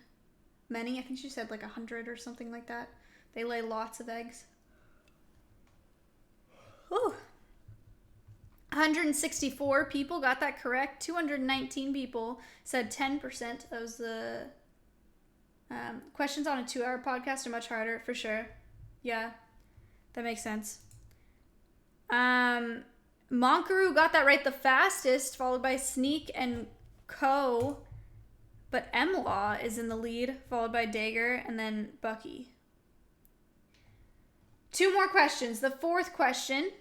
many. I think she said like 100 or something like that. They lay lots of eggs. Ooh. 164 people got that correct. 219 people said 10%. That was the questions on a 2-hour podcast are much harder, for sure. Yeah, that makes sense. Monkaroo got that right the fastest, followed by Sneak and Co, but M-Law is in the lead, followed by Dager and then Bucky. 2 more questions. The 4th question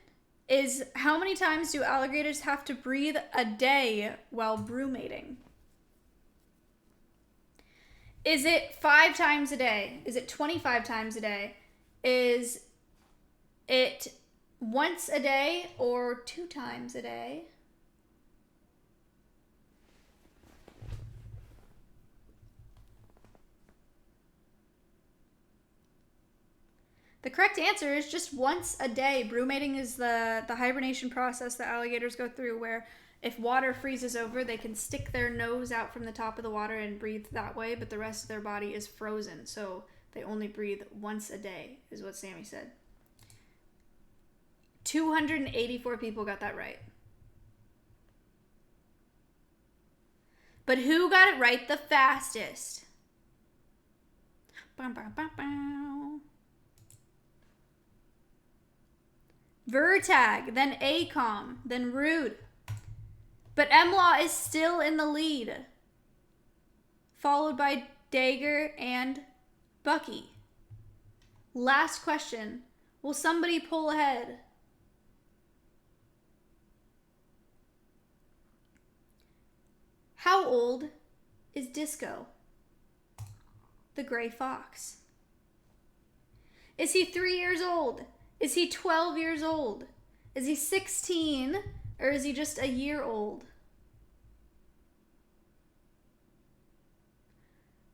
is, how many times do alligators have to breathe a day while brumating? Is it 5 times a day? Is it 25 times a day? Is it once a day or 2 times a day? The correct answer is just once a day. Brumating is the hibernation process that alligators go through, where if water freezes over, they can stick their nose out from the top of the water and breathe that way, but the rest of their body is frozen, so they only breathe once a day, is what Sammy said. 284 people got that right. But who got it right the fastest? Bow, bow, bow, bow. Vertag, then Acom, then Rude. But M-Law is still in the lead, followed by Dager and Bucky. Last question. Will somebody pull ahead? How old is Disco, the gray fox? Is he 3 years old? Is he 12 years old? Is he 16? Or is he just a year old?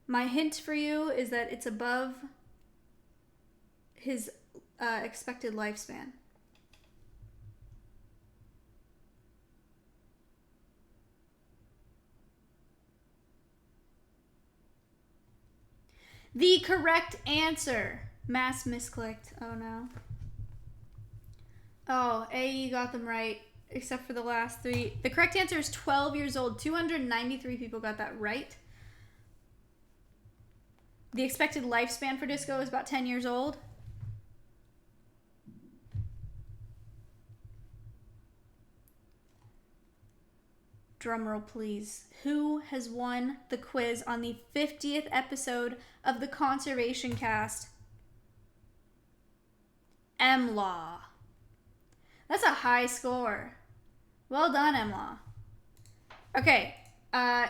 My hint for you is that it's above his expected lifespan. The correct answer. Mass misclicked. Oh no. Oh, AE got them right, except for the last 3. The correct answer is 12 years old. 293 people got that right. The expected lifespan for Disco is about 10 years old. Drumroll, please. Who has won the quiz on the 50th episode of the Conservation Cast? M-Law. That's a high score. Well done, M-Law. Okay,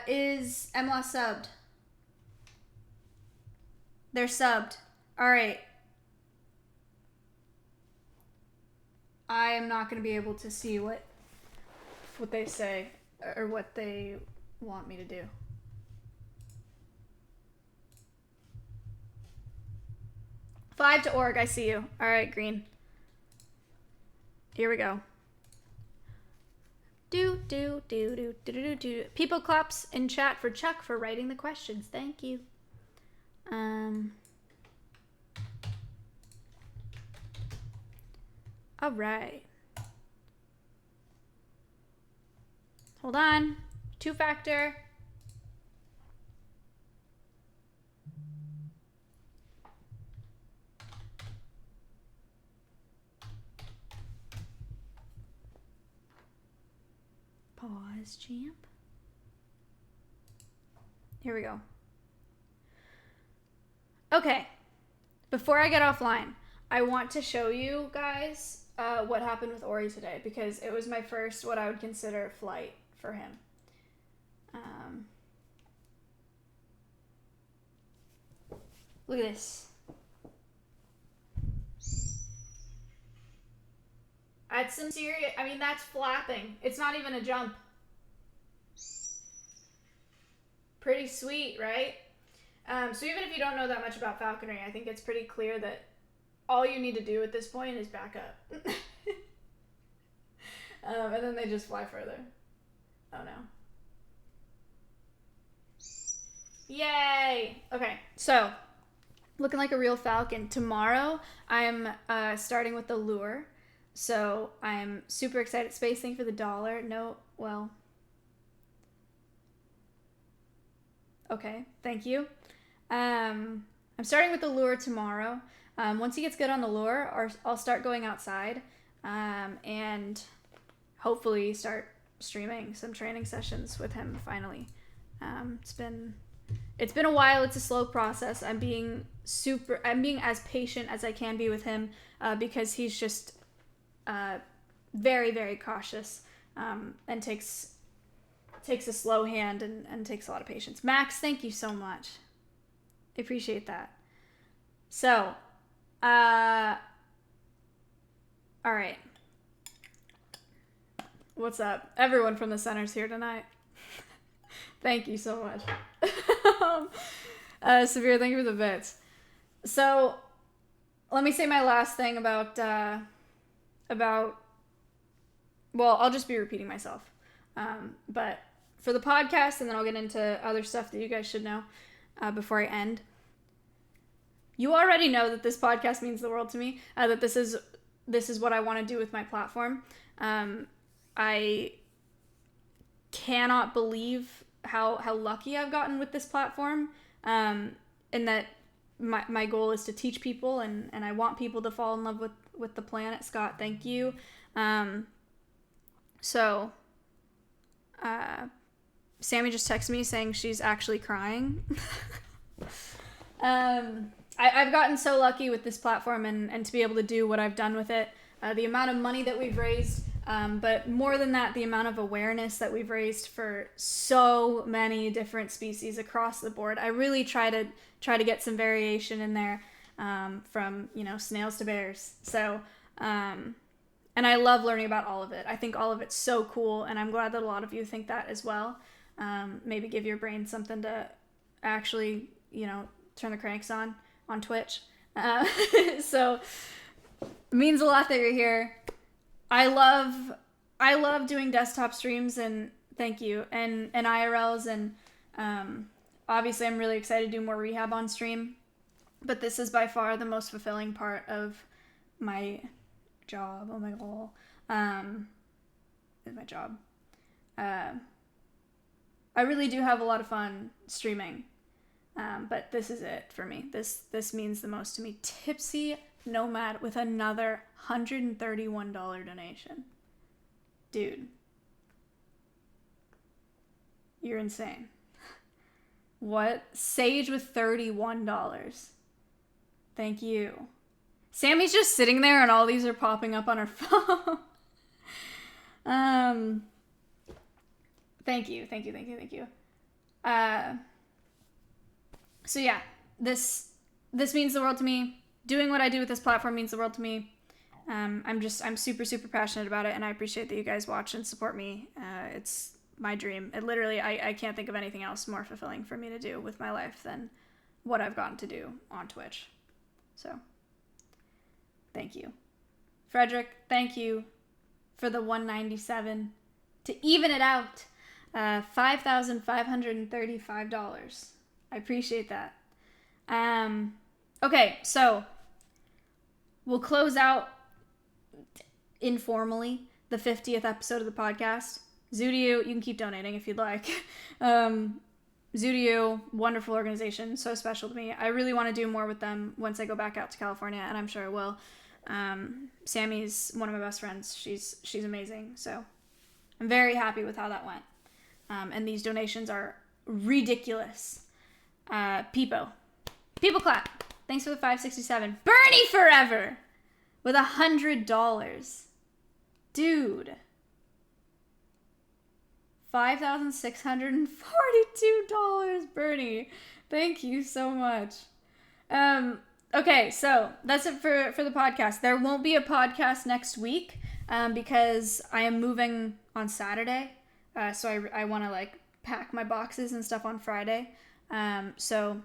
is M-Law subbed? They're subbed. All right. I am not going to be able to see what they say or what they want me to do. Five to org, I see you. All right, green. Here we go. Do, do, do, do, do, do, do. People claps in chat for Chuck for writing the questions. Thank you. All right. Hold on. 2-factor. Pause, champ. Here we go. Okay. Before I get offline, I want to show you guys what happened with Ori today, because it was my first, what I would consider, flight for him. Look at this. That's some serious, I mean, that's flapping. It's not even a jump. Pretty sweet, right? So even if you don't know that much about falconry, I think it's pretty clear that all you need to do at this point is back up. And then they just fly further. Oh no. Yay! Okay, so looking like a real falcon. Tomorrow I'm starting with the lure. So I'm super excited. Space, thank you for the $1. No, well. Okay, thank you. I'm starting with the lure tomorrow. Once he gets good on the lure, I'll start going outside and hopefully start streaming some training sessions with him finally. It's been a while. It's a slow process. I'm being as patient as I can be with him because he's just very, very cautious and takes a slow hand and takes a lot of patience. Max, thank you so much. I appreciate that. So, all right. What's up? Everyone from the center's here tonight. Thank you so much. Severe, thank you for the bits. So, let me say my last thing about, well, I'll just be repeating myself. But for the podcast, and then I'll get into other stuff that you guys should know before I end. You already know that this podcast means the world to me, that this is what I want to do with my platform. I cannot believe how lucky I've gotten with this platform, and that my goal is to teach people, and I want people to fall in love with the planet. Scott, thank you. So, Sammy just texted me saying she's actually crying. I've gotten so lucky with this platform and to be able to do what I've done with it. The amount of money that we've raised, but more than that, the amount of awareness that we've raised for so many different species across the board. I really try to get some variation in there, from, snails to bears. So, and I love learning about all of it. I think all of it's so cool, and I'm glad that a lot of you think that as well. Maybe give your brain something to actually, turn the cranks on Twitch. So it means a lot that you're here. I love doing desktop streams, and thank you, and IRLs, and obviously I'm really excited to do more rehab on stream, but this is by far the most fulfilling part of my job. Oh my god. Is my job. I really do have a lot of fun streaming. But this is it for me. This means the most to me. Tipsy Nomad with another $131 donation. Dude. You're insane. What? Sage with $31. Thank you. Sammy's just sitting there and all these are popping up on her phone. Thank you. So yeah, this means the world to me. Doing what I do with this platform means the world to me. I'm super, super passionate about it, and I appreciate that you guys watch and support me. It's my dream. It literally, I can't think of anything else more fulfilling for me to do with my life than what I've gotten to do on Twitch. So, thank you. Frederick, thank you for the $197 to even it out. $5,535. I appreciate that. Okay, so we'll close out informally the 50th episode of the podcast. Zudio, you can keep donating if you'd like. Zudio, wonderful organization, so special to me. I really want to do more with them once I go back out to California, and I'm sure I will. Sammy's one of my best friends. She's amazing, so I'm very happy with how that went. And these donations are ridiculous. People clap. Thanks for the 567. Bernie forever with $100. Dude. $5,642, Bernie. Thank you so much. Okay, so that's it for the podcast. There won't be a podcast next week because I am moving on Saturday. So I want to pack my boxes and stuff on Friday. So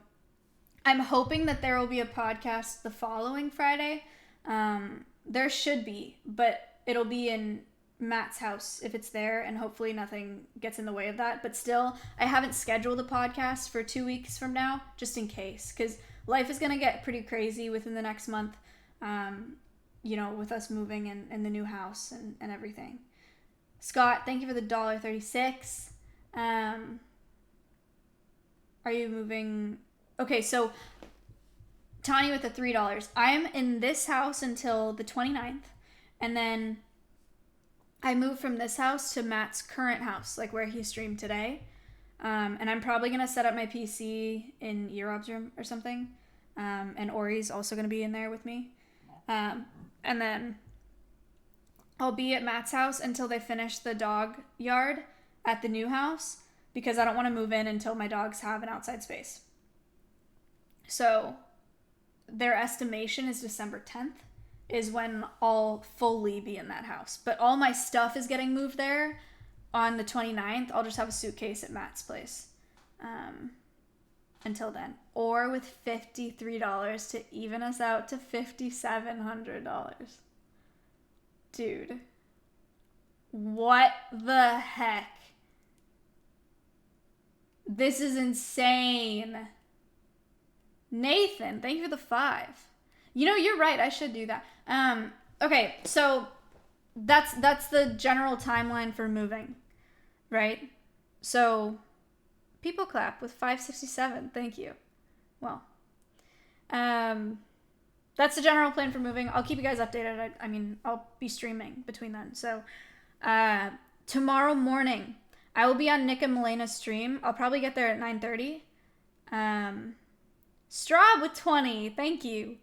I'm hoping that there will be a podcast the following Friday. There should be, but it'll be in Matt's house if it's there, and hopefully nothing gets in the way of that. But still, I haven't scheduled a podcast for 2 weeks from now, just in case, because life is going to get pretty crazy within the next month, with us moving in the new house and everything. Scott, thank you for the $1.36. Are you moving? Okay, so Tanya with the $3. I'm in this house until the 29th, and then I moved from this house to Matt's current house, like where he streamed today. And I'm probably going to set up my PC in Yerob's room or something. And Ori's also going to be in there with me. And then I'll be at Matt's house until they finish the dog yard at the new house, because I don't want to move in until my dogs have an outside space. So their estimation is December 10th is when I'll fully be in that house. But all my stuff is getting moved there on the 29th. I'll just have a suitcase at Matt's place until then. Or with $53 to even us out to $5,700. Dude. What the heck? This is insane. Nathan, thank you for the 5. You know, you're right. I should do that. Okay, so that's the general timeline for moving, right? So people clap with 567. Thank you. Well, that's the general plan for moving. I'll keep you guys updated. I mean, I'll be streaming between then. So tomorrow morning, I will be on Nick and Melena's stream. I'll probably get there at 9:30. Straub with 20. Thank you.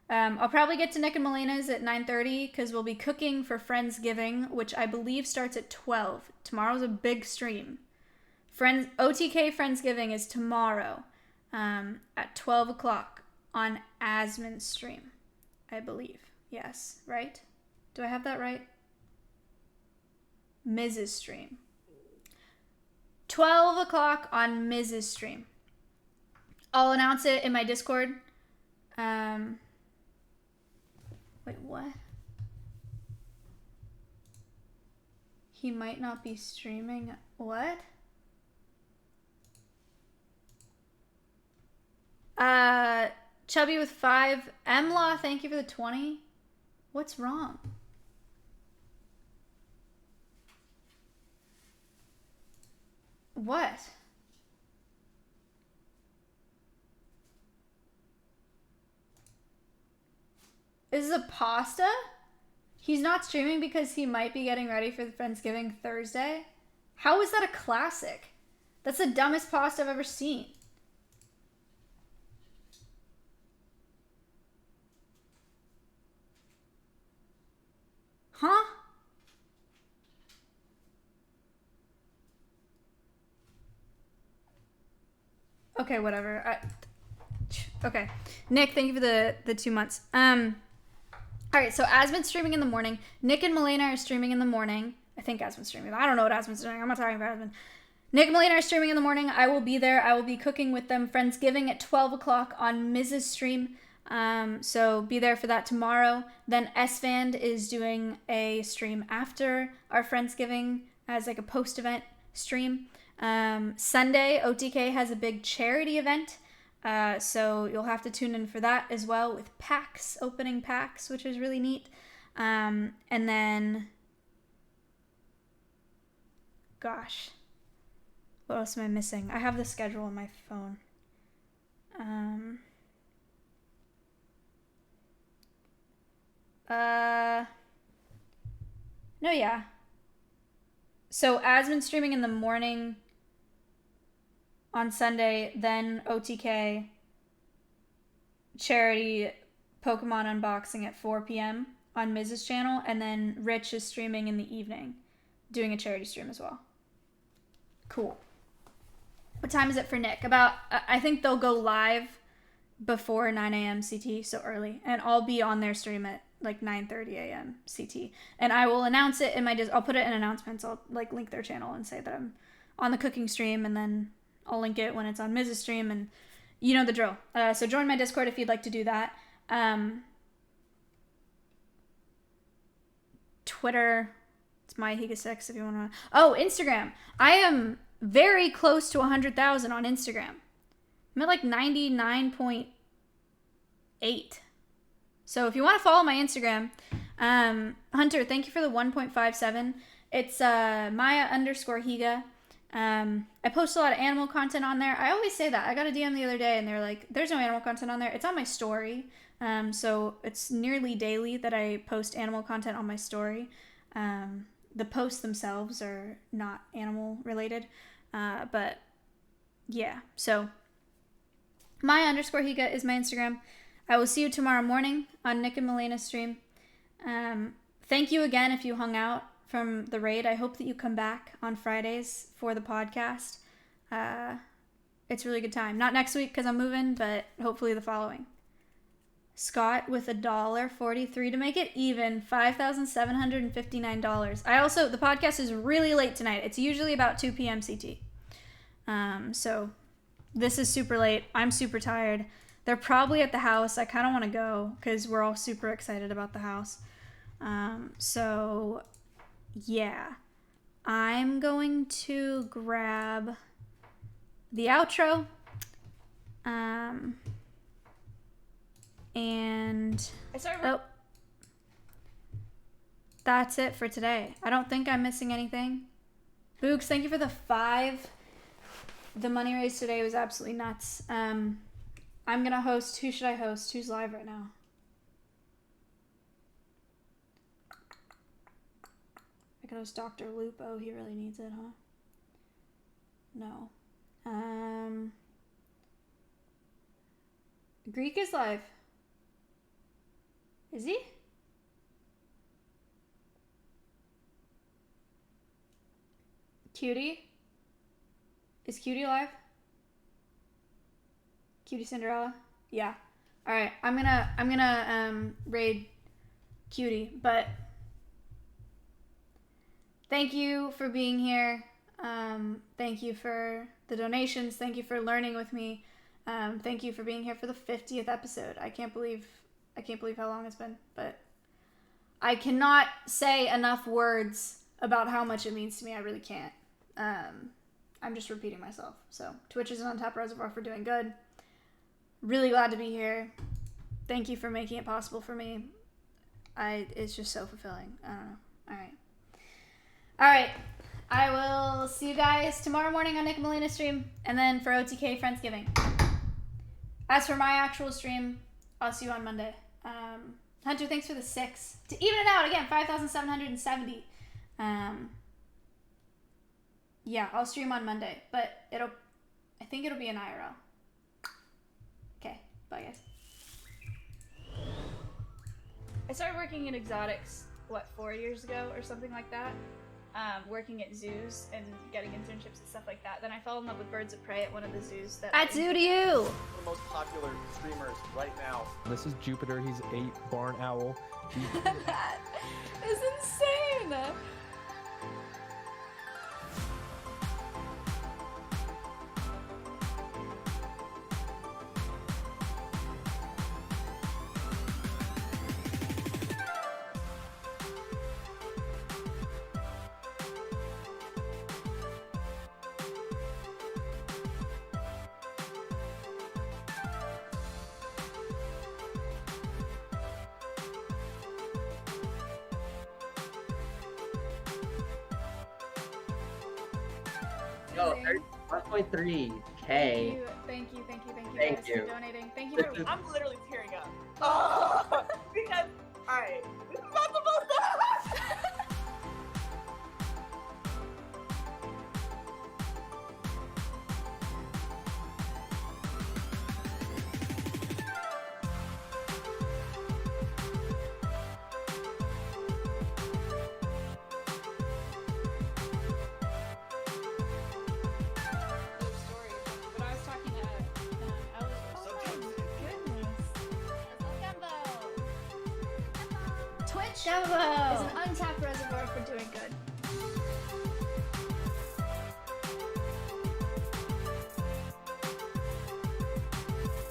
I'll probably get to Nick and Melena's at 9:30 because we'll be cooking for Friendsgiving, which I believe starts at 12. Tomorrow's a big stream. OTK Friendsgiving is tomorrow at 12 o'clock on Asmon's stream, I believe. Yes, right? Do I have that right? Mrs. stream. 12 o'clock on Mrs. stream. I'll announce it in my Discord. Wait, what? He might not be streaming. What? Chubby with 5. Emla, thank you for the 20. What's wrong? What? Is this a pasta? He's not streaming because he might be getting ready for the Friendsgiving Thursday? How is that a classic? That's the dumbest pasta I've ever seen. Huh? Okay, whatever. Okay. Nick, thank you for the 2 months. Alright, so Asmon's streaming in the morning. Nick and Melena are streaming in the morning. I think Asmon's streaming. I don't know what Asmon's doing. I'm not talking about Asmon. Nick and Melena are streaming in the morning. I will be there. I will be cooking with them. Friendsgiving at 12 o'clock on Mrs. stream. So be there for that tomorrow. Then Svand is doing a stream after our Friendsgiving as like a post-event stream. Sunday, OTK has a big charity event. So you'll have to tune in for that as well with packs, opening packs, which is really neat. And then, gosh, what else am I missing? I have the schedule on my phone. No, yeah. So Asmon's streaming in the morning on Sunday, then OTK, charity Pokemon unboxing at 4 p.m. on Mrs. channel, and then Rich is streaming in the evening, doing a charity stream as well. Cool. What time is it for Nick? I think they'll go live before 9 a.m. CT, so early, and I'll be on their stream at like 9:30 a.m. CT, and I will announce it in my I'll put it in announcements. I'll like link their channel and say that I'm on the cooking stream, and then I'll link it when it's on Mrs. stream, and you know the drill. So join my Discord if you'd like to do that. Twitter, it's mayahiga6 if you want to. Oh, Instagram. I am very close to 100,000 on Instagram. I'm at like 99.8. So if you want to follow my Instagram, Hunter, thank you for the 1.57. It's Maya_Higa. I post a lot of animal content on there. I always say that. I got a DM the other day and they're like, there's no animal content on there. It's on my story. So it's nearly daily that I post animal content on my story. the posts themselves are not animal related. But yeah, so Maya_Higa is my Instagram. I will see you tomorrow morning on Nick and Melena's stream. Thank you again if you hung out from the raid. I hope that you come back on Fridays for the podcast. It's a really good time. Not next week because I'm moving, but hopefully the following. Scott with $1.43 to make it even, $5,759. The podcast is really late tonight. It's usually about 2 p.m. CT. So this is super late. I'm super tired. They're probably at the house. I kind of want to go because we're all super excited about the house. So yeah, I'm going to grab the outro. And that's it for today. I don't think I'm missing anything. Boogs, thank you for the 5. The money raised today was absolutely nuts. I'm gonna host. Who should I host? Who's live right now? I could host Dr. Lupo. He really needs it, huh? No. Greek is live. Is he? Cutie? Is Cutie live? Cutie Cinderella? Yeah. Alright, I'm gonna raid Cutie, but thank you for being here. Thank you for the donations. Thank you for learning with me. Thank you for being here for the 50th episode. I can't believe how long it's been, but I cannot say enough words about how much it means to me. I really can't. I'm just repeating myself. So Twitch is an untapped reservoir for doing good. Really glad to be here. Thank you for making it possible for me. It's just so fulfilling. I don't know. All right. I will see you guys tomorrow morning on Nick and Melena's stream, and then for OTK Friendsgiving. As for my actual stream, I'll see you on Monday. Hunter, thanks for the 6. To even it out, again, 5,770. Yeah, I'll stream on Monday, but I think it'll be an IRL. Okay, bye guys. I started working in exotics, 4 years ago or something like that? Working at zoos and getting internships and stuff like that. Then I fell in love with birds of prey at one of the zoos. At Zoo to You! One of the most popular streamers right now. This is Jupiter. He's 8 barn owl. That is insane! Yo, 1.3K. Thank you guys you. for donating. Thank you for... I'm literally tearing up. Oh, because, alright, this is not supposed to happen. Twitch is an untapped reservoir for doing good.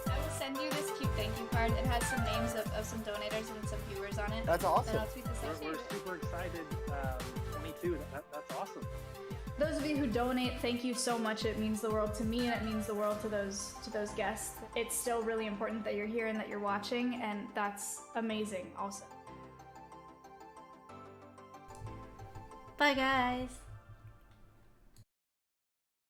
I will send you this cute thank you card. It has some names of some donators and some viewers on it. That's awesome. And I'll tweet this out to you. We're super excited. 22. That's awesome. Those of you who donate, thank you so much. It means the world to me, and it means the world to those guests. It's still really important that you're here and that you're watching, and that's amazing also. Bye guys.